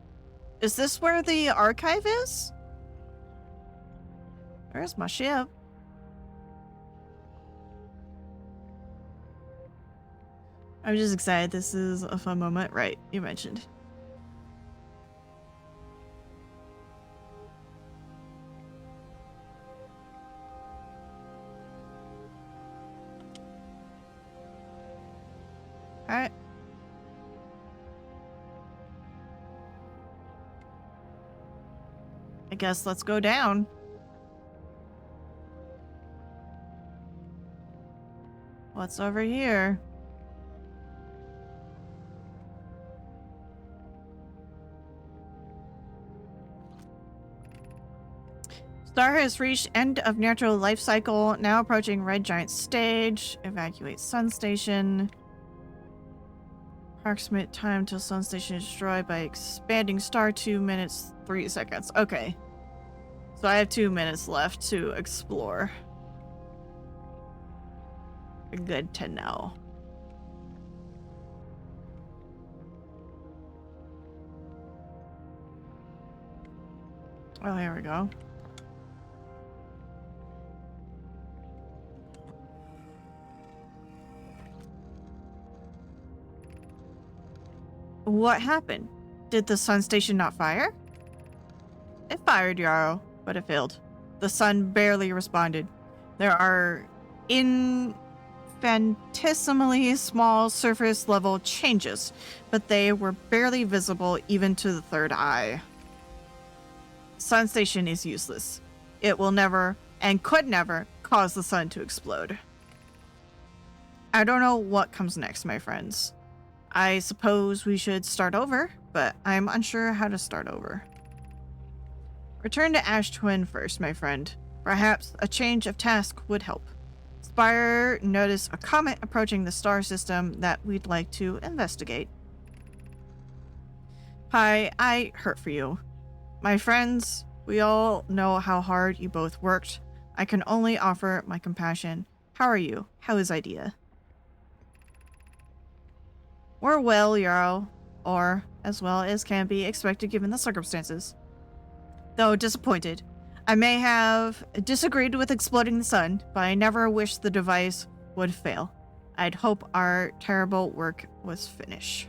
Speaker 2: Is this where the archive is? Where's my ship? I'm just excited. This is a fun moment. Right, you mentioned. Alright. I guess let's go down. What's over here? Star has reached end of natural life cycle, now approaching red giant stage. Evacuate sun station. Approximate time till sun station is destroyed by expanding star 2 minutes 3 seconds. Okay. So I have 2 minutes left to explore. Good to know. Oh, here we go. What happened? Did the sun station not fire? It fired, Yarrow, but it failed. The sun barely responded. There are infinitesimally small surface level changes, but they were barely visible even to the third eye. Sun station is useless. It will never, and could never, cause the sun to explode. I don't know what comes next, my friends. I suppose we should start over, but I'm unsure how to start over. Return to Ash Twin first, my friend. Perhaps a change of task would help. Spire noticed a comet approaching the star system that we'd like to investigate. Hi, I hurt for you. My friends, we all know how hard you both worked. I can only offer my compassion. How are you? How is Idea? We're well, Yarrow, or as well as can be expected given the circumstances. Though disappointed, I may have disagreed with exploding the sun, but I never wished the device would fail. I'd hope our terrible work was finished.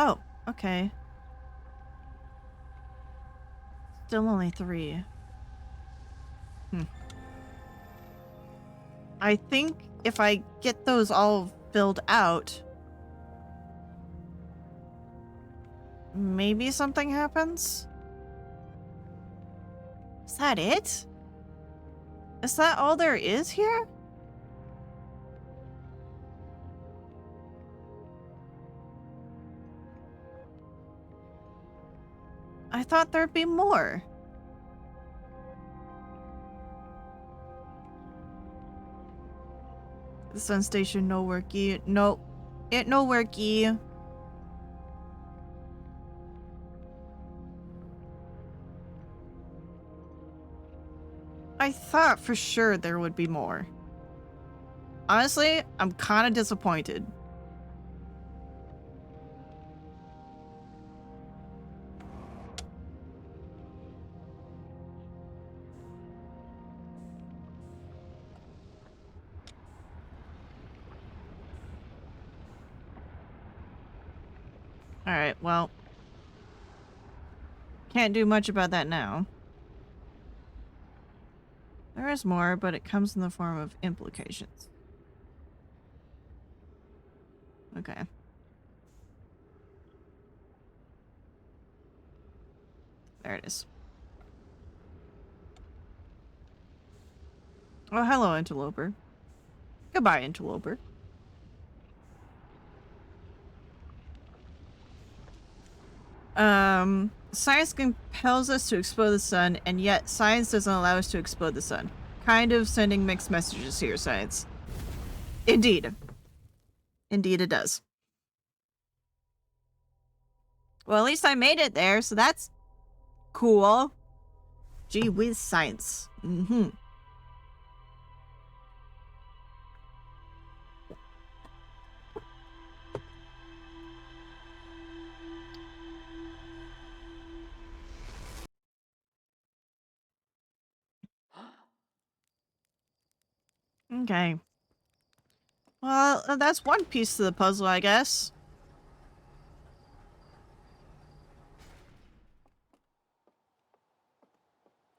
Speaker 2: Oh, okay. Still only 3. I think if I get those all filled out, maybe something happens? Is that it? Is that all there is here? I thought there'd be more. The sun station no worky. No, it no worky. I thought for sure there would be more. Honestly, I'm kind of disappointed. Alright, well. Can't do much about that now. There is more, but it comes in the form of implications. Okay. There it is. Oh, hello, Interloper. Goodbye, Interloper. Science compels us to explode the sun, and yet science doesn't allow us to explode the sun. Kind of sending mixed messages here, science. Indeed. Indeed it does. Well, at least I made it there, so that's cool. Gee whiz, science. Mm-hmm. Okay. Well, that's one piece to the puzzle, I guess.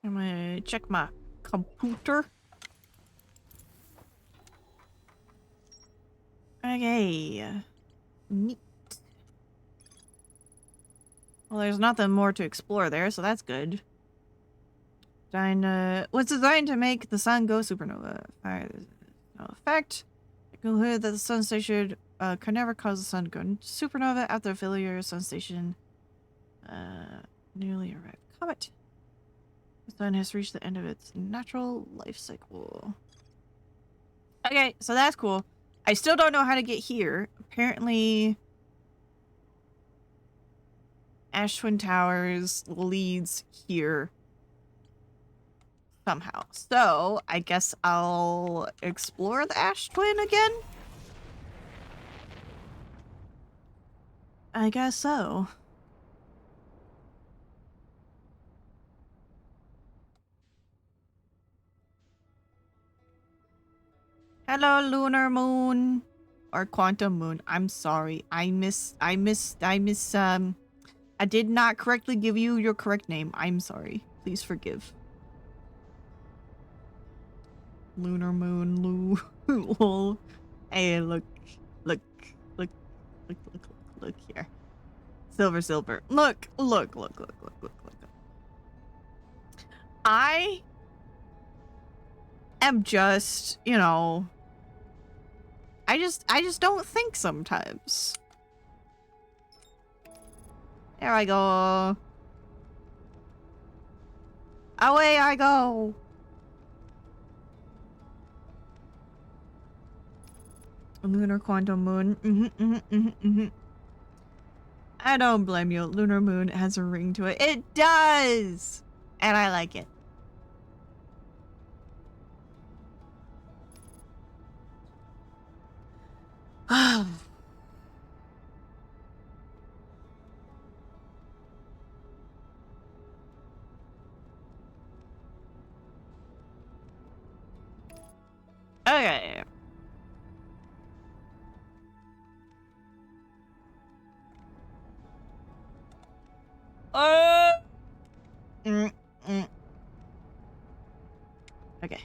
Speaker 2: I'm gonna check my computer. Okay. Neat. Well, there's nothing more to explore there, so that's good. Was designed to make the sun go supernova. Fire no effect. I conclude that the sun station could never cause the sun to go supernova after a failure sun station newly arrived comet. The sun has reached the end of its natural life cycle. Okay, so that's cool. I still don't know how to get here. Apparently, Ash Twin Towers leads here. somehow. So I guess I'll explore the Ash Twin again. I guess so. Hello, Lunar Moon. Or Quantum Moon. I'm sorry. I did not correctly give you your correct name. I'm sorry. Please forgive. Lunar Moon, lol. Hey, look here. Silver. Look. I am just, you know, I just don't think sometimes. There I go. Away I go. Lunar Quantum Moon. I don't blame you. Lunar Moon has a ring to it. It does! And I like it. Okay. Okay.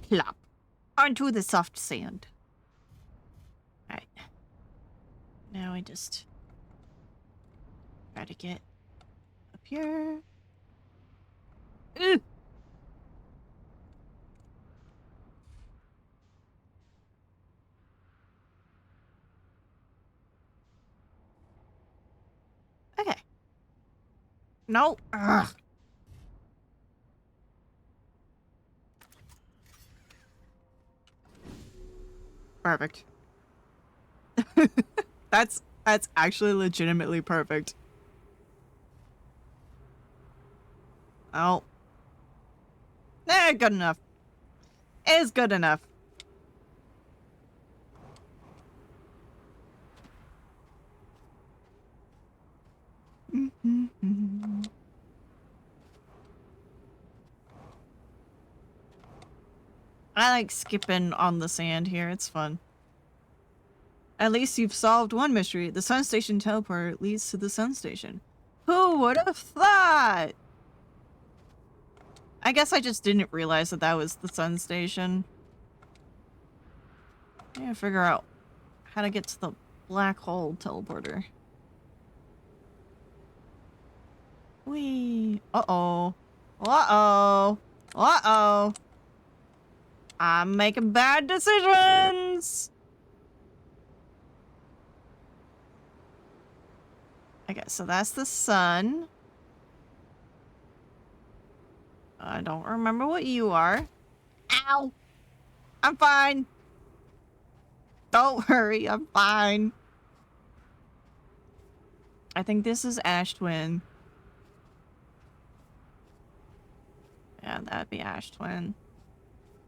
Speaker 2: Plop. Onto the soft sand. Alright. Now I just try to get up here. Ooh. Okay. No. Ugh. Perfect. That's actually legitimately perfect. Oh. Good enough. It's good enough. I like skipping on the sand here. It's fun. At least you've solved one mystery. The Sun Station teleport leads to the Sun Station. Who would have thought? I guess I just didn't realize that that was the Sun Station. I gotta figure out how to get to the black hole teleporter. Whee! Uh-oh. Uh-oh. Uh-oh. I'm making bad decisions! Okay, so that's the sun. I don't remember what you are. Ow! I'm fine. Don't worry, I'm fine. I think this is Ash Twin. Yeah, that'd be Ash Twin.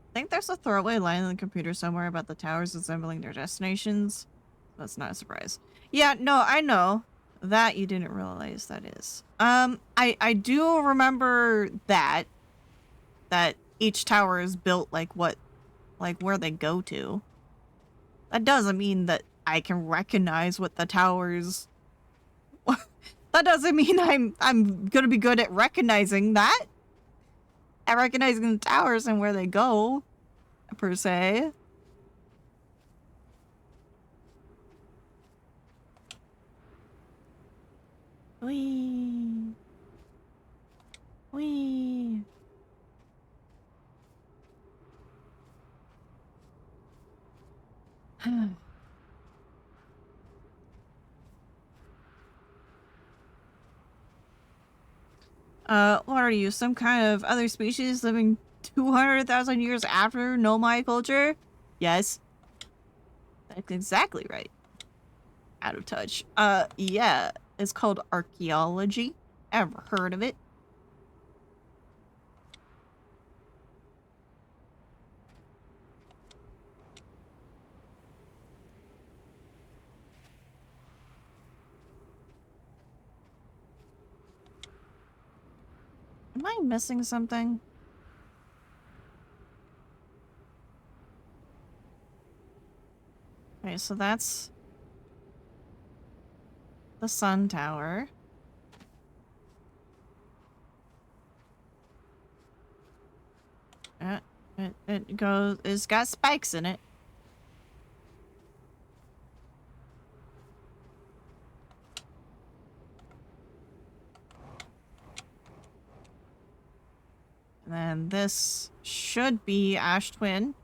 Speaker 2: I think there's a throwaway line in the computer somewhere about the towers resembling their destinations. That's not a surprise. Yeah, no, I know. That you didn't realize that is. I do remember that each tower is built like where they go to. That doesn't mean that I can recognize what the towers. That doesn't mean I'm gonna be good at recognizing that. At recognizing the towers and where they go, per se. Wee. Wee. What are you, some kind of other species living 200,000 years after Nomai culture? Yes. That's exactly right. out of touch. Yeah. It's called archaeology. Ever heard of it? Am I missing something? Okay, so that's the sun tower. It goes. It's got spikes in it. And then this should be Ash Twin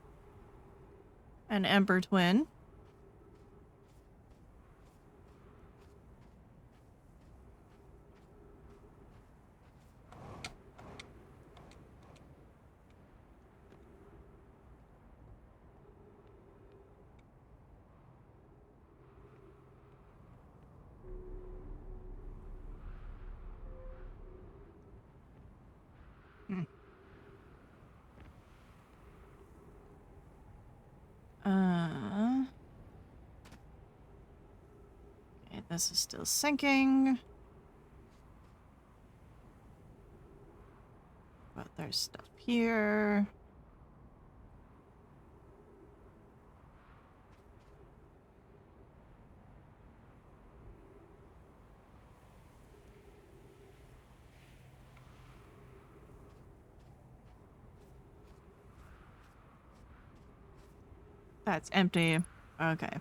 Speaker 2: and Ember Twin. Okay, this is still sinking. But there's stuff here. That's empty. Okay.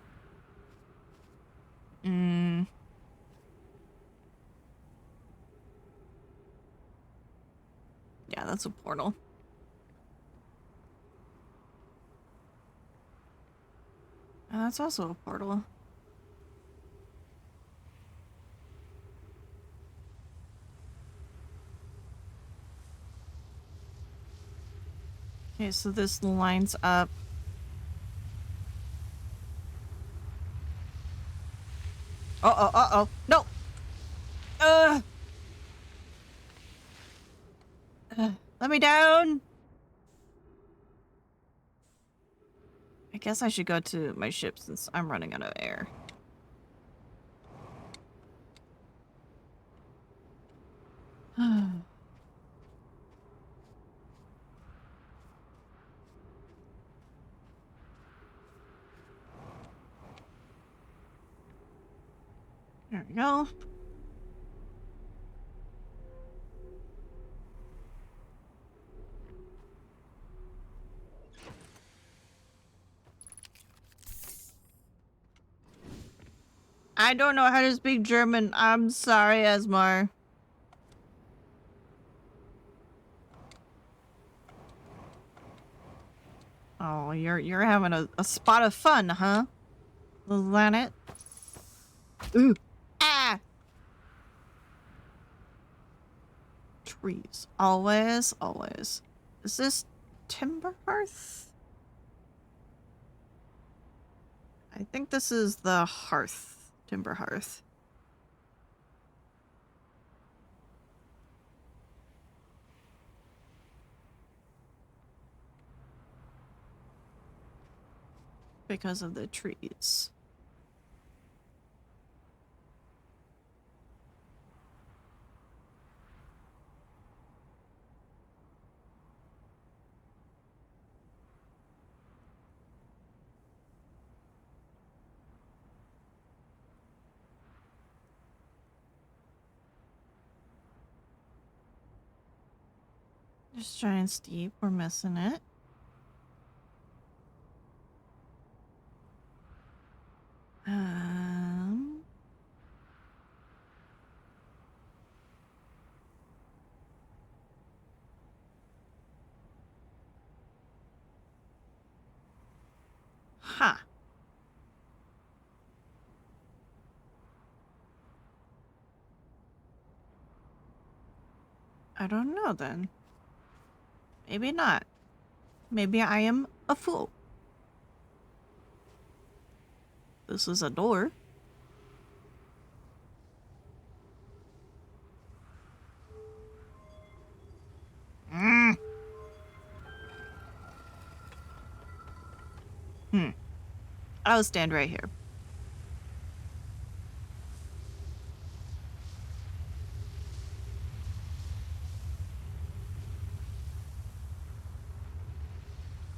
Speaker 2: Yeah, that's a portal. And that's also a portal. Okay, so this lines up. Uh-oh. No! Let me down! I guess I should go to my ship since I'm running out of air. There we go. I don't know how to speak German. I'm sorry, Esmar. Oh, you're having a spot of fun, huh? Is that it? Ooh. Ah! Trees. Always, always. Is this Timber Hearth? I think this is the Hearth. Timber Hearth. Because of the trees. Just giant steep, we're missing it. Huh. I don't know then. Maybe not. Maybe I am a fool. This is a door. I'll stand right here.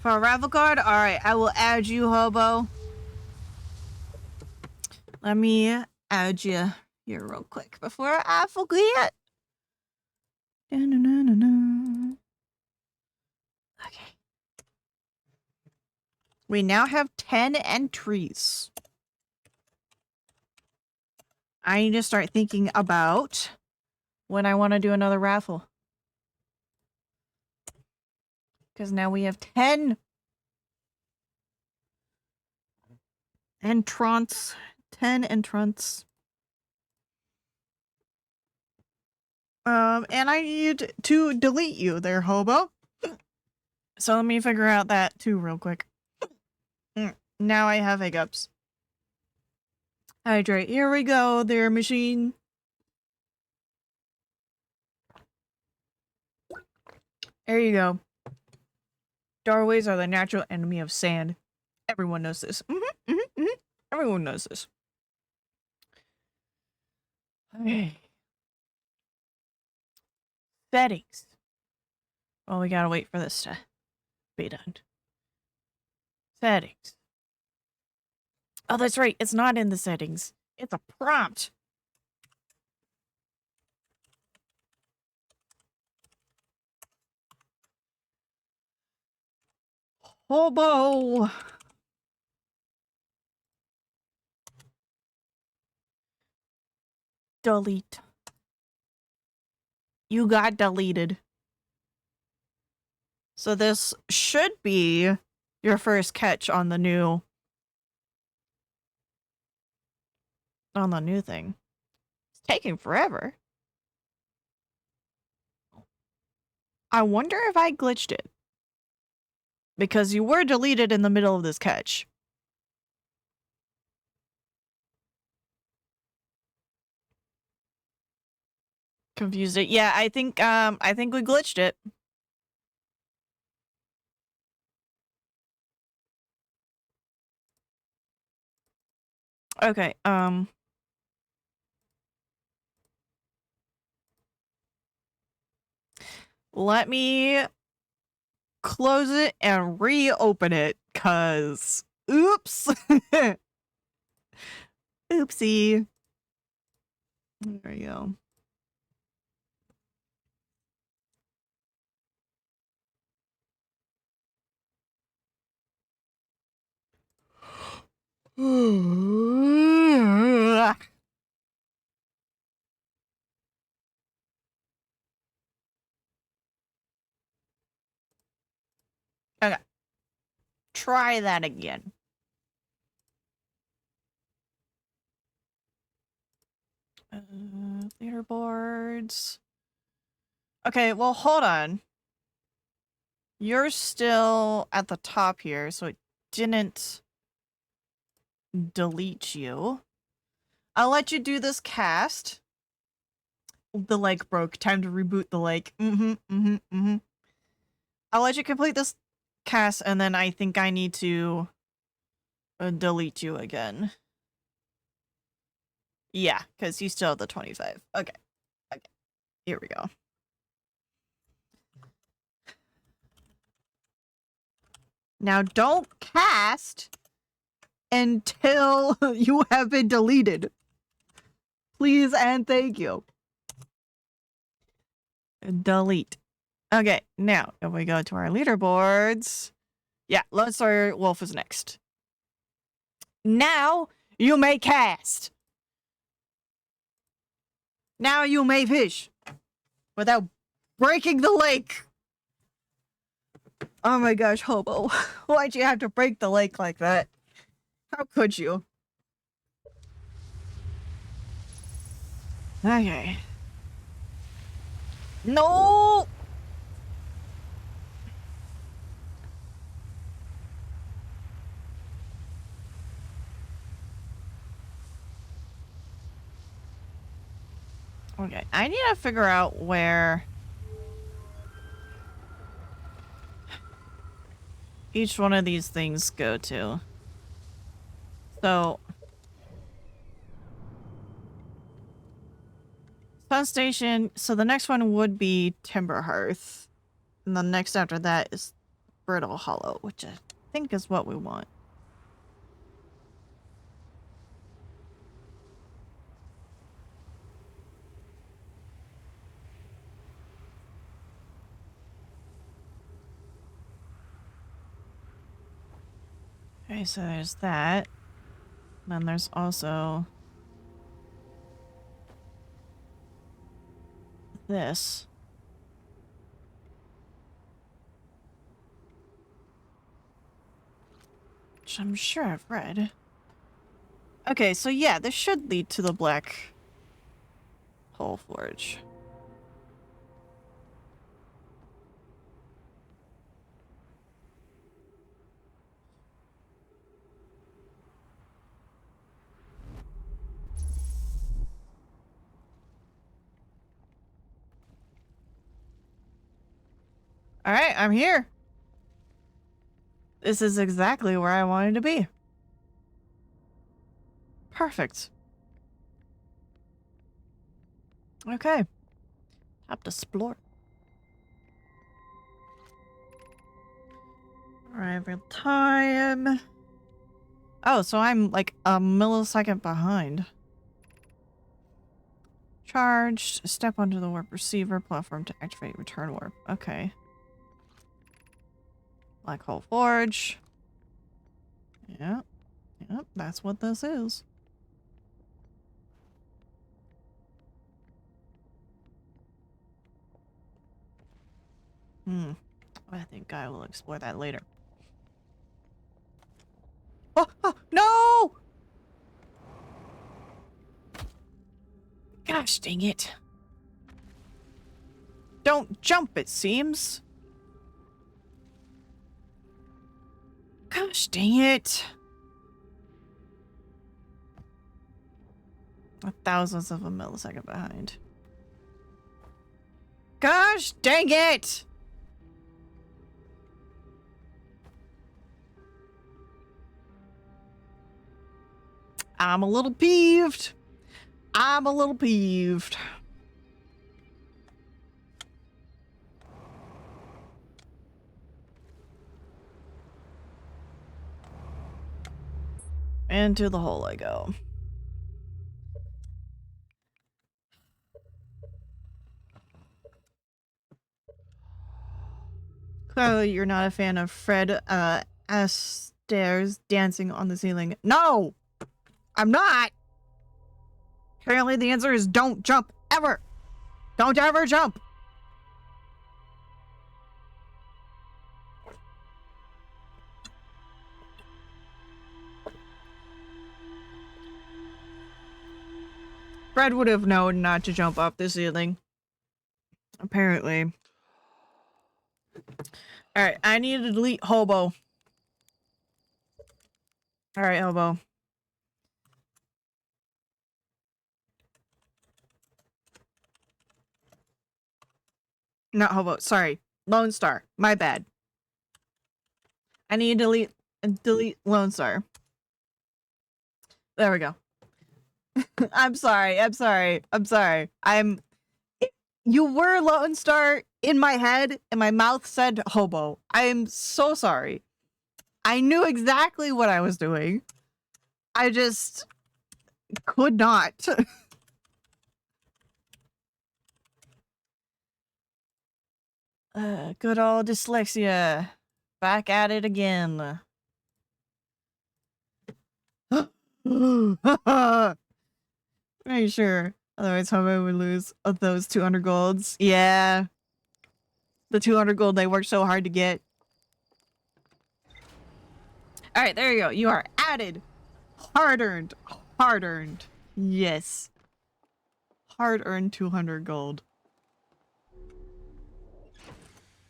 Speaker 2: For a raffle card? Alright, I will add you, Hobo. Let me add you here real quick before I forget. Da-na-na-na-na. Okay. We now have 10 entries. I need to start thinking about when I want to do another raffle. Because now we have 10 entrants. 10 entrants. And I need to delete you there, Hobo. So let me figure out that too real quick. Now I have hiccups. Hydrate. Here we go there, machine. There you go. Doorways are the natural enemy of sand. Everyone knows this. Everyone knows this. Okay. Settings. Well, we gotta wait for this to be done. Settings. Oh, that's right. It's not in the settings. It's a prompt. Hobo. Delete. You got deleted. So this should be your first catch on the new thing. It's taking forever. I wonder if I glitched it. Because you were deleted in the middle of this catch. Confused it. Yeah, I think we glitched it. Okay, let me close it and reopen it, cause oops. Oopsie. There you go. Okay. Try that again. Leaderboards. Okay, well, hold on. You're still at the top here, so it didn't delete you. I'll let you do this cast. The lake broke. Time to reboot the lake. I'll let you complete this cast, and then I think I need to delete you again. Yeah, because you still have the 25. Okay. Okay. Here we go. Now don't cast until you have been deleted. Please and thank you. Delete. Okay, now if we go to our leaderboards. Yeah, Lone Star Wolf is next. Now you may cast. Now you may fish without breaking the lake. Oh my gosh, Hobo. Why'd you have to break the lake like that? How could you? Okay. No! Okay, I need to figure out where... each one of these things go to? So, Sun Station, so the next one would be Timber Hearth. And the next after that is Brittle Hollow, which I think is what we want. Okay, so there's that. And then there's also this. Which I'm sure I've read. Okay, so yeah, this should lead to the Black Hole Forge. Alright, I'm here. This is exactly where I wanted to be. Perfect. Okay. Have to explore. Arrival time. Oh, so I'm like a millisecond behind. Charged. Step onto the warp receiver platform to activate return warp. Okay. Black Hole Forge. Yeah. Yep, that's what this is. I think I will explore that later. Oh, no! Gosh dang it. Don't jump, it seems. Gosh dang it. Thousands of a millisecond behind. Gosh dang it! I'm a little peeved. I'm a little peeved. Into the hole I go. Clearly, you're not a fan of Fred Astaire's dancing on the ceiling. No! I'm not! Apparently the answer is don't jump, ever! Don't ever jump! Fred would have known not to jump off the ceiling. Apparently. Alright, I need to delete Hobo. Alright, Hobo. Not Hobo, sorry. Lone Star. My bad. I need to delete Lone Star. There we go. I'm sorry. You were Lone Star in my head, and my mouth said Hobo. I am so sorry. I knew exactly what I was doing. I just could not. Good old dyslexia. Back at it again. Make sure. Otherwise, Hobo would lose those 200 golds. Yeah. The 200 gold they worked so hard to get. Alright, there you go. You are added. Hard-earned. Hard-earned. Yes. Hard-earned 200 gold.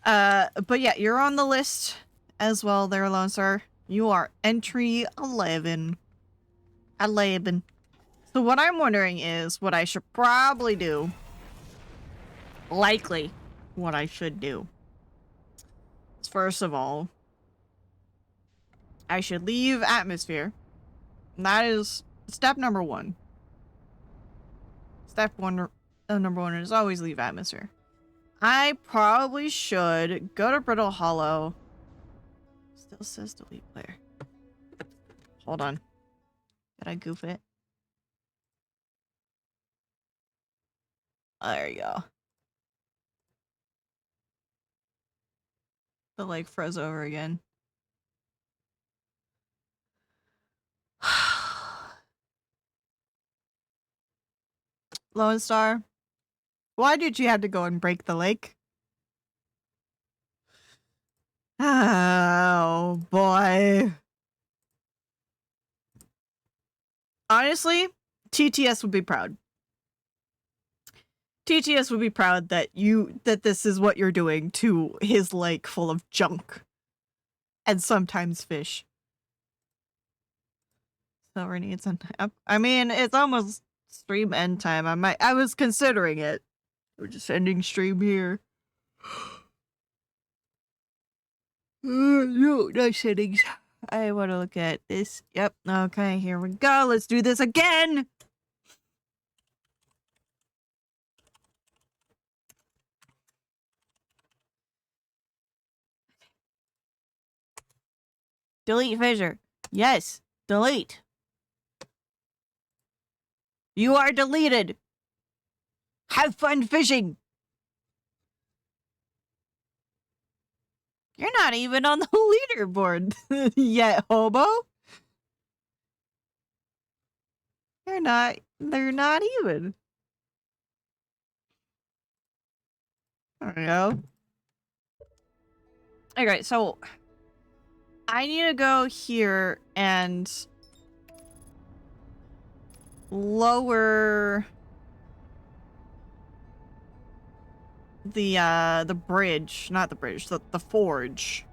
Speaker 2: But yeah, you're on the list as well there, Lone Star. You are entry 11. 11. So what I'm wondering is what I should probably do. Likely what I should do. First of all, I should leave atmosphere. And that is step number 1. Step number 1 is always leave atmosphere. I probably should go to Brittle Hollow. Still says delete player. Hold on. Did I goof it? There you go. The lake froze over again. Lone Star, why did you have to go and break the lake? Oh, boy. Honestly, TTS would be proud. TTS would be proud that this is what you're doing to his lake full of junk. And sometimes fish. Silver needs an app. I mean, it's almost stream end time. I was considering it. We're just ending stream here. No, no settings. I want to look at this. Yep. Okay, here we go. Let's do this again. Delete fissure. Yes. Delete. You are deleted. Have fun fishing. You're not even on the leaderboard yet, hobo. You're not. They're not even. There we go. Okay, so I need to go here and lower the bridge, not the bridge, the forge.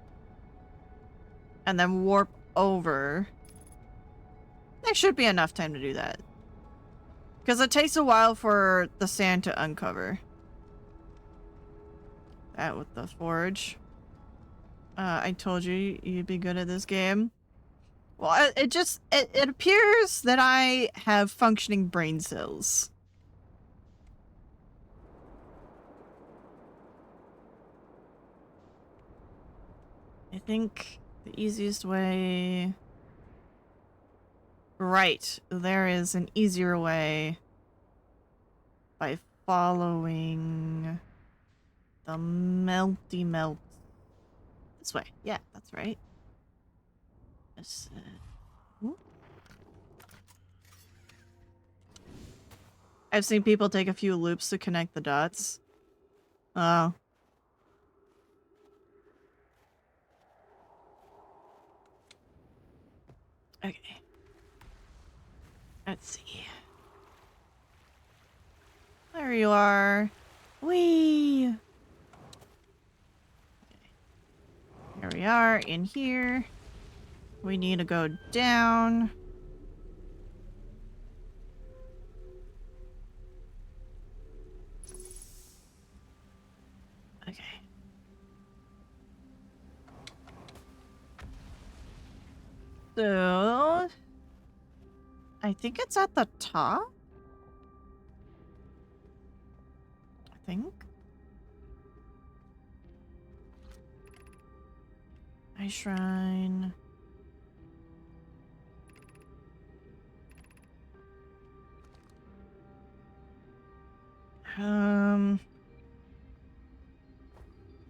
Speaker 2: And then warp over. There should be enough time to do that. Because it takes a while for the sand to uncover. That with the forge. I told you you'd be good at this game. Well, it appears that I have functioning brain cells. I think the easiest way... Right, there is an easier way by following the melty melt. This way. Yeah, that's right. I've seen people take a few loops to connect the dots. Oh. Okay. Let's see. There you are. Whee! Okay. Here we are, in here. We need to go down. Okay. So... I think it's at the top? I think. Ice Shrine.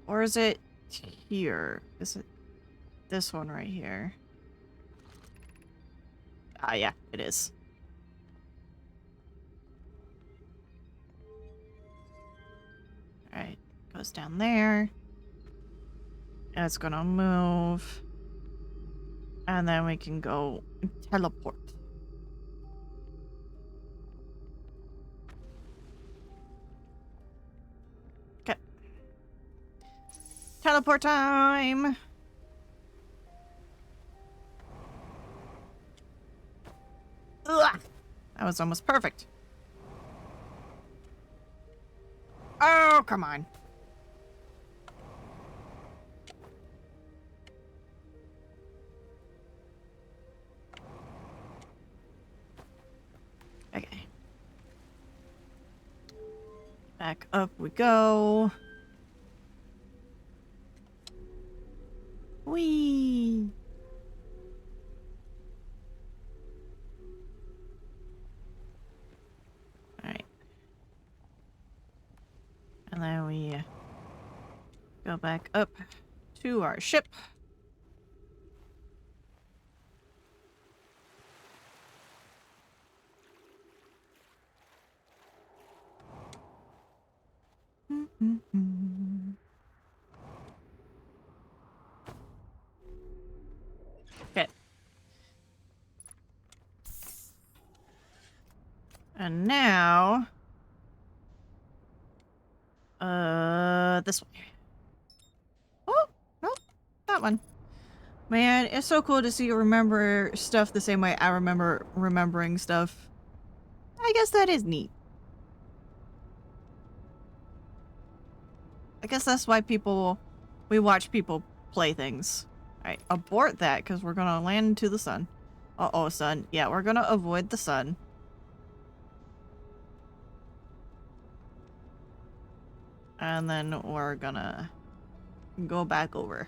Speaker 2: Or is it here? Is it this one right here? Ah, yeah, it is. Alright, goes down there. And it's gonna move. And then we can go teleport. Okay. Teleport time! Ugh! That was almost perfect. Oh, come on. Back up we go. Whee! Alright. And then we go back up to our ship. Okay. And now, this way. Oh, nope, that one. Man, it's so cool to see you remember stuff the same way I remember remembering stuff. I guess that is neat. I guess that's why we watch people play things. Alright, abort that, because we're gonna land into the sun. Uh-oh, sun. Yeah, we're gonna avoid the sun. And then we're gonna go back over.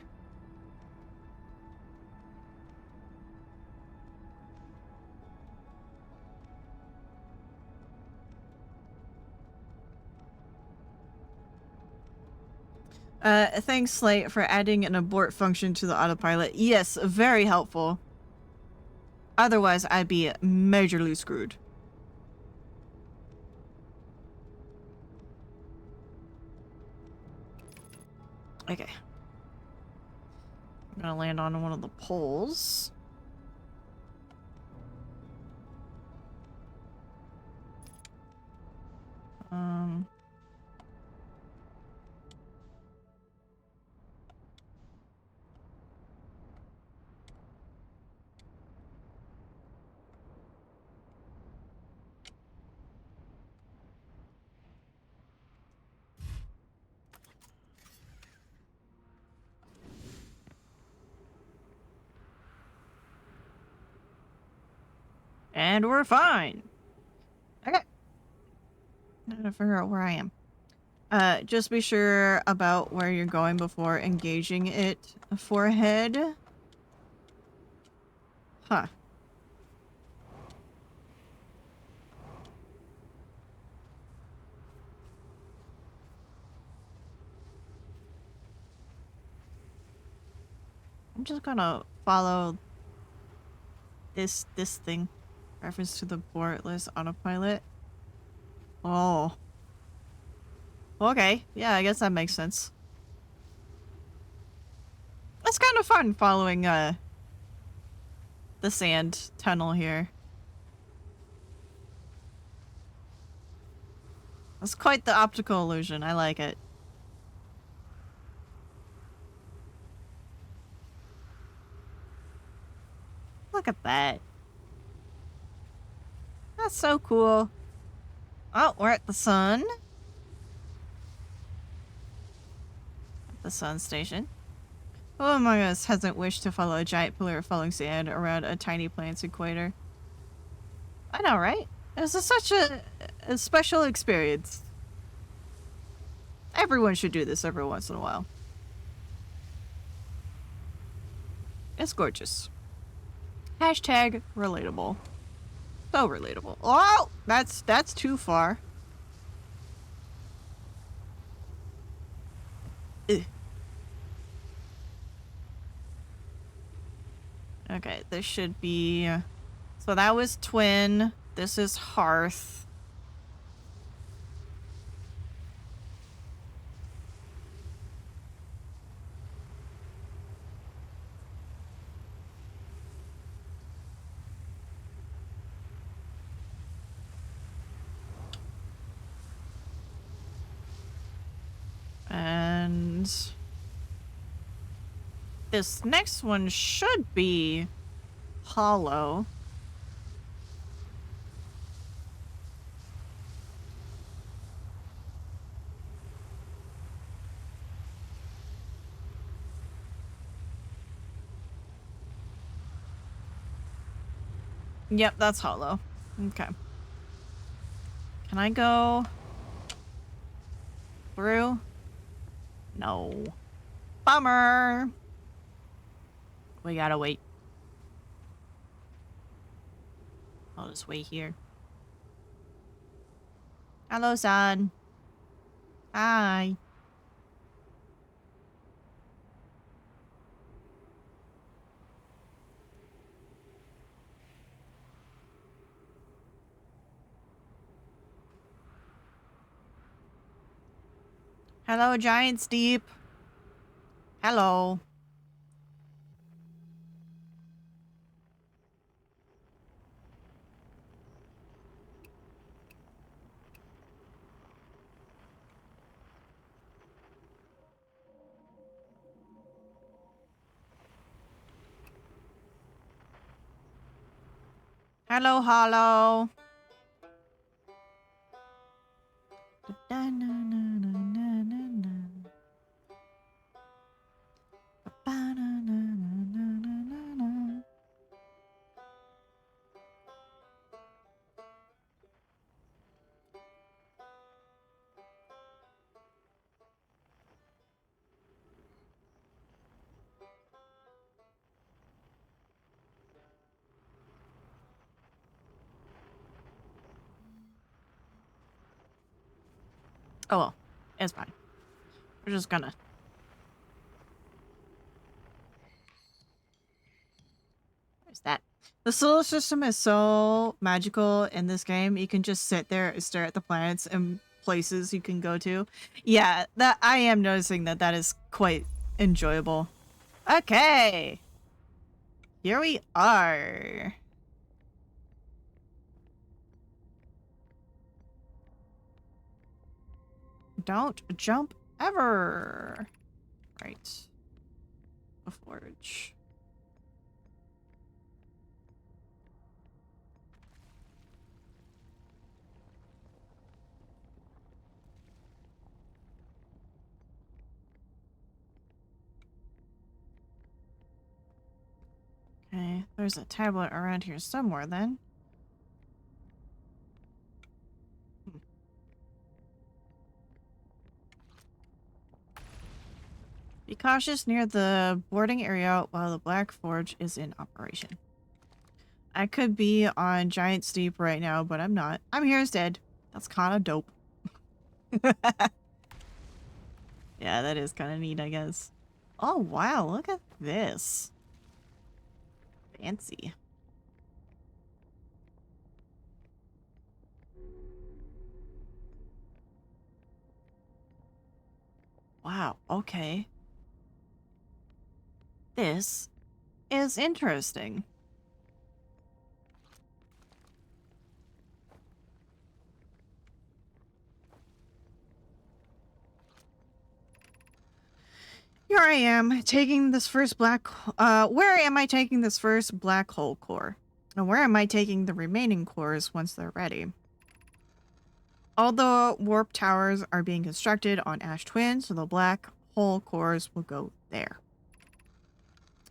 Speaker 2: Thanks, Slate, for adding an abort function to the autopilot. Yes, very helpful. Otherwise, I'd be majorly screwed. Okay. I'm gonna land on one of the poles. And we're fine. Okay. I gotta figure out where I am. Just be sure about where you're going before engaging it forehead. Huh. I'm just gonna follow this thing. Reference to the boardless autopilot. Oh. Okay. Yeah, I guess that makes sense. It's kind of fun following the sand tunnel here. It's quite the optical illusion. I like it. Look at that. That's so cool. Oh, we're at the sun. At the sun station. Who among us hasn't wished to follow a giant pillar of falling sand around a tiny planet's equator? I know, right? This is such a special experience. Everyone should do this every once in a while. It's gorgeous. Hashtag relatable. So relatable. Oh, that's too far. Ugh. Okay, this should be... So that was Twin. This is Hearth. And this next one should be Hollow. Yep, that's Hollow. Okay. Can I go? through? No. Bummer. We gotta wait. I'll just wait here. Hello, son. Hi. Hello, Giants Deep. Hello. Hello, Hollow. Oh well, it's fine. We're just gonna. Where's that? The solar system is so magical in this game. You can just sit there and stare at the planets and places you can go to. Yeah, that I am noticing that is quite enjoyable. Okay. Here we are. Don't jump ever. Right. A forge. Okay, there's a tablet around here somewhere then. Be cautious near the boarding area while the Black Forge is in operation. I could be on Giant Steep right now, but I'm not. I'm here instead. That's kind of dope. Yeah, that is kind of neat, I guess. Oh, wow, look at this. Fancy. Wow, okay. This is interesting. Here I am taking this first where am I taking this first black hole core? And where am I taking the remaining cores once they're ready? All the warp towers are being constructed on Ash Twin, so the black hole cores will go there.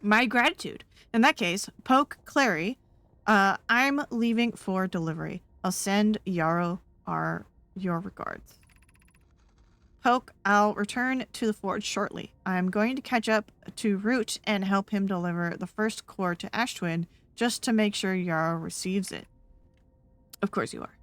Speaker 2: My gratitude. In that case, Poke Clary, I'm leaving for delivery. I'll send Yarrow your regards. Poke, I'll return to the forge shortly. I'm going to catch up to Root and help him deliver the first core to Ash Twin just to make sure Yarrow receives it. Of course you are.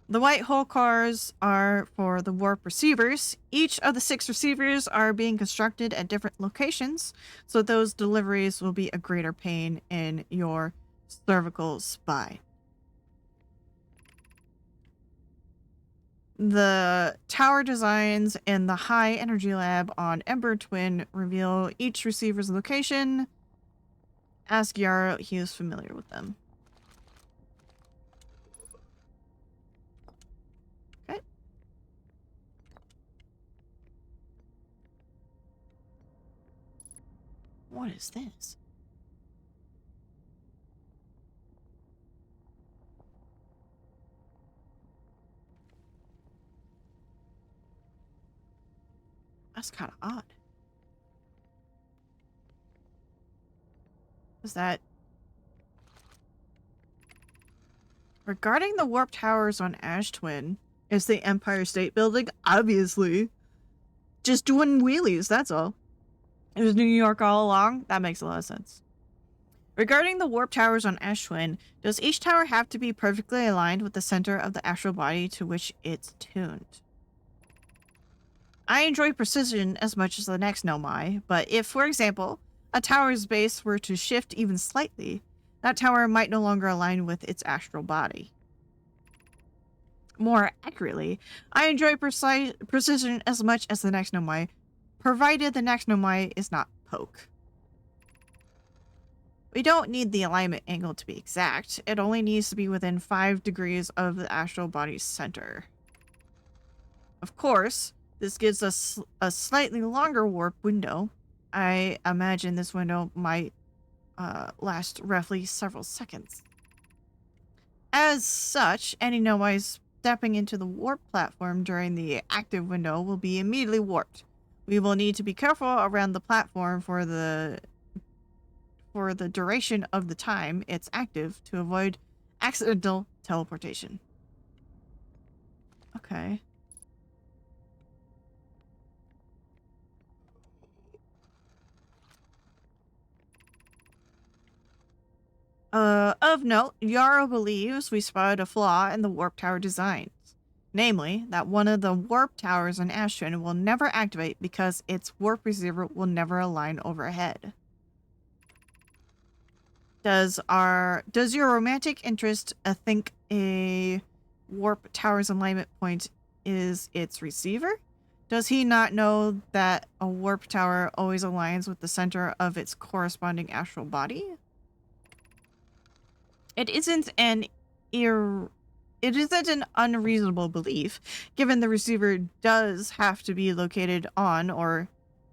Speaker 2: The white hole cores are for the warp receivers. Each of the 6 receivers are being constructed at different locations, so those deliveries will be a greater pain in your cervical spine. The tower designs in the High Energy Lab on Ember Twin reveal each receiver's location. Ask Yarrow, he is familiar with them. Okay. What is this? That's kind of odd. Is that... Regarding the warp towers on Ash Twin, It's the Empire State Building, obviously. Just doing wheelies, that's all. It was New York all along. That makes a lot of sense. Regarding the warp towers on Ash Twin, does each tower have to be perfectly aligned with the center of the astral body to which it's tuned? I enjoy precision as much as the next Nomai, but if, for example, a tower's base were to shift even slightly, that tower might no longer align with its astral body. More accurately, I enjoy precision as much as the next Nomai, provided the next Nomai is not poke. We don't need the alignment angle to be exact. It only needs to be within 5 degrees of the astral body's center. Of course, this gives us a slightly longer warp window. I imagine this window might last roughly several seconds. As such, any Nomai stepping into the warp platform during the active window will be immediately warped. We will need to be careful around the platform for the duration of the time it's active to avoid accidental teleportation. Okay. Of note, Yarrow believes we spotted a flaw in the warp tower designs. Namely, that one of the warp towers on Ash Twin will never activate because its warp receiver will never align overhead. Does your romantic interest think a warp tower's alignment point is its receiver? Does he not know that a warp tower always aligns with the center of its corresponding astral body? It isn't an unreasonable belief, given the receiver does have to be located on or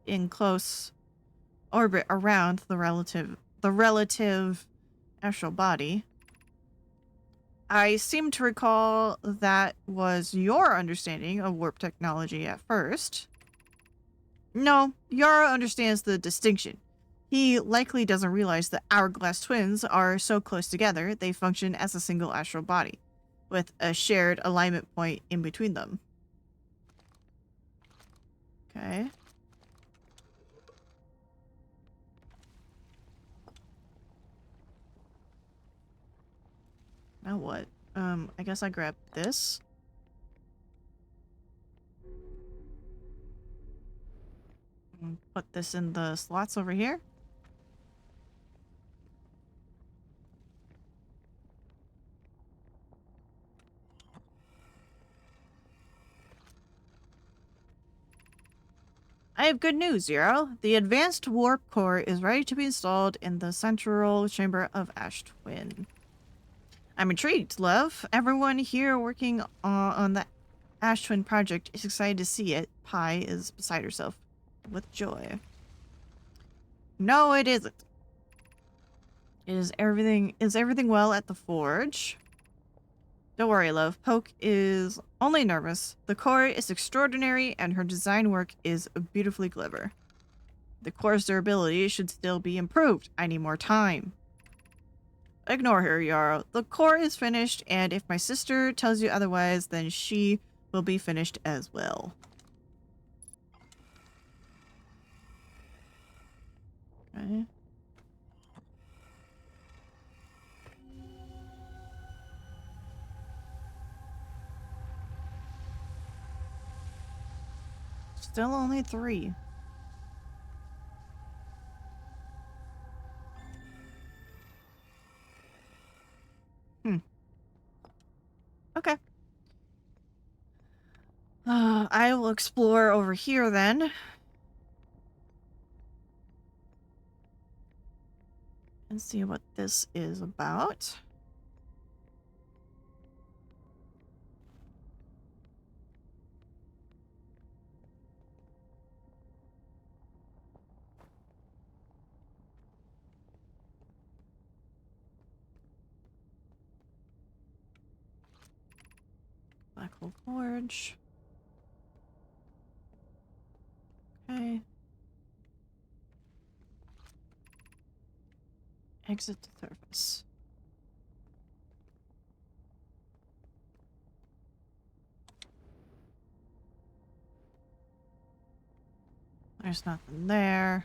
Speaker 2: in close orbit around the relative astral body. I seem to recall that was your understanding of warp technology at first. No, Yara understands the distinction. He likely doesn't realize that hourglass twins are so close together they function as a single astral body, with a shared alignment point in between them. Okay. Now what? I guess I grab this. And put this in the slots over here. I have good news, Zero. The advanced warp core is ready to be installed in the central chamber of Ash Twin. I'm intrigued, love. Everyone here working on the Ash Twin project is excited to see it. Pi is beside herself with joy. No, it isn't. Is everything well at the forge? Don't worry, love. Poke is only nervous. The core is extraordinary and her design work is beautifully clever. The core's durability should still be improved. I need more time. Ignore her, Yarrow. The core is finished, and if my sister tells you otherwise, then she will be finished as well. Okay. Still only 3. Okay. I will explore over here then. And see what this is about. Black Hole Forge. Okay. Exit the surface. There's nothing there.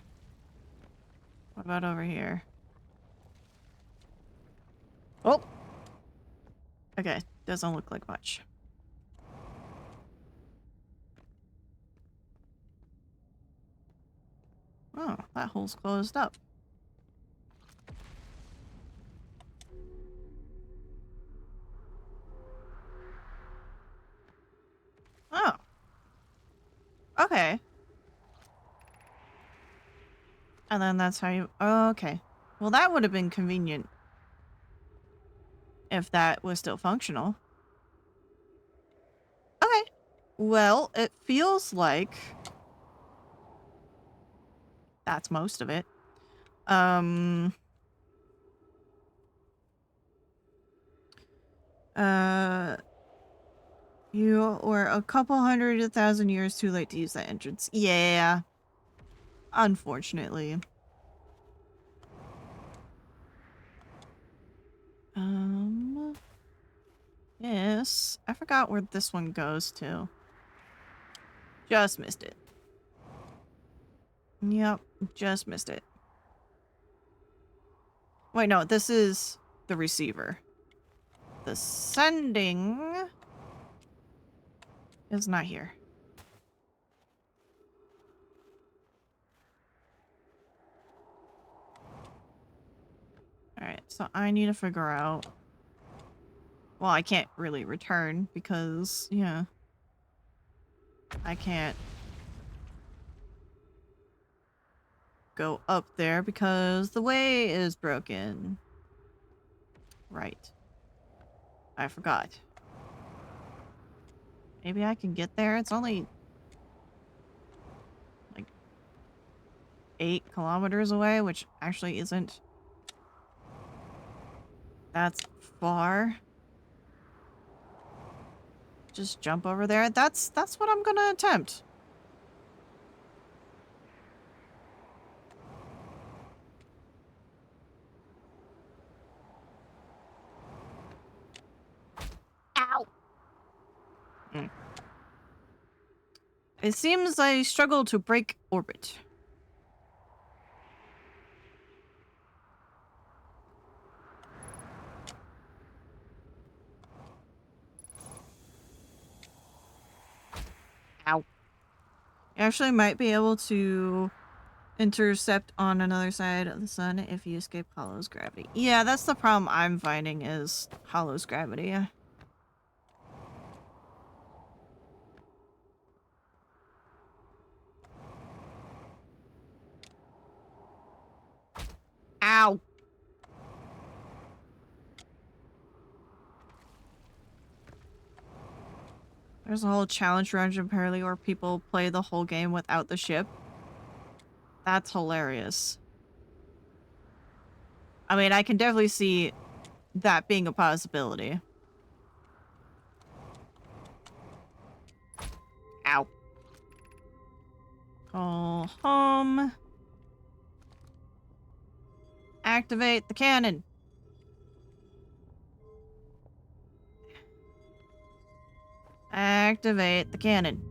Speaker 2: What about over here? Oh! Okay, doesn't look like much. Oh, that hole's closed up. Oh. Okay. And then that's how you... Oh, okay. Well, that would have been convenient. If that was still functional. Okay. Well, it feels like... That's most of it. You were a couple 100,000 years too late to use that entrance. Yeah. Unfortunately. Yes. I forgot where this one goes to. Just missed it. Yep, just missed it. Wait, no, this is the receiver. The sending is not here. Alright, so I need to figure out... Well, I can't really return because, yeah. I can't go up there because the way is broken. Right. I forgot. Maybe I can get there. It's only like 8 kilometers away, which actually isn't. That's far. Just jump over there. That's what I'm gonna attempt. Ow! It seems I struggle to break orbit. Ow. You actually might be able to intercept on another side of the sun if you escape Hollow's gravity. Yeah, that's the problem I'm finding is Hollow's gravity. Ow! There's a whole challenge range apparently where people play the whole game without the ship. That's hilarious. I mean, I can definitely see that being a possibility. Ow. Call home. Activate the cannon. Activate the cannon.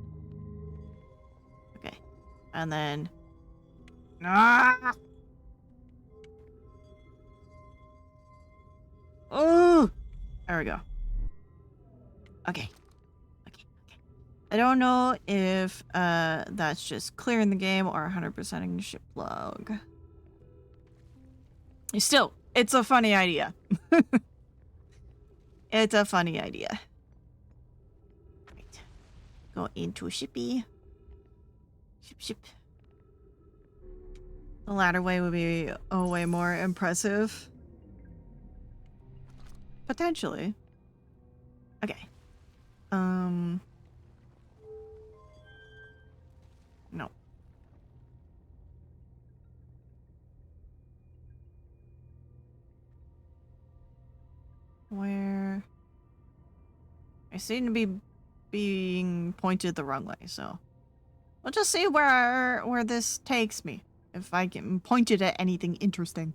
Speaker 2: Okay. And then... Ah! Oh! There we go. Okay. Okay. I don't know if that's just clearing the game or 100%ing the ship log. Still, it's a funny idea. It's a funny idea. Right. Go into shippy. Ship. The latter way would be a way more impressive. Potentially. Okay. No. Where... I seem to be being pointed the wrong way, so... We'll just see where this takes me. If I get pointed at anything interesting.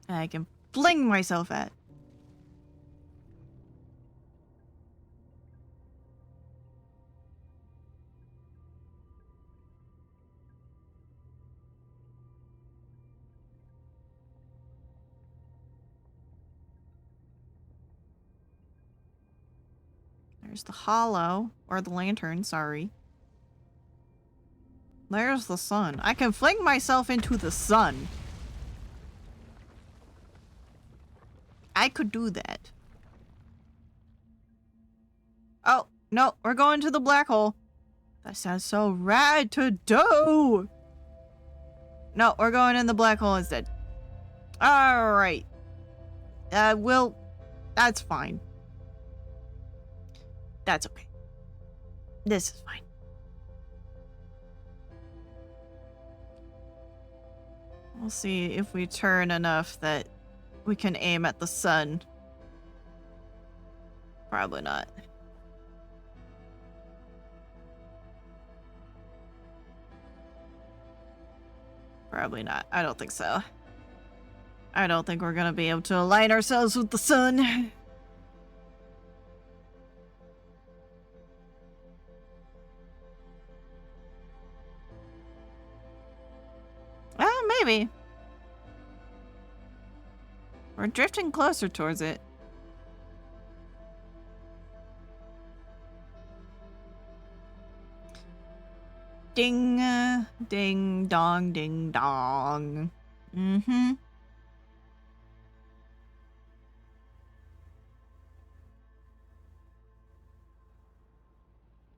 Speaker 2: I can fling myself at. There's the hollow, or the lantern, sorry. There's the sun. I can fling myself into the sun. I could do that. Oh, no, we're going to the black hole. That sounds so rad to do. No, we're going in the black hole instead. Alright. Well, that's fine. That's okay. This is fine. We'll see if we turn enough that we can aim at the sun. Probably not. Probably not. I don't think so. I don't think we're gonna be able to align ourselves with the sun. Well, maybe. We're drifting closer towards it. Ding, ding, dong, ding, dong. Mm-hmm.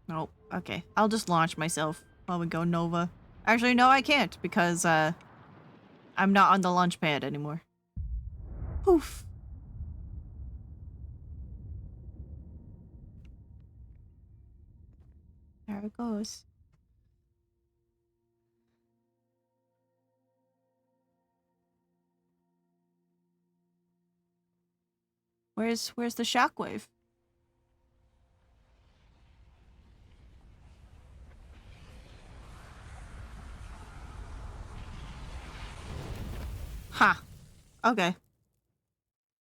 Speaker 2: Nope. Okay. I'll just launch myself while we go Nova. Actually, no, I can't because, I'm not on the launch pad anymore. Poof. There it goes. Where's the shockwave? Ha. Huh. Okay.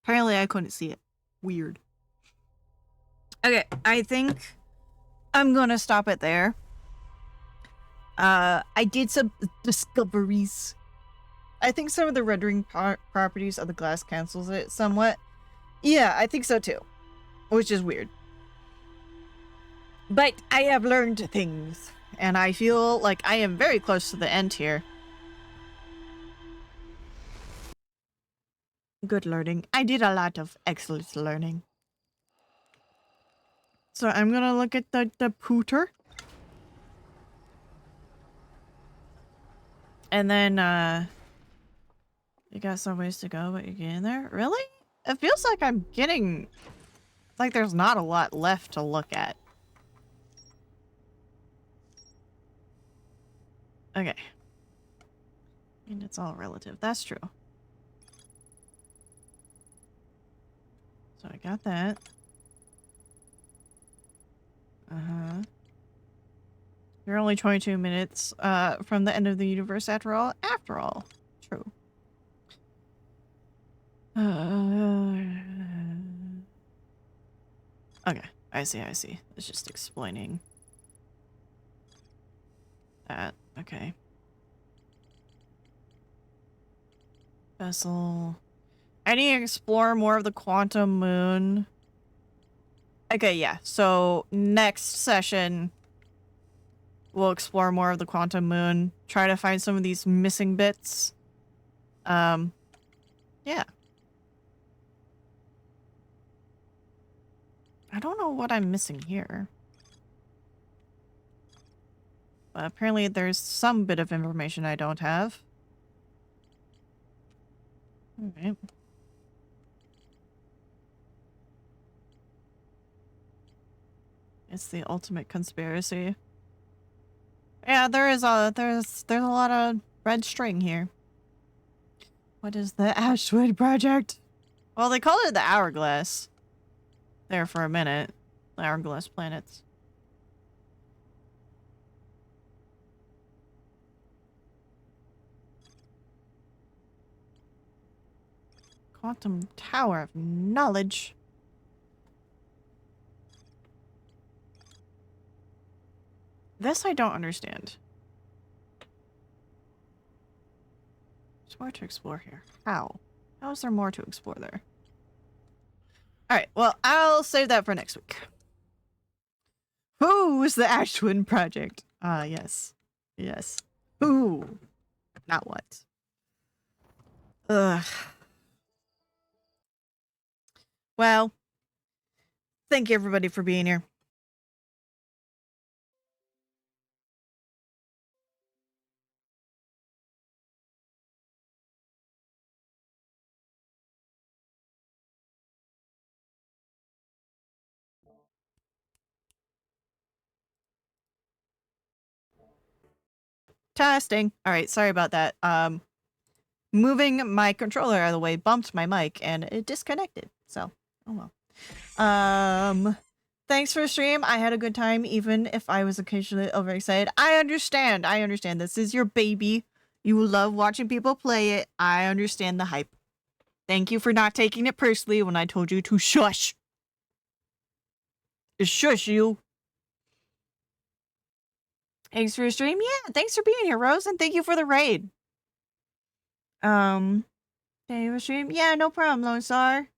Speaker 2: Apparently I couldn't see it. Weird. Okay, I think I'm gonna stop it there. I did some discoveries. I think some of the rendering properties of the glass cancels it somewhat. Yeah, I think so too. Which is weird. But I have learned things. And I feel like I am very close to the end here. Good learning. I did a lot of excellent learning. So I'm gonna look at the pooter. And then, you got some ways to go, but you're getting there? Really? It feels like I'm getting... like there's not a lot left to look at. Okay. And it's all relative. That's true. So I got that. Uh-huh. You're only 22 minutes from the end of the universe after all. After all. True. Okay. I see. It's just explaining that. Okay. Vessel. I need to explore more of the quantum moon. Okay, yeah. So next session, we'll explore more of the quantum moon. Try to find some of these missing bits. Yeah. I don't know what I'm missing here. But apparently there's some bit of information I don't have. Alright. It's the ultimate conspiracy. Yeah, there's a lot of red string here. What is the Ashwood Project? Well, they called it the Hourglass. There for a minute. The Hourglass planets. Quantum Tower of Knowledge. This I don't understand. There's more to explore here. How? How is there more to explore there? Alright, well, I'll save that for next week. Who was the Ashwin Project? Yes. Yes. Who? Not what. Ugh. Well, thank you everybody for being here. Testing. All right, sorry about that. Moving my controller out of the way bumped my mic and it disconnected. So, oh well. Thanks for the stream. I had a good time, even if I was occasionally overexcited. I understand. I understand. This is your baby. You love watching people play it. I understand the hype. Thank you for not taking it personally when I told you to shush. Shush you. Thanks for your stream. Yeah, thanks for being here, Rose, and thank you for the raid. Thank you for stream. Yeah, no problem, Lone Star.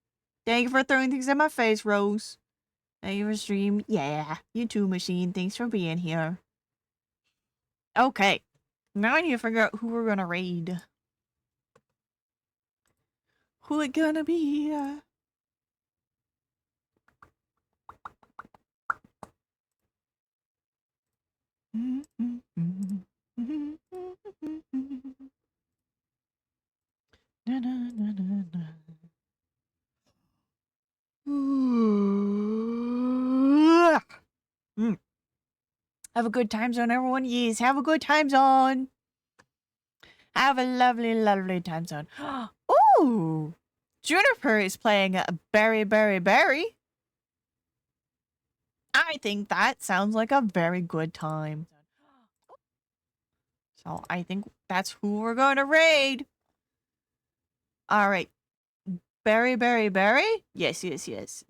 Speaker 2: Thank you for throwing things at my face, Rose. Thank you for stream. Yeah, you too, Machine. Thanks for being here. Okay, now I need to figure out who we're gonna raid. Who it gonna be? Na, na, na, na, na. Have a good time zone, everyone. Yes, have a good time zone. Have a lovely, lovely time zone. Ooh, Juniper is playing Berry, Berry, Berry. I think that sounds like a very good time. So I think that's who we're going to raid. All right. Berry, Berry, Berry? Yes, yes, yes.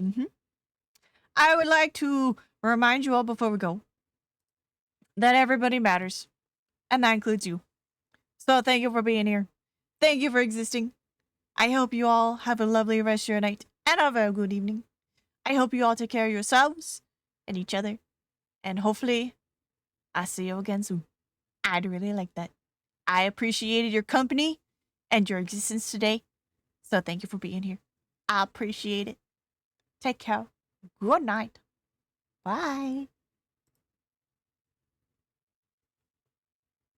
Speaker 2: I would like to remind you all before we go that everybody matters. And that includes you. So thank you for being here. Thank you for existing. I hope you all have a lovely rest of your night and a very good evening. I hope you all take care of yourselves and each other. And hopefully, I'll see you again soon. I'd really like that. I appreciated your company and your existence today. So thank you for being here. I appreciate it. Take care. Good night. Bye.